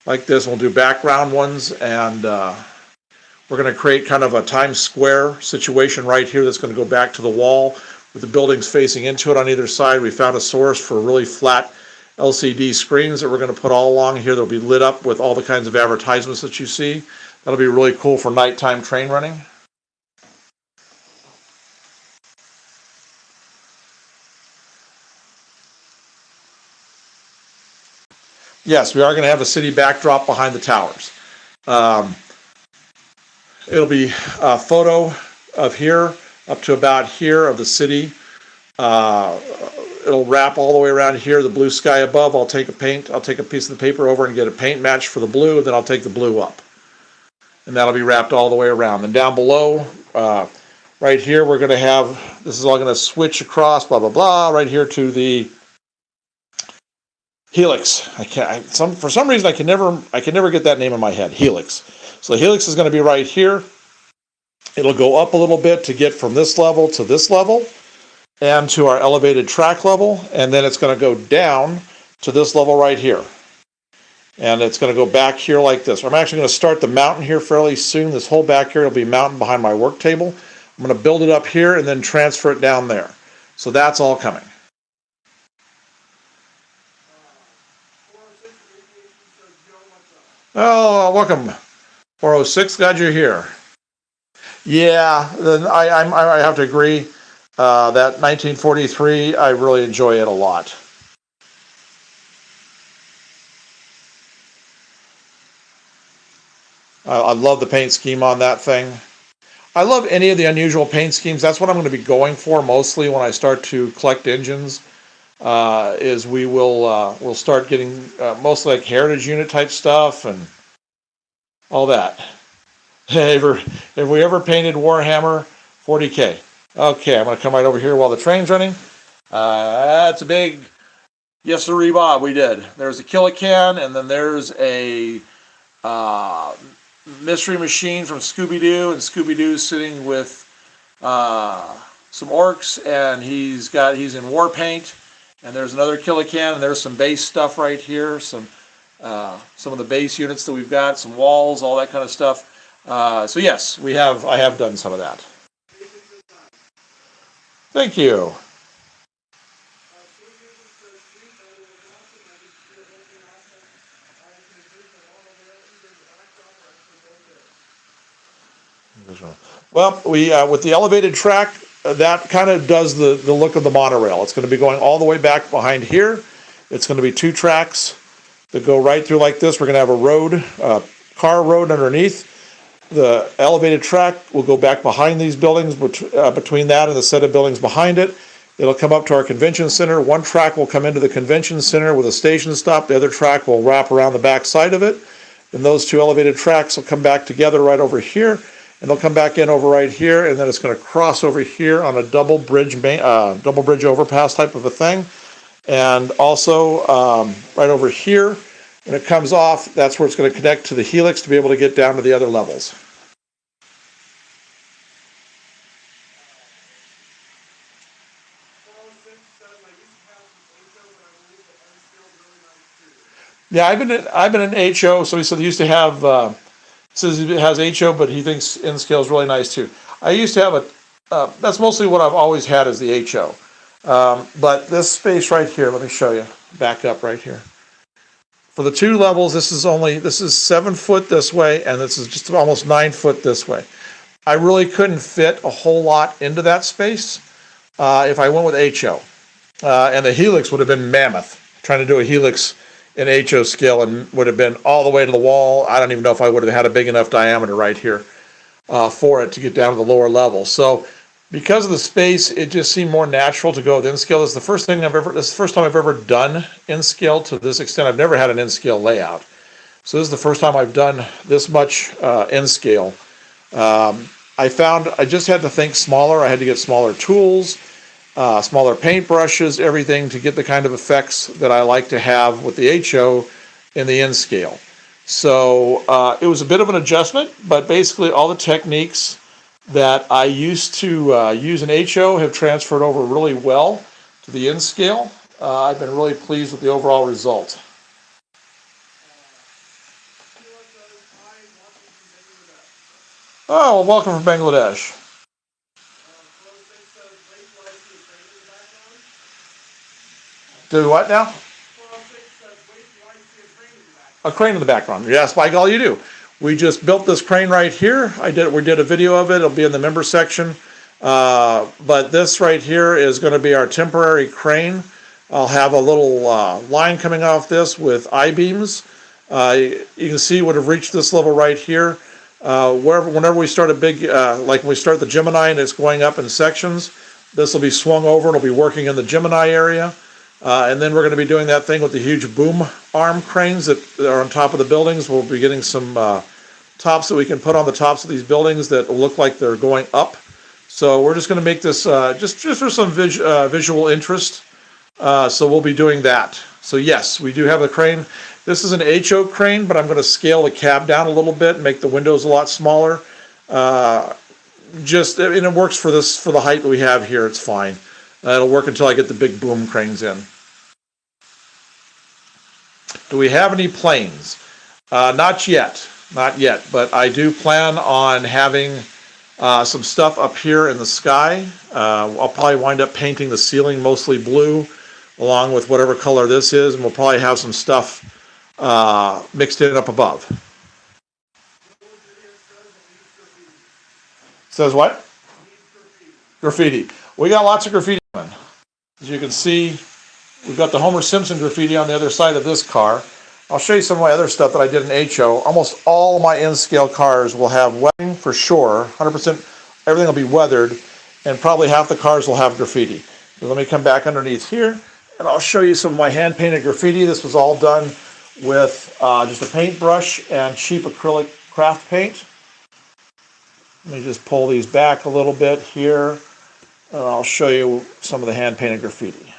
like this. We'll do background ones, and we're going to create kind of a Times Square situation right here that's going to go back to the wall with the buildings facing into it on either side. We found a source for really flat LCD screens that we're going to put all along here. They'll be lit up with all the kinds of advertisements that you see. That'll be really cool for nighttime train running. Yes, we are going to have a city backdrop behind the towers. It'll be a photo of here up to about here of the city. it'll wrap all the way around here, the blue sky above. I'll take a piece of the paper over and get a paint match for the blue, then I'll take the blue up. And that'll be wrapped all the way around. And down below, right here, we're gonna have, this is all gonna switch across, blah, blah, blah, right here to the Helix. For some reason, I can never get that name in my head, Helix. So the Helix is gonna be right here. It'll go up a little bit to get from this level to this level and to our elevated track level, and then it's going to go down to this level right here. And it's going to go back here like this. I'm actually going to start the mountain here fairly soon. This whole back here will be mountain behind my work table. I'm going to build it up here and then transfer it down there. So that's all coming. Oh, welcome, 406. Glad you're here. Yeah, then I have to agree. That 1943, I really enjoy it a lot. I love the paint scheme on that thing. I love any of the unusual paint schemes. That's what I'm going to be going for mostly when I start to collect engines. Is we'll start getting mostly like heritage unit type stuff and all that. Have we ever painted Warhammer 40K? Okay, I'm going to come right over here while the train's running. That's a big, yes sir, Bob, we did. There's a Killacan, and then there's a mystery machine from Scooby-Doo, and Scooby-Doo's sitting with some orcs, and he's in war paint. And there's another Killacan, and there's some base stuff right here, some of the base units that we've got, some walls, all that kind of stuff. So yes, I have done some of that. Thank you. Well, we with the elevated track, that kind of does the look of the monorail. It's going to be going all the way back behind here. It's going to be 2 tracks that go right through like this. We're going to have a road, car road underneath. The elevated track will go back behind these buildings, between that and the set of buildings behind it. It'll come up to our convention center. One track will come into the convention center with a station stop. The other track will wrap around the back side of it. And those 2 elevated tracks will come back together right over here. And they'll come back in over right here. And then it's going to cross over here on a double bridge overpass type of a thing. And also right over here, when it comes off, that's where it's going to connect to the Helix to be able to get down to the other levels. Yeah, I've been in HO. So he said he used to have. Says it has HO, but he thinks N-Scale is really nice too. I used to have that's mostly what I've always had is the HO. But this space right here, let me show you. Back up right here. For the 2 levels, this is 7 foot this way, and this is just almost 9 foot this way. I really couldn't fit a whole lot into that space if I went with HO. And the Helix would have been mammoth. Trying to do a Helix in HO scale and would have been all the way to the wall. I don't even know if I would have had a big enough diameter right here for it to get down to the lower level. So because of the space, it just seemed more natural to go with N-Scale. This is the first time I've ever done N-Scale to this extent. I've never had an N-Scale layout. So this is the first time I've done this much N-Scale. I found I just had to think smaller. I had to get smaller tools, smaller paint brushes, everything to get the kind of effects that I like to have with the HO in the N-Scale. So it was a bit of an adjustment, but basically all the techniques that I used to use in HO have transferred over really well to the N-Scale. I've been really pleased with the overall result. Oh, well, welcome from Bangladesh. Do what now? A crane in the background. Yes, by golly, you do. We just built this crane right here. We did a video of it. It'll be in the member section. But this right here is going to be our temporary crane. I'll have a little line coming off this with I-beams. You can see it would have reached this level right here. Whenever we start a big, like when we start the Gemini and it's going up in sections, This will be swung over and it'll be working in the Gemini area. And then we're going to be doing that thing with the huge boom arm cranes that are on top of the buildings. We'll be getting some tops that we can put on the tops of these buildings that will look like they're going up. So we're just going to make this just for some visual interest. So we'll be doing that. So yes, we do have a crane. This is an HO crane, but I'm going to scale the cab down a little bit and make the windows a lot smaller. And it works for the height that we have here. It's fine. It'll work until I get the big boom cranes in. Do we have any planes? Not yet, but I do plan on having some stuff up here in the sky. I'll probably wind up painting the ceiling mostly blue, along with whatever color this is, and we'll probably have some stuff mixed in up above. Says what? Graffiti. We got lots of graffiti on. As you can see, we've got the Homer Simpson graffiti on the other side of this car. I'll show you some of my other stuff that I did in HO. Almost all of my N-scale cars will have weathering for sure. 100%, everything will be weathered, and probably half the cars will have graffiti. So let me come back underneath here, and I'll show you some of my hand-painted graffiti. This was all done with just a paintbrush and cheap acrylic craft paint. Let me just pull these back a little bit here, and I'll show you some of the hand-painted graffiti.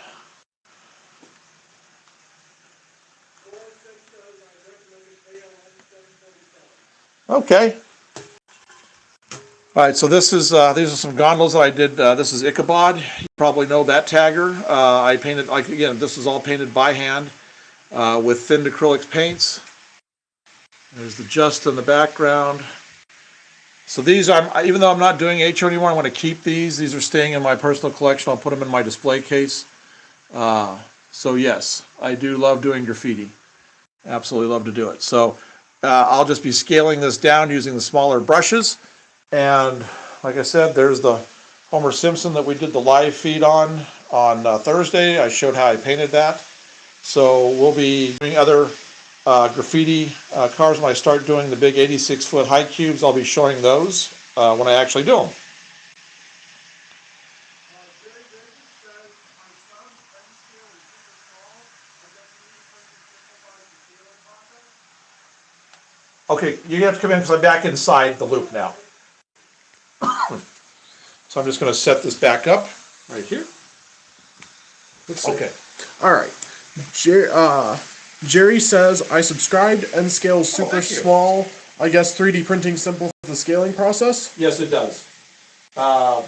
Okay. All right, so these are some gondolas that I did. This is Ichabod. You probably know that tagger. I painted, like, again, this is all painted by hand with thinned acrylic paints. There's the Just in the background. So these are, even though I'm not doing HO anymore, I'm going to keep these. These are staying in my personal collection. I'll put them in my display case. So yes, I do love doing graffiti. Absolutely love to do it. So I'll just be scaling this down using the smaller brushes. And like I said, there's the Homer Simpson that we did the live feed on Thursday. I showed how I painted that. So we'll be doing other graffiti cars. When I start doing the big 86-foot height cubes, I'll be showing those when I actually do them. Okay, you have to come in because I'm back inside the loop now. So I'm just going to set this back up right here. Okay. All right. Jerry says, I subscribed. N-scale super thank you. small. I guess 3D printing simple for the scaling process? Yes, it does. That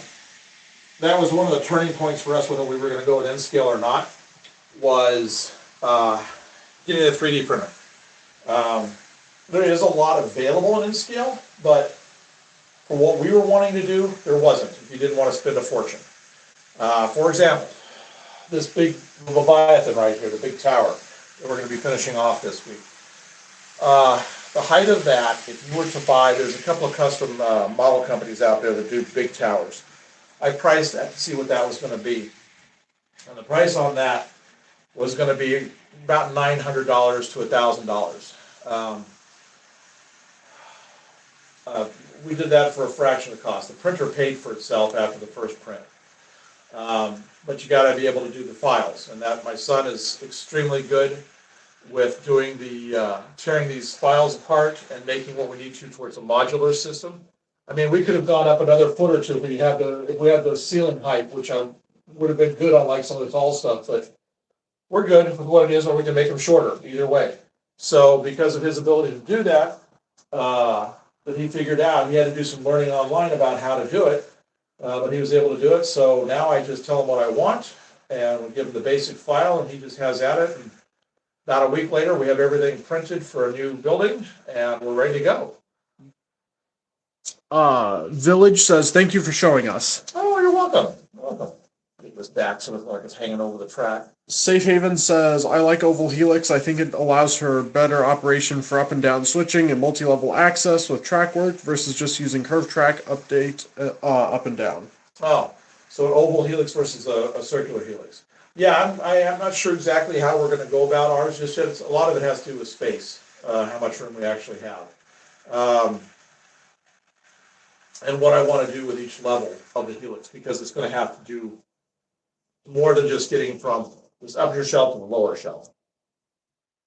was one of the turning points for us whether we were going to go with N-scale or not, was getting a 3D printer. There is a lot available in N-scale, but for what we were wanting to do, there wasn't, if you didn't want to spend a fortune. For example, this big Leviathan right here, the big tower that we're going to be finishing off this week. The height of that, if you were to buy, there's a couple of custom model companies out there that do big towers. I priced that to see what that was going to be. And the price on that was going to be about $900 to $1,000. We did that for a fraction of the cost. The printer paid for itself after the first print. But you got to be able to do the files, and that my son is extremely good with doing the tearing these files apart and making what we need to towards a modular system. I mean, we could have gone up another foot or two if we had the ceiling height, which would have been good on like some of the tall stuff, but we're good with what it is, or we can make them shorter, either way. So because of his ability to do that, that he figured out, he had to do some learning online about how to do it, but he was able to do it. So now I just tell him what I want, and we give him the basic file, and he just has at it. And about a week later, we have everything printed for a new building, and we're ready to go. Village says, thank you for showing us. Oh, you're welcome. You're welcome. Get this back so it looks like it's hanging over the track. Safe Haven says, I like Oval Helix. I think it allows for better operation for up and down switching and multi-level access with track work versus just using curve track update up and down. Oh, so an oval helix versus a circular helix. Yeah, I'm not sure exactly how we're going to go about ours. Just yet. A lot of it has to do with space, how much room we actually have. and what I want to do with each level of the helix, because it's going to have to do more than just getting from this upper shelf to the lower shelf.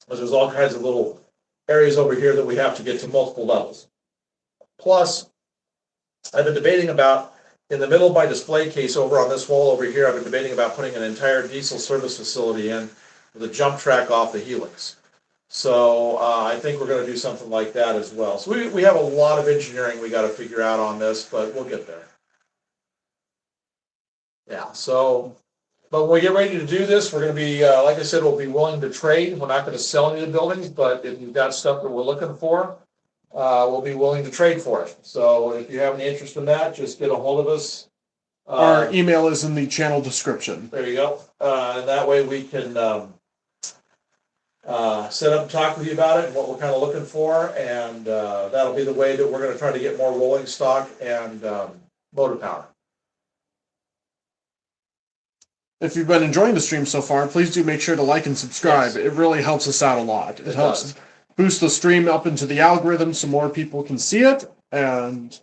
Because there's all kinds of little areas over here that we have to get to multiple levels. Plus, I've been debating about, in the middle of my display case over on this wall over here, I've been debating about putting an entire diesel service facility in with a jump track off the helix. So I think we're going to do something like that as well. So we have a lot of engineering we got to figure out on this, but we'll get there. Yeah, so, but when we get ready to do this, we're going to be, like I said, we'll be willing to trade. We're not going to sell any of the buildings, but if you've got stuff that we're looking for, we'll be willing to trade for it. So if you have any interest in that, just get a hold of us. Our email is in the channel description. There you go. And that way we can set up and talk with you about it and what we're kind of looking for. And that'll be the way that we're going to try to get more rolling stock and motor power. If you've been enjoying the stream so far, please do make sure to like and subscribe. Yes. It really helps us out a lot. It helps does. boost the stream up into the algorithm so more people can see it. And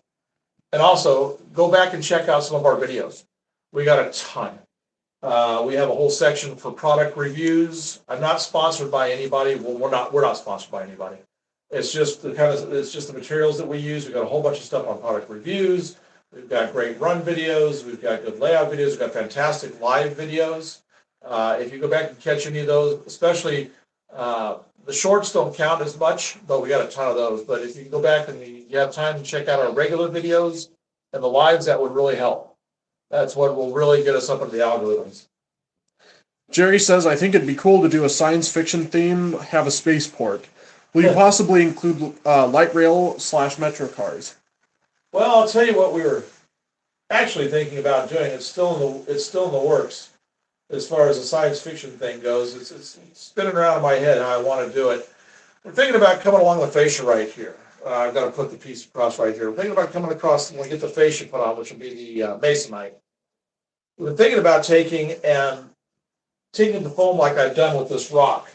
also, go back and check out some of our videos. We got a ton. We have a whole section for product reviews. I'm not sponsored by anybody. Well, we're not sponsored by anybody. It's just the materials that we use. We've got a whole bunch of stuff on product reviews. We've got great run videos. We've got good layout videos. We've got fantastic live videos. If you go back and catch any of those, especially the shorts don't count as much, but we got a ton of those. But if you can go back and you have time to check out our regular videos and the lives, that would really help. That's what will really get us up into the algorithms. Jerry says, I think it'd be cool to do a science fiction theme, have a spaceport. Will you possibly include light rail / metro cars? Well, I'll tell you what we were actually thinking about doing. It's still in the works as far as the science fiction thing goes. It's spinning around in my head how I want to do it. We're thinking about coming along the fascia right here. I've got to put the piece across right here. We're thinking about coming across when we get the fascia put on, which will be the masonite. We've been thinking about taking the foam like I've done with this rock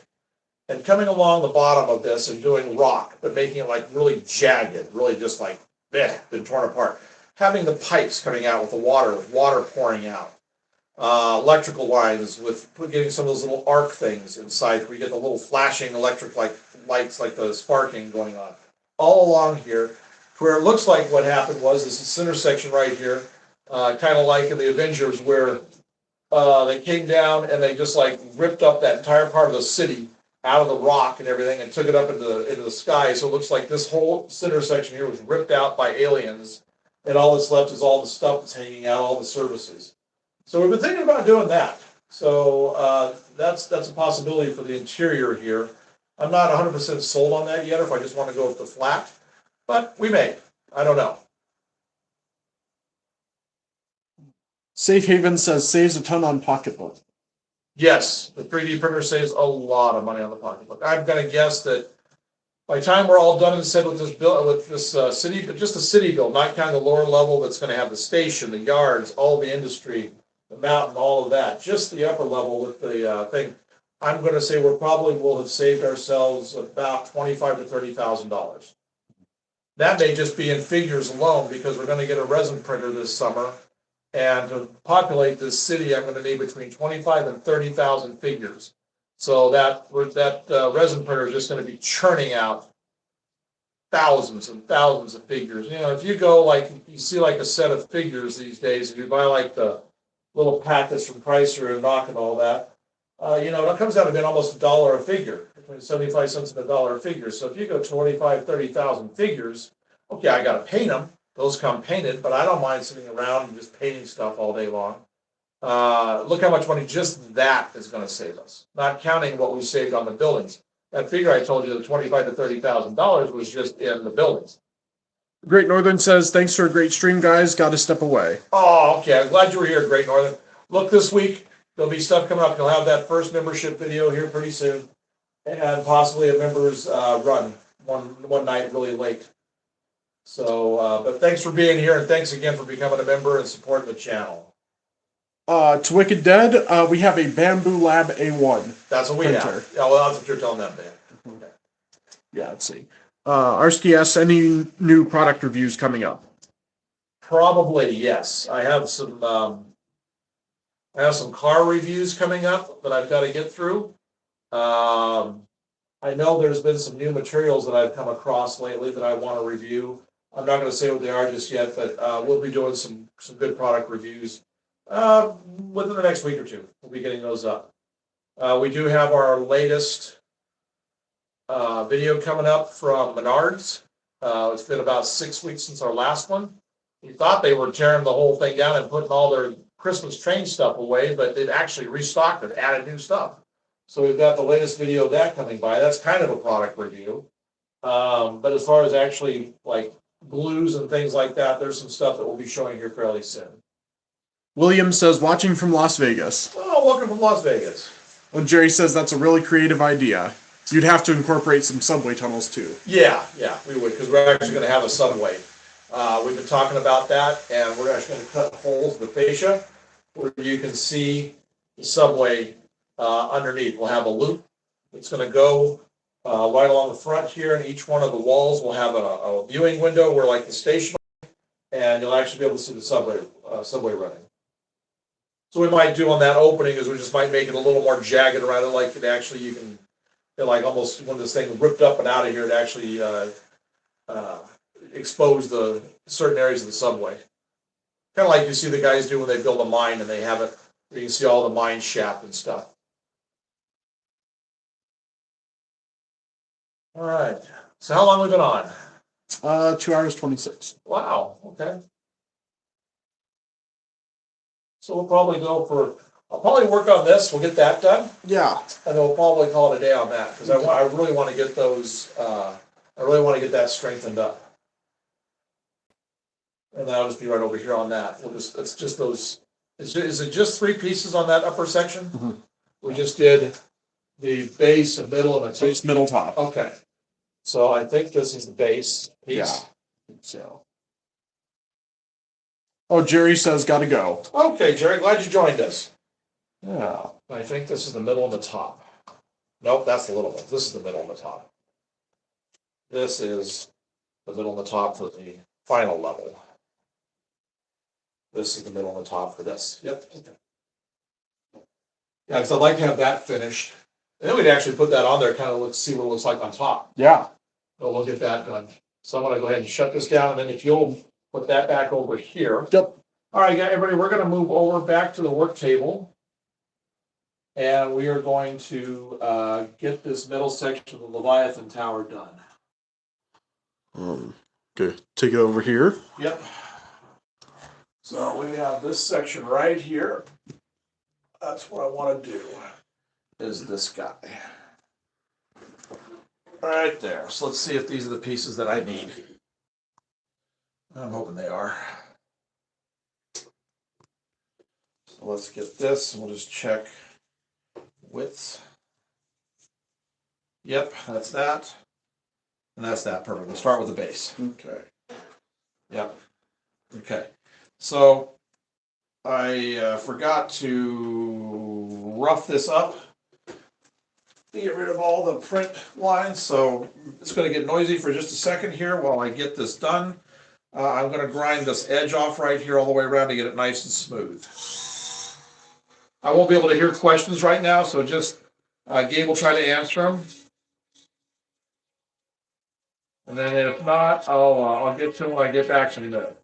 and coming along the bottom of this and doing rock, but making it like really jagged, really just like been torn apart. Having the pipes coming out with water pouring out. Electrical lines getting some of those little arc things inside where you get the little flashing electric like lights like the sparking going on. All along here, where it looks like what happened was this intersection right here, kind of like in the Avengers where they came down and they just like ripped up that entire part of the city out of the rock and everything and took it up into the sky. So it looks like this whole center section here was ripped out by aliens, and all that's left is all the stuff that's hanging out, all the services. So we've been thinking about doing that. So that's a possibility for the interior here. I'm not 100% sold on that yet, or if I just want to go with the flat, but we may. I don't know. Safe Haven says saves a ton on pocketbook. Yes, the 3D printer saves a lot of money on the pocketbook. I'm going to guess that by the time we're all done and said with this city, but just the city build, not counting the lower level that's going to have the station, the yards, all the industry, the mountain, all of that, just the upper level with the thing, I'm going to say we probably will have saved ourselves about $25,000 to $30,000. That may just be in figures alone because we're going to get a resin printer this summer. And to populate this city, I'm going to need between 25 and 30,000 figures. So that resin printer is just going to be churning out thousands and thousands of figures. You know, if you go like you see like a set of figures these days, if you buy like the little packets from Chrysler and Knock and all that, it comes out to being almost $1 a figure, between 75 cents and $1 a figure. So if you go 25, 30,000 figures, okay, I got to paint them. Those come painted, but I don't mind sitting around and just painting stuff all day long. Look how much money just that is going to save us, not counting what we saved on the buildings. That figure I told you, the $25,000 to $30,000 was just in the buildings. Great Northern says, thanks for a great stream, guys. Got to step away. Oh, okay. I'm glad you were here, Great Northern. Look, this week, there'll be stuff coming up. You'll have that first membership video here pretty soon, and possibly a members run one night really late. So, but thanks for being here, and thanks again for becoming a member and supporting the channel. To Wicked Dead, we have a Bamboo Lab A1. That's what we printer. have. Yeah, well, that's what you're telling them, Dan. Okay. Yeah, let's see. Arsky asks, any new product reviews coming up? Probably, yes. I have some car reviews coming up that I've got to get through. I know there's been some new materials that I've come across lately that I want to review. I'm not gonna say what they are just yet, but, we'll be doing some good product reviews, within the next week or two. We'll be getting those up. We do have our latest, video coming up from Menards. It's been about 6 weeks since our last one. We thought they were tearing the whole thing down and putting all their Christmas train stuff away, but they've actually restocked it, added new stuff. So we've got the latest video of that coming by. That's kind of a product review. But as far as actually like glues and things like that, there's some stuff that we'll be showing here fairly soon. William says, watching from Las Vegas. Oh, welcome from Las Vegas. Well, Jerry says that's a really creative idea. You'd have to incorporate some subway tunnels too. Yeah, we would, because we're actually gonna have a subway. We've been talking about that, and we're actually gonna cut holes in the fascia where you can see the subway, underneath. We'll have a loop that's gonna go, right along the front here, and each one of the walls will have a viewing window where like the station, and you'll actually be able to see the subway running. So we might do on that opening is we just might make it a little more jagged around it, like it actually you can, like almost when this thing ripped up and out of here, it actually expose the certain areas of the subway. Kind of like you see the guys do when they build a mine and they have it, you can see all the mine shaft and stuff. All right. So how long have we been on? 2 hours 26. Wow. Okay. So we'll probably go for. I'll probably work on this. We'll get that done, Yeah. and then we'll probably call it a day on that because I really want to get those. I really want to get that strengthened up, and then I'll just be right over here on that. It's just those. Is it just 3 pieces on that upper section? Mhm. We just did the base, the middle, and the Base, middle, top. Okay. So I think this is the base piece. Yeah. So. Oh, Jerry says gotta go. Okay, Jerry, glad you joined us. Yeah. I think this is the middle and the top. Nope, that's the little one. This is the middle and the top. This is the middle and the top for the final level. This is the middle and the top for this. Yep. Yeah, because I'd like to have that finished. And then we'd actually put that on there, kind of see what it looks like on top. Yeah. So we'll get that done. So I'm gonna go ahead and shut this down, and then if you'll put that back over here. Yep. All right, everybody, we're gonna move over back to the work table. And we are going to get this middle section of the Leviathan Tower done. Okay. Take it over here. Yep. So we have this section right here. That's what I want to do, is this guy. Right there. So let's see if these are the pieces that I need. I'm hoping they are. So let's get this, and we'll just check width. Yep, that's that. And that's that. Perfect. We'll start with the base. Okay. Yep. Okay. So I forgot to rough this up to get rid of all the print lines. So it's going to get noisy for just a second here while I get this done. I'm going to grind this edge off right here all the way around to get it nice and smooth. I won't be able to hear questions right now, so just Gabe will try to answer them. And then if not, I'll get to them when I get back from the.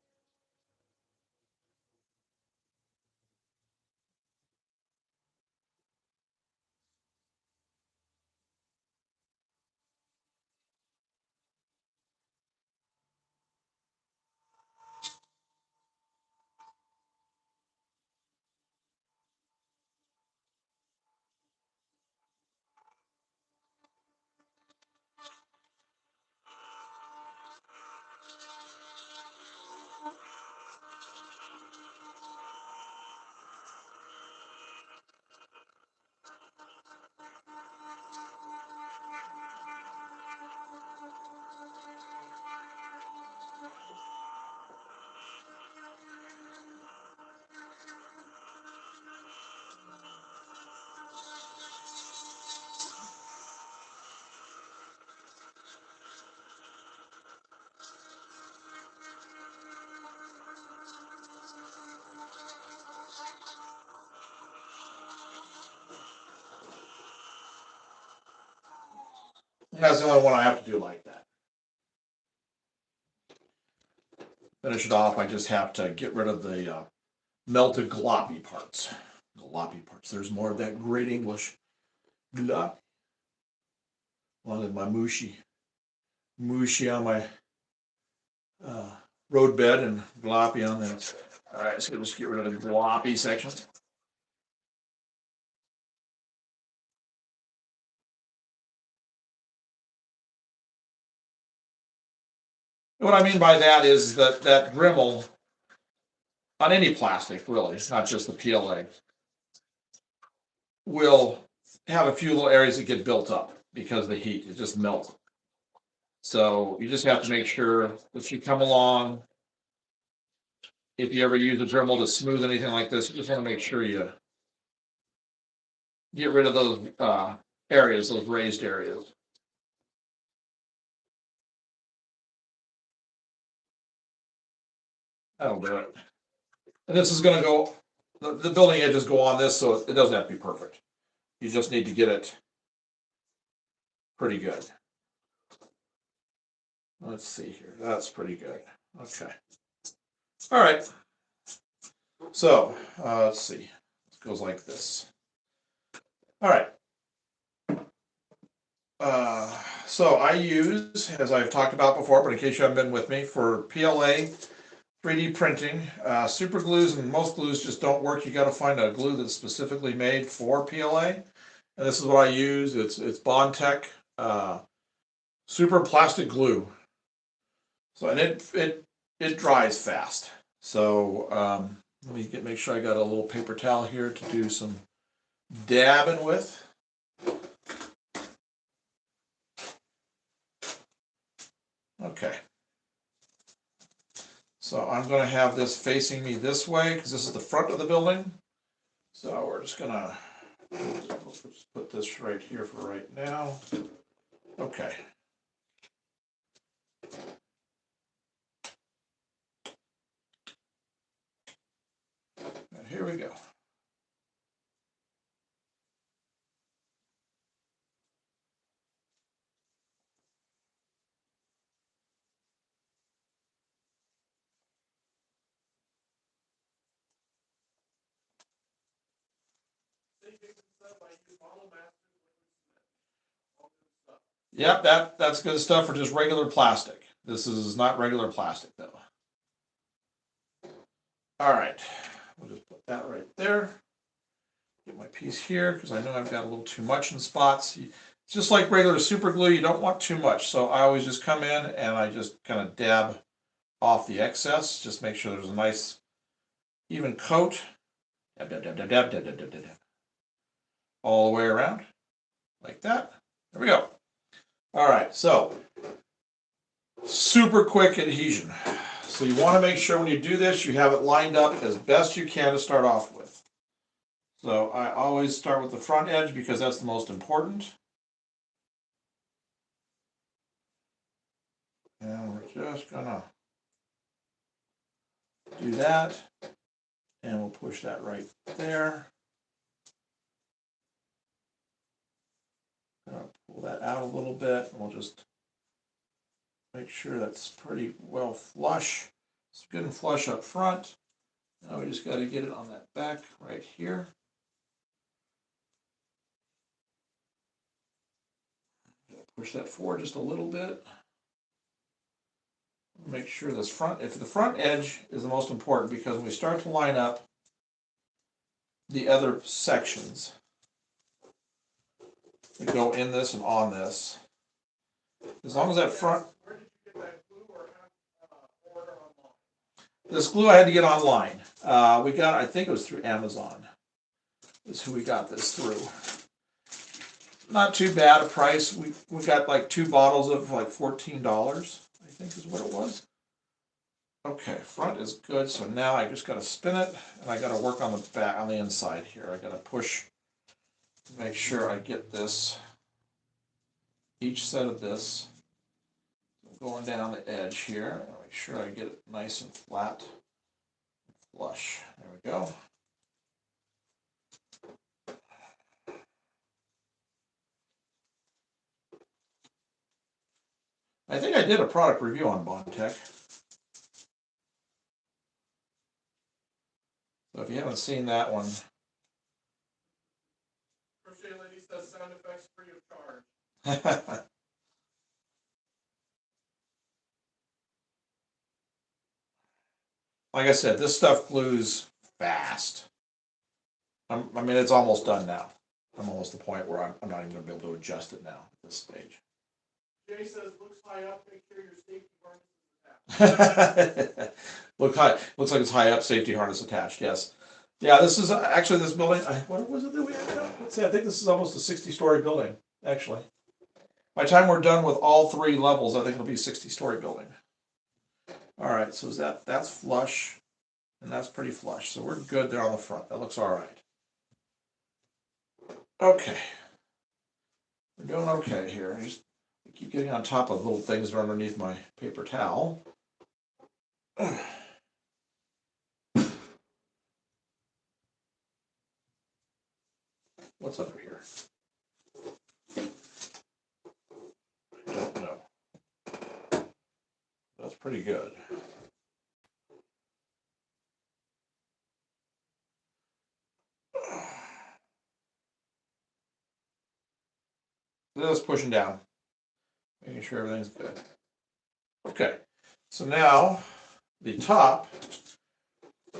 That's the only one I have to do like that. Finish it off, I just have to get rid of the melted gloppy parts. Gloppy parts. There's more of that great English. Glop. Along with my mushy on my road bed and gloppy on that. All right, so let's get rid of the gloppy section. What I mean by that is that Dremel on any plastic, really, it's not just the PLA, will have a few little areas that get built up because of the heat. It just melts. So you just have to make sure that you come along. If you ever use a Dremel to smooth anything like this, you just want to make sure you get rid of those areas, those raised areas. That'll do it. And this is going to go, the building edges go on this, so it doesn't have to be perfect. You just need to get it pretty good. Let's see here. That's pretty good. Okay. All right. So let's see. It goes like this. All right. So I use, as I've talked about before, but in case you haven't been with me, for PLA 3D printing, super glues and most glues just don't work. You got to find a glue that's specifically made for PLA. And this is what I use. It's Bondtech super plastic glue. So and it dries fast. So let me make sure I got a little paper towel here to do some dabbing with. Okay. So I'm going to have this facing me this way because this is the front of the building. So we're just going to put this right here for right now. Okay. And here we go. Yep, that's good stuff for just regular plastic. This is not regular plastic though. All right, we'll just put that right there. Get my piece here because I know I've got a little too much in spots. It's just like regular super glue, you don't want too much. So I always just come in and I just kind of dab off the excess. Just make sure there's a nice even coat. Dab, dab, dab, dab, dab, dab, dab, dab, dab. All the way around like that. There we go. All right, so super quick adhesion. So you want to make sure when you do this, you have it lined up as best you can to start off with. So I always start with the front edge because that's the most important. And we're just gonna do that. And we'll push that right there. Pull that out a little bit, and we'll just make sure that's pretty well flush. It's good and flush up front. Now we just got to get it on that back right here. Push that forward just a little bit. Make sure this front, if the front edge is the most important, because when we start to line up the other sections that go in this and on this, as long as that front. Where did you get that glue or have order online? This glue I had to get online. We got, I think it was through Amazon. Is who we got this through. Not too bad a price. We got like 2 bottles of like $14, I think is what it was. Okay, front is good. So now I just got to spin it, and I got to work on the back, on the inside here. I got to push to make sure I get this, each set of this, going down the edge here. I'll make sure I get it nice and flat, flush. There we go. I think I did a product review on Bondtech. So if you haven't seen that one, Crochet Lady says sound effects free of charge. like I said, this stuff glues fast. I mean, it's almost done now. I'm almost at the point where I'm not even gonna be able to adjust it now at this stage. Jay says looks high up, make sure your safety harness is attached. Looks like it's high up, safety harness attached, yes. Yeah, this is actually this building, what was it that we had? Let's see, I think this is almost a 60-story building, actually. By the time we're done with all 3 levels, I think it'll be a 60-story building. All right, so that's flush, and that's pretty flush. So we're good there on the front. That looks all right. Okay. We're doing okay here. Just keep getting on top of little things that are underneath my paper towel. What's under here? I don't know. That's pretty good. Just pushing down, making sure everything's good. Okay, so now the top.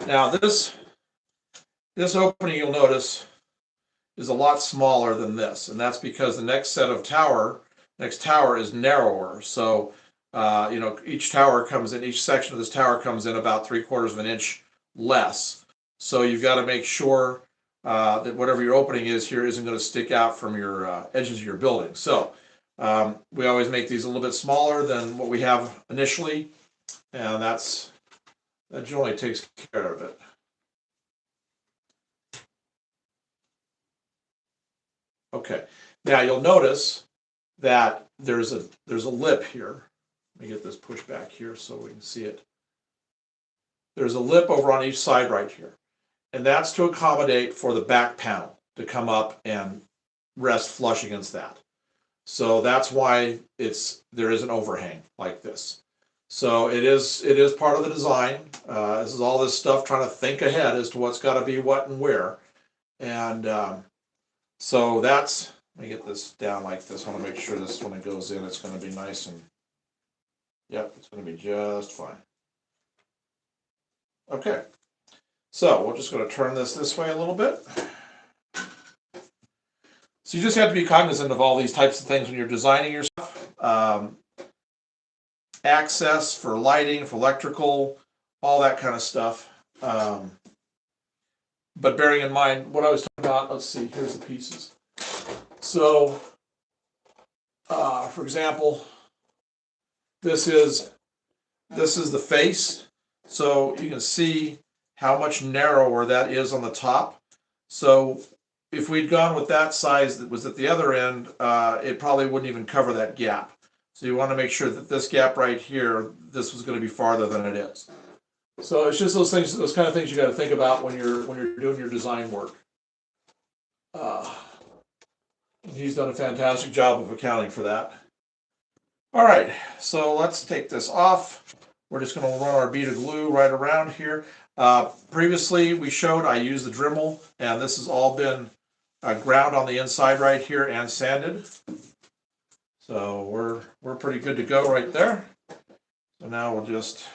Now this opening, you'll notice, is a lot smaller than this, and that's because the next tower is narrower. So each section of this tower comes in about 3/4 of an inch less. So you've got to make sure that whatever your opening is here isn't going to stick out from your edges of your building. So we always make these a little bit smaller than what we have initially, and that generally takes care of it. Okay, now you'll notice that there's a lip here. Let me get this pushed back here so we can see it. There's a lip over on each side right here, and that's to accommodate for the back panel to come up and rest flush against that. So that's why there is an overhang like this. So it is part of the design. This is all this stuff trying to think ahead as to what's got to be what and where, and so let me get this down like this. I want to make sure this, when it goes in, it's going to be nice and, yep, it's going to be just fine. Okay, so we're just going to turn this way a little bit. So you just have to be cognizant of all these types of things when you're designing your stuff. Access for lighting, for electrical, all that kind of stuff. But bearing in mind what I was talking about, let's see, here's the pieces. So, for example, this is the face. So you can see how much narrower that is on the top. So if we'd gone with that size that was at the other end, it probably wouldn't even cover that gap. So you want to make sure that this gap right here, this was going to be farther than it is. So it's just those kind of things you got to think about when you're doing your design work. He's done a fantastic job of accounting for that. All right, so let's take this off. We're just going to run our bead of glue right around here. Previously, we showed I used the Dremel, and this has all been ground on the inside right here and sanded. So we're pretty good to go right there. So now we'll just.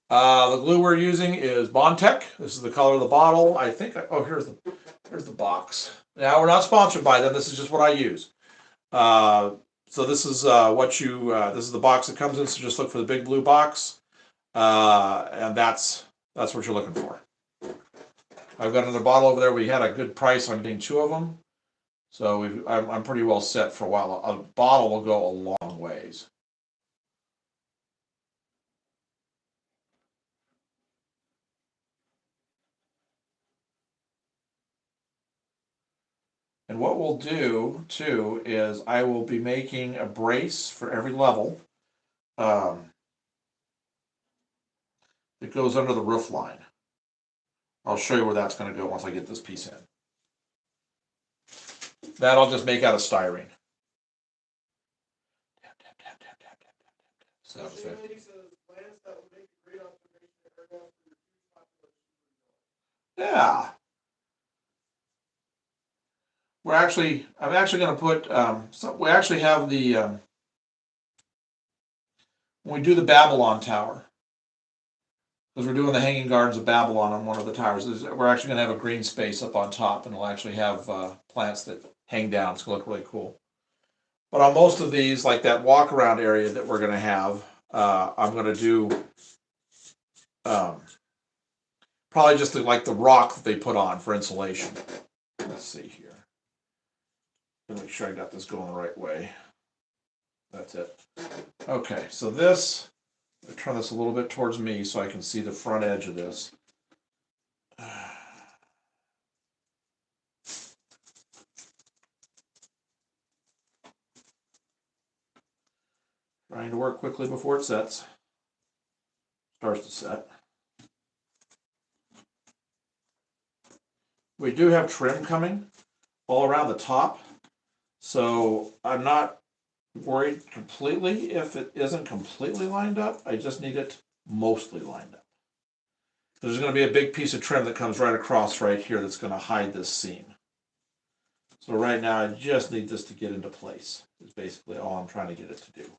The glue we're using is Bondtech. This is the color of the bottle. I think. Here's the box. Now we're not sponsored by them. This is just what I use. So this is this is the box that comes in. So just look for the big blue box, and that's what you're looking for. I've got another bottle over there. We had a good price on getting 2 of them, so I'm pretty well set for a while. A bottle will go a long ways. And what we'll do too is I will be making a brace for every level that goes under the roof line. I'll show you where that's going to go once I get this piece in. That I'll just make out of styrene. So, Shane Lady says, Lance, that would make a great observation at Airgas for your huge population. yeah. I'm actually going to put, we actually have when we do the Babylon Tower, because we're doing the Hanging Gardens of Babylon on one of the towers, we're actually going to have a green space up on top, and we'll actually have plants that hang down. It's going to look really cool. But on most of these, like that walk around area that we're going to have, I'm going to do probably just like the rock that they put on for insulation. Let's see here. Make sure I got this going the right way. That's it. Okay, so this, I'll turn this a little bit towards me so I can see the front edge of this. Trying to work quickly before it sets. Starts to set. We do have trim coming all around the top, so I'm not worried completely if it isn't completely lined up. I just need it mostly lined up. There's going to be a big piece of trim that comes right across right here that's going to hide this seam. So right now I just need this to get into place. Is basically all I'm trying to get it to do.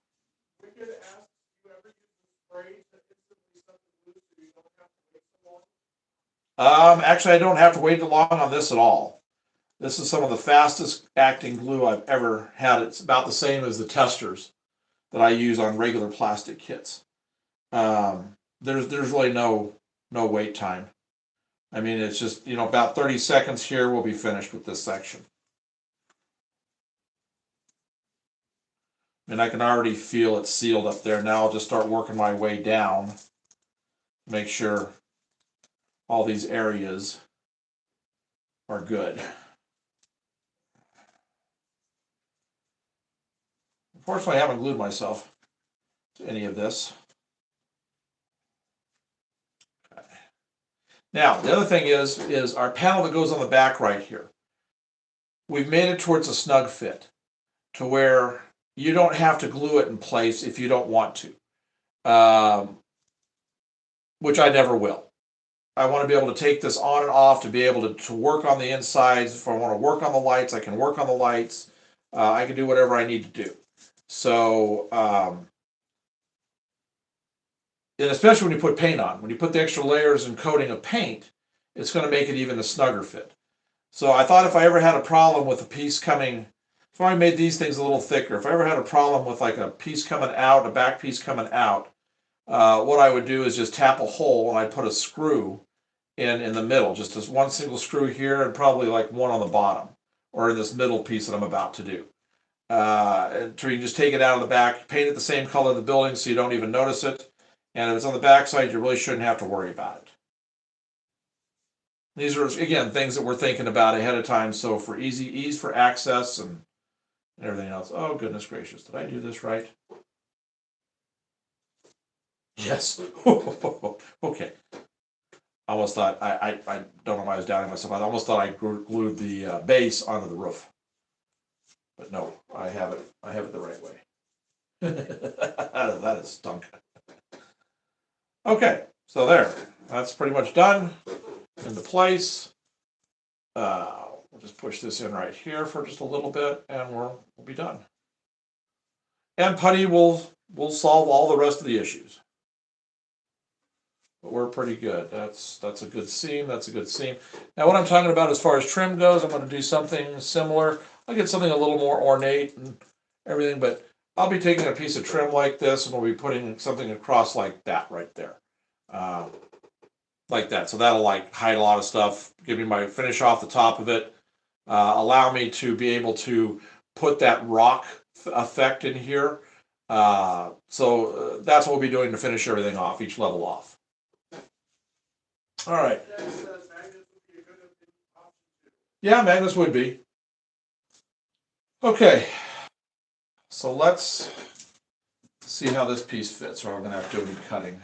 We could ask, do you ever use the spray to instantly set the glue so you don't have to wait so long? Actually, I don't have to wait long on this at all. This is some of the fastest acting glue I've ever had. It's about the same as the testers that I use on regular plastic kits. There's really no wait time. I mean, it's just, about 30 seconds here, we'll be finished with this section. And I can already feel it sealed up there. Now I'll just start working my way down. Make sure all these areas are good. Unfortunately, I haven't glued myself to any of this. Okay. Now, the other thing is our panel that goes on the back right here. We've made it towards a snug fit to where you don't have to glue it in place if you don't want to, which I never will. I want to be able to take this on and off to be able to work on the insides. If I want to work on the lights, I can work on the lights. I can do whatever I need to do. So, and especially when you put paint on, when you put the extra layers and coating of paint, it's going to make it even a snugger fit. So I thought if I ever had a problem with a piece coming, so I made these things a little thicker. If I ever had a problem with like a piece coming out, a back piece coming out, what I would do is just tap a hole and I'd put a screw in the middle, just as one single screw here and probably like one on the bottom or in this middle piece that I'm about to do. And so you can just take it out of the back, paint it the same color of the building so you don't even notice it. And if it's on the back side, you really shouldn't have to worry about it. These are, again, things that we're thinking about ahead of time. So for ease for access and everything else. Oh, goodness gracious. Did I do this right? Yes. Okay. I almost thought, I don't know why I was doubting myself. I almost thought I glued the base onto the roof. But no, I have it the right way. That is stunk. Okay, so there. That's pretty much done. Into place. We'll just push this in right here for just a little bit, and we'll be done. And putty will solve all the rest of the issues. But we're pretty good. That's a good seam. That's a good seam. Now, what I'm talking about as far as trim goes, I'm going to do something similar. I'll get something a little more ornate and everything, but I'll be taking a piece of trim like this, and we'll be putting something across like that right there. Like that. So that'll like hide a lot of stuff, give me my finish off the top of it, allow me to be able to put that rock effect in here. So that's what we'll be doing to finish everything off, each level off. All right. Yeah, magnets would be. Okay. So let's see how this piece fits, or I'm going to have to do any cutting.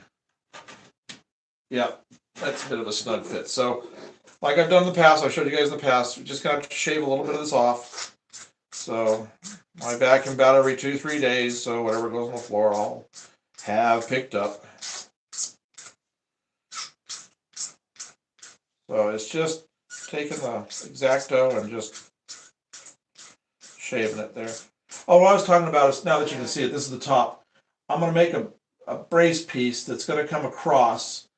Yep, that's a bit of a snug fit. So, like I've done in the past, I showed you guys in the past, we just got to shave a little bit of this off. So I vacuum about every 2-3 days, so whatever goes on the floor, I'll have picked up. So it's just taking the X-Acto and just shaving it there. Oh, what I was talking about is, now that you can see it, this is the top. I'm going to make a brace piece that's going to come across,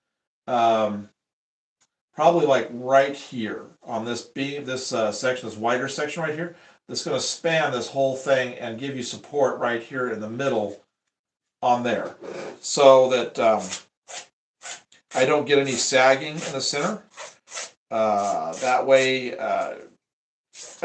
probably like right here on this beam, this section, this wider section right here. That's going to span this whole thing and give you support right here in the middle on there, so that I don't get any sagging in the center. That way, I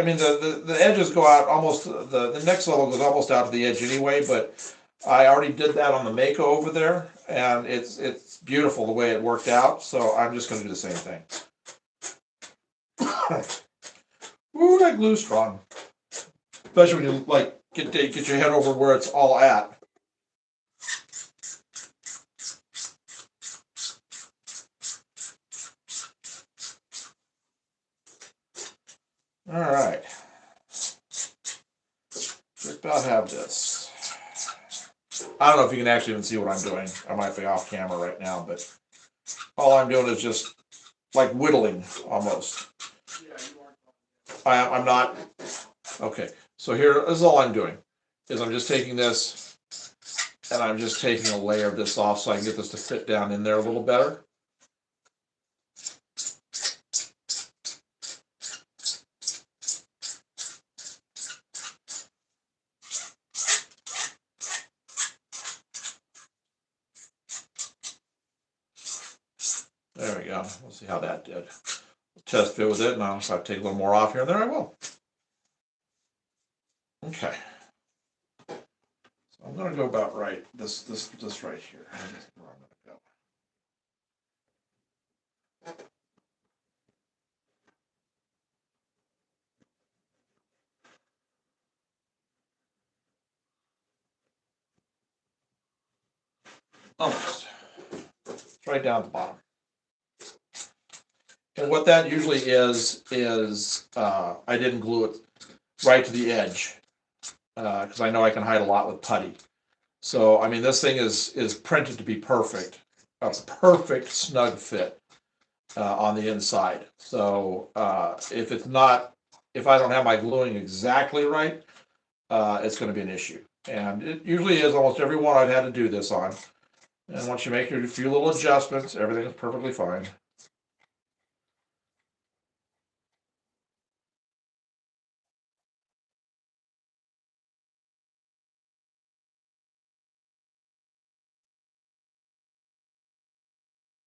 mean, the edges go out almost, the next level goes almost out to the edge anyway, but I already did that on the Mako over there, and it's beautiful the way it worked out, so I'm just going to do the same thing. Ooh, that glue's strong. Especially when you, like, get your head over where it's all at. All right. Just about have this. I don't know if you can actually even see what I'm doing. I might be off camera right now, but all I'm doing is just like whittling almost. Yeah, you are. I'm not. Okay, so here is all I'm doing. Is I'm just taking this and I'm just taking a layer of this off so I can get this to fit down in there a little better. There we go. We'll see how that did. Test fit with it, and if I take a little more off here and there, I will. Okay. So I'm going to go about right. This right here. That's where I'm going to go. Almost. It's right down at the bottom. And what that usually is I didn't glue it right to the edge because I know I can hide a lot with putty. So I mean, this thing is printed to be perfect, a perfect snug fit on the inside. So if it's not, if I don't have my gluing exactly right, it's going to be an issue. And it usually is almost every one I've had to do this on. And once you make a few little adjustments, everything is perfectly fine.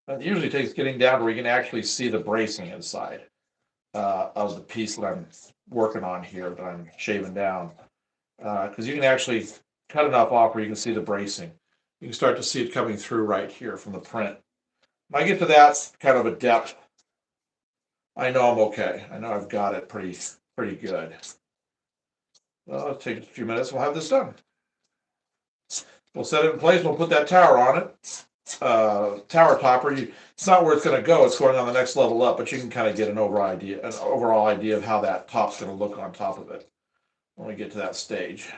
It usually takes getting down to where you can actually see the bracing inside of the piece that I'm working on here, that I'm shaving down. Because you can actually cut enough off where you can see the bracing. You can start to see it coming through right here from the print. When I get to that kind of a depth, I know I'm okay. I know I've got it pretty good. Well, it'll take a few minutes. We'll have this done. We'll set it in place. We'll put that tower on it. Tower topper. It's not where it's going to go. It's going on the next level up, but you can kind of get an overall idea of how that top's going to look on top of it when we get to that stage.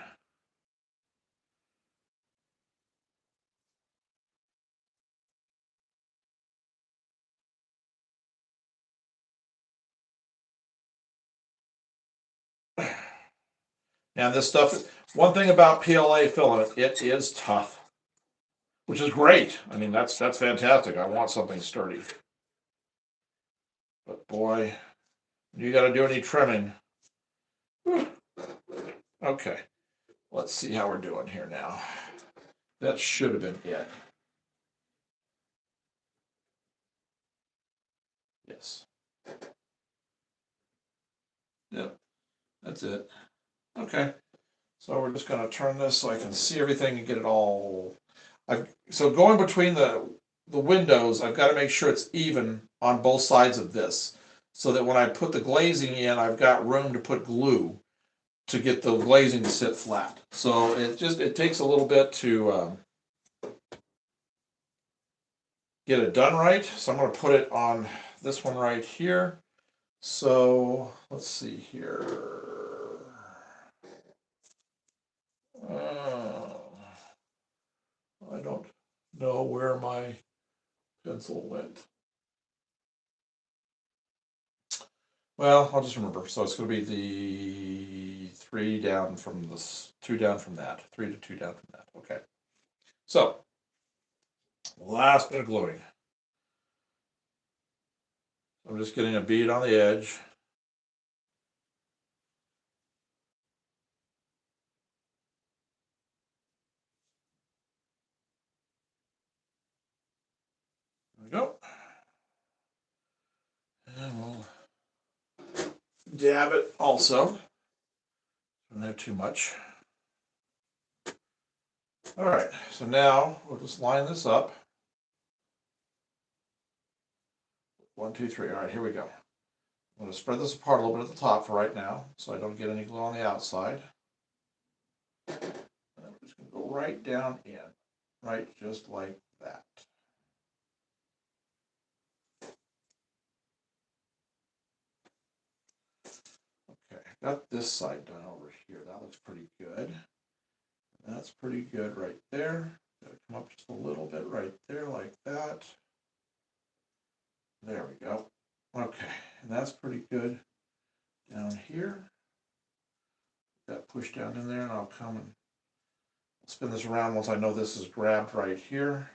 And this stuff, one thing about PLA filament, it is tough, which is great. I mean, that's fantastic. I want something sturdy. But boy, you got to do any trimming. Whew. Okay, let's see how we're doing here now. That should have been it. Yes. Yep, that's it. Okay, so we're just going to turn this so I can see everything and get it all. So going between the windows, I've got to make sure it's even on both sides of this, so that when I put the glazing in, I've got room to put glue to get the glazing to sit flat. So it takes a little bit to get it done right. So I'm going to put it on this one right here. So let's see here. pencil went? Well, I'll just remember. So it's going to be the 3 down from this, 2 down from that, 3 to 2 down from that. Okay. So, last bit of gluing. I'm just getting a bead on the edge. There we go. And we'll dab it also. Don't have too much. All right, so now we'll just line this up. 1, 2, 3. All right, here we go. I'm going to spread this apart a little bit at the top for right now, so I don't get any glue on the outside. And I'm just going to go right down in, right just like that. Okay, got this side done over here. That looks pretty good. That's pretty good right there. Gotta come up just a little bit right there like that. There we go. Okay, and that's pretty good down here. That push down in there, and I'll come and spin this around once I know this is grabbed right here.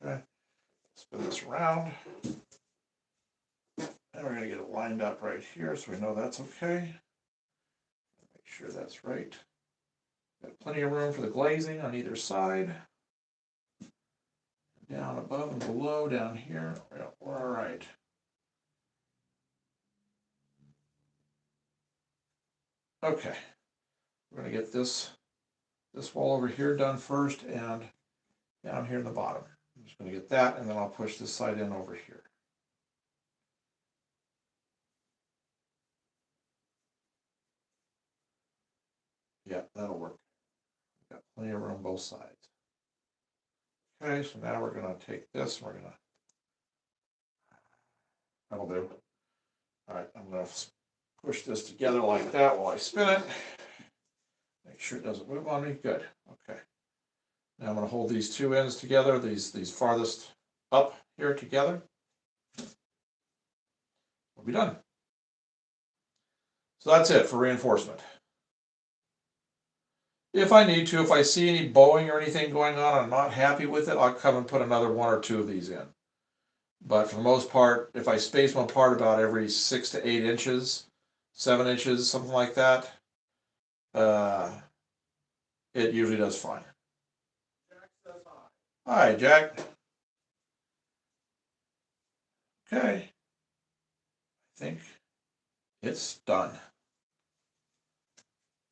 Okay, spin this around. And we're going to get it lined up right here so we know that's okay. Make sure that's right. Got plenty of room for the glazing on either side. Down above and below down here. We're all right. Okay. We're going to get this wall over here done first and down here in the bottom. I'm just going to get that and then I'll push this side in over here. Yeah, that'll work. Got plenty of room both sides. Okay, so now we're going to take this and we're going to, that'll do. All right, I'm going to push this together like that while I spin it. Make sure it doesn't move on me. Good. Okay. Now I'm going to hold these two ends together, these farthest up here together. We'll be done. So that's it for reinforcement. If I need to, if I see any bowing or anything going on, I'm not happy with it, I'll come and put another 1 or 2 of these in. But for the most part, if I space them apart about every 6 to 8 inches, 7 inches, something like that, it usually does fine. Jack says hi. Hi, Jack. Okay. I think it's done.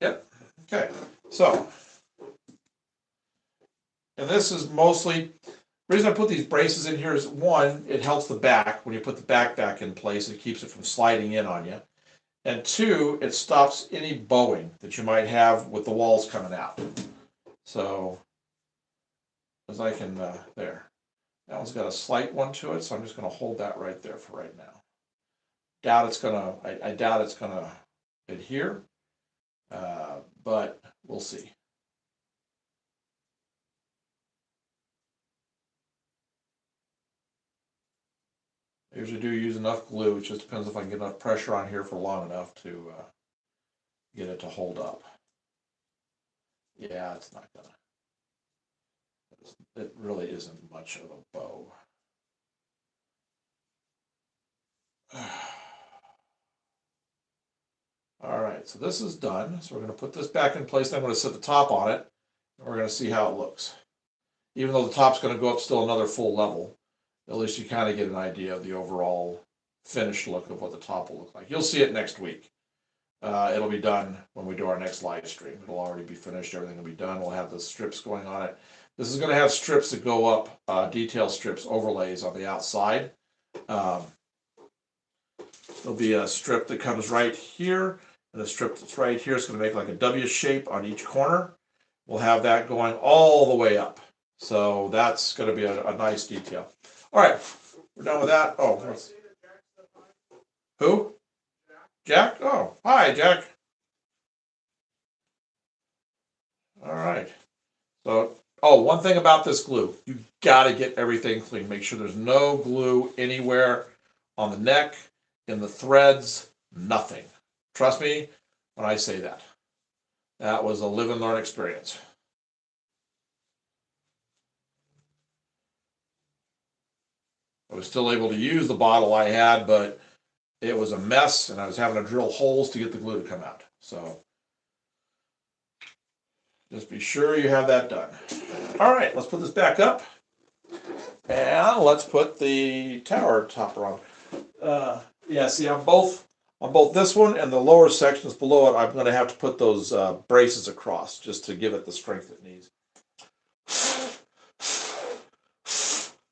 Yep. Okay. So, and this is mostly, the reason I put these braces in here is, one, it helps the back. When you put the back in place, it keeps it from sliding in on you. And 2, it stops any bowing that you might have with the walls coming out. So, as I can, there. That one's got a slight one to it, so I'm just going to hold that right there for right now. Doubt it's going to, I doubt it's going to adhere, but we'll see. I usually do use enough glue. It just depends if I can get enough pressure on here for long enough to get it to hold up. Yeah, it's not gonna. It really isn't much of a bow. All right, so this is done. So we're going to put this back in place. I'm going to set the top on it, and we're going to see how it looks. Even though the top's going to go up still another full level, at least you kind of get an idea of the overall finished look of what the top will look like. You'll see it next week. It'll be done when we do our next live stream. It'll already be finished. Everything will be done. We'll have the strips going on it. This is going to have strips that go up, detail strips, overlays on the outside. There'll be a strip that comes right here, and a strip that's right here. It's going to make like a W shape on each corner. We'll have that going all the way up. So that's going to be a nice detail. All right, we're done with that. Oh, who? Jack? Oh, hi, Jack. All right. So, oh, one thing about this glue, you gotta get everything clean. Make sure there's no glue anywhere on the neck, in the threads, nothing. Trust me when I say that. That was a live and learn experience. I was still able to use the bottle I had, but it was a mess and I was having to drill holes to get the glue to come out. So just be sure you have that done. All right, let's put this back up. And let's put the tower topper on. Yeah, see, on both this one and the lower sections below it, I'm going to have to put those braces across just to give it the strength it needs.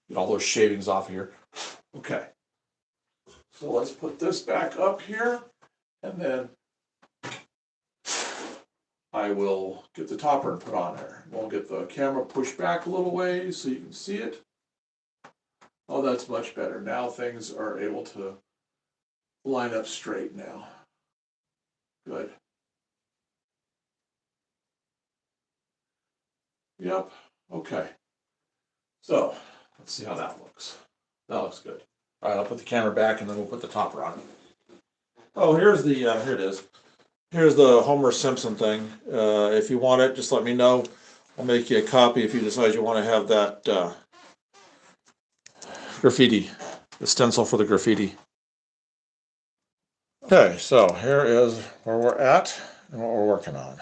Get all those shavings off here. Okay. So let's put this back up here, and then I will get the topper and put on there. We'll get the camera pushed back a little ways so you can see it. Oh, that's much better. Now things are able to line up straight now. Good. Yep. Okay. So let's see how that looks. That looks good. All right, I'll put the camera back and then we'll put the topper on. Oh, here's the, here it is. Here's the Homer Simpson thing. If you want it, just let me know. I'll make you a copy if you decide you want to have that graffiti, the stencil for the graffiti. Okay, so here is where we're at and what we're working on.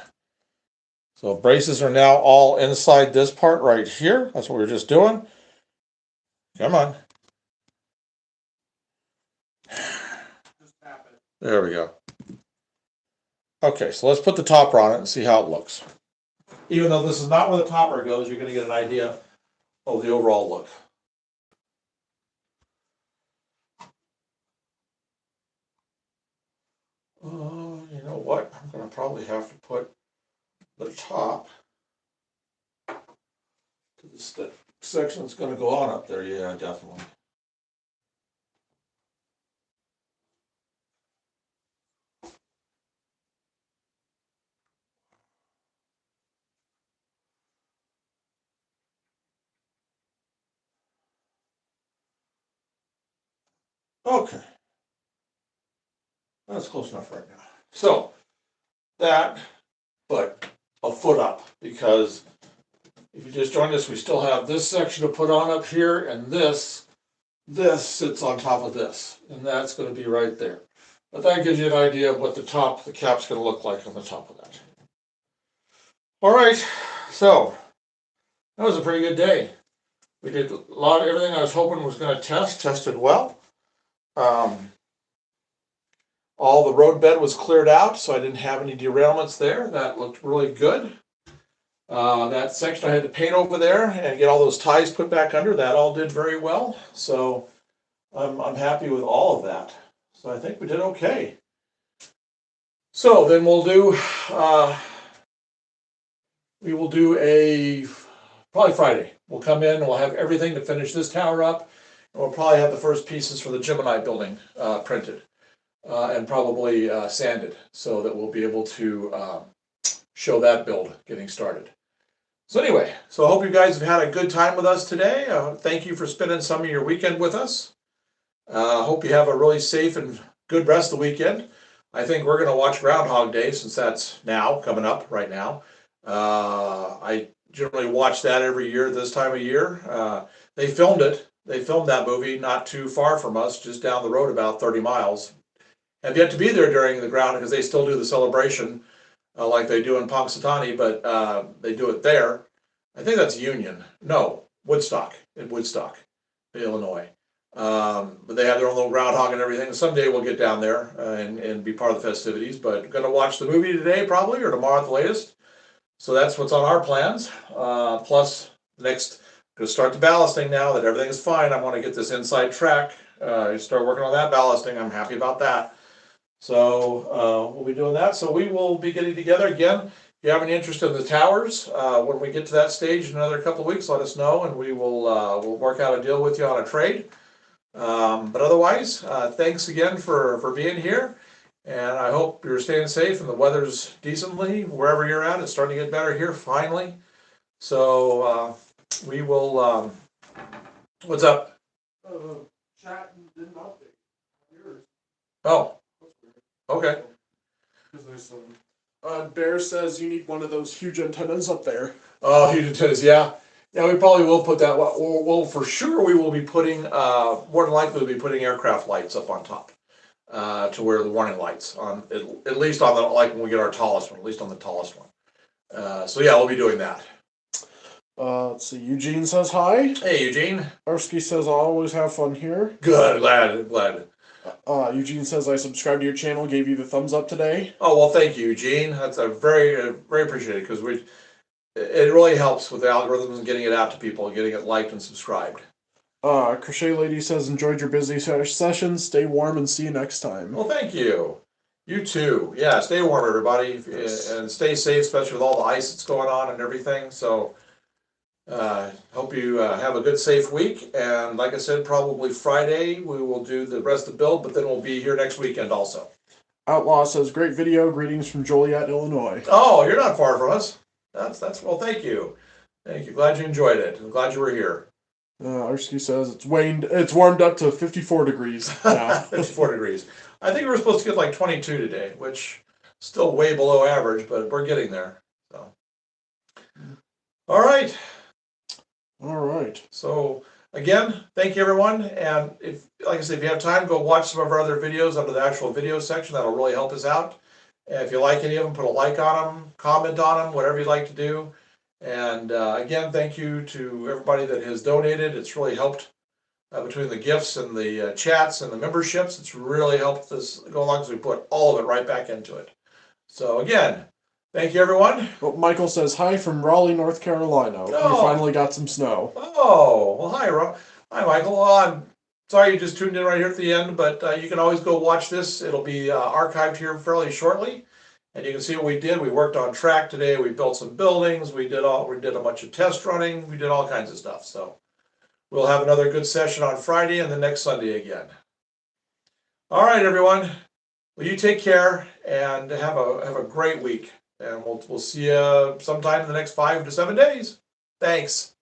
So braces are now all inside this part right here. That's what we were just doing. Come on. There we go. Okay, so let's put the topper on it and see how it looks. Even though this is not where the topper goes, you're going to get an idea of the overall look. You know what? I'm going to probably have to put the top to the section that's going to go on up there. Yeah, definitely. Okay. That's close enough right now. So that, but a foot up, because if you just joined us, we still have this section to put on up here, and this sits on top of this, and that's going to be right there. But that gives you an idea of what the cap's going to look like on the top of that. All right, so that was a pretty good day. We did a lot of everything I was hoping was going to tested well. All the road bed was cleared out, so I didn't have any derailments there. That looked really good. That section I had to paint over there and get all those ties put back under, that all did very well. So I'm happy with all of that. So I think we did okay. So then we will do a, probably Friday. We'll come in and we'll have everything to finish this tower up. And we'll probably have the first pieces for the Gemini building printed and probably sanded so that we'll be able to show that build getting started. So anyway, so I hope you guys have had a good time with us today. Thank you for spending some of your weekend with us. Hope you have a really safe and good rest of the weekend. I think we're going to watch Groundhog Day since that's now coming up right now. I generally watch that every year this time of year. They filmed it. They filmed that movie not too far from us, just down the road about 30 miles. Have yet to be there during the ground because they still do the celebration like they do in Punxsutawney, but they do it there. I think that's Union. No, Woodstock, in Woodstock, Illinois. But they have their own little groundhog and everything. Someday we'll get down there and be part of the festivities, but going to watch the movie today probably or tomorrow at the latest. So that's what's on our plans. Plus, next, going to start the ballasting now that everything is fine. I want to get this inside track. Start working on that ballasting. I'm happy about that. So we'll be doing that. So we will be getting together again. If you have any interest in the towers, when we get to that stage in another couple of weeks, let us know, and we will we'll work out a deal with you on a trade. But otherwise, thanks again for being here. And I hope you're staying safe and the weather's decently wherever you're at. It's starting to get better here finally. So we will. What's up? Chat didn't update yours. Oh, okay. Because there's some. Bear says you need one of those huge antennas up there. Oh, huge antennas, yeah. Yeah, we probably will put that. Well, for sure, we will be putting. More than likely, we'll be putting aircraft lights up on top, to where the warning lights on at least on the like when we get our tallest one, at least on the tallest one. So yeah, we'll be doing that. Let's see. Eugene says hi. Hey, Eugene. Arsky says I always have fun here. Good, glad. Eugene says I subscribed to your channel, gave you the thumbs up today. Oh well, thank you, Eugene. That's a very appreciated because it really helps with the algorithms and getting it out to people, getting it liked and subscribed. Crochet Lady says enjoyed your busy session. Stay warm and see you next time. Well, thank you. You too. Yeah, stay warm, everybody, and stay safe, especially with all the ice that's going on and everything. So, hope you have a good, safe week. And like I said, probably Friday we will do the rest of the build, but then we'll be here next weekend also. Outlaw says great video. Greetings from Joliet, Illinois. Oh, you're not far from us. That's well. Thank you. Glad you enjoyed it. I'm glad you were here. Arsky says it's warmed up to 54 degrees now. 54 degrees. I think we were supposed to get like 22 today, which is still way below average, but we're getting there. So, all right. All right. So again, thank you everyone. And if, like I said, if you have time, go watch some of our other videos under the actual video section. That'll really help us out. And if you like any of them, put a like on them, comment on them, whatever you'd like to do. And again, thank you to everybody that has donated. It's really helped between the gifts and the chats and the memberships. It's really helped us go along because we put all of it right back into it. So again, thank you everyone. Well, Michael says hi from Raleigh, North Carolina. We finally got some snow. Oh, well, hi, Michael. Well, I'm sorry you just tuned in right here at the end, but you can always go watch this. It'll be archived here fairly shortly. And you can see what we did. We worked on track today. We built some buildings. We did a bunch of test running. We did all kinds of stuff. So we'll have another good session on Friday and the next Sunday again. All right, everyone. Well, you take care and have a great week. And we'll see you sometime in the next 5 to 7 days. Thanks.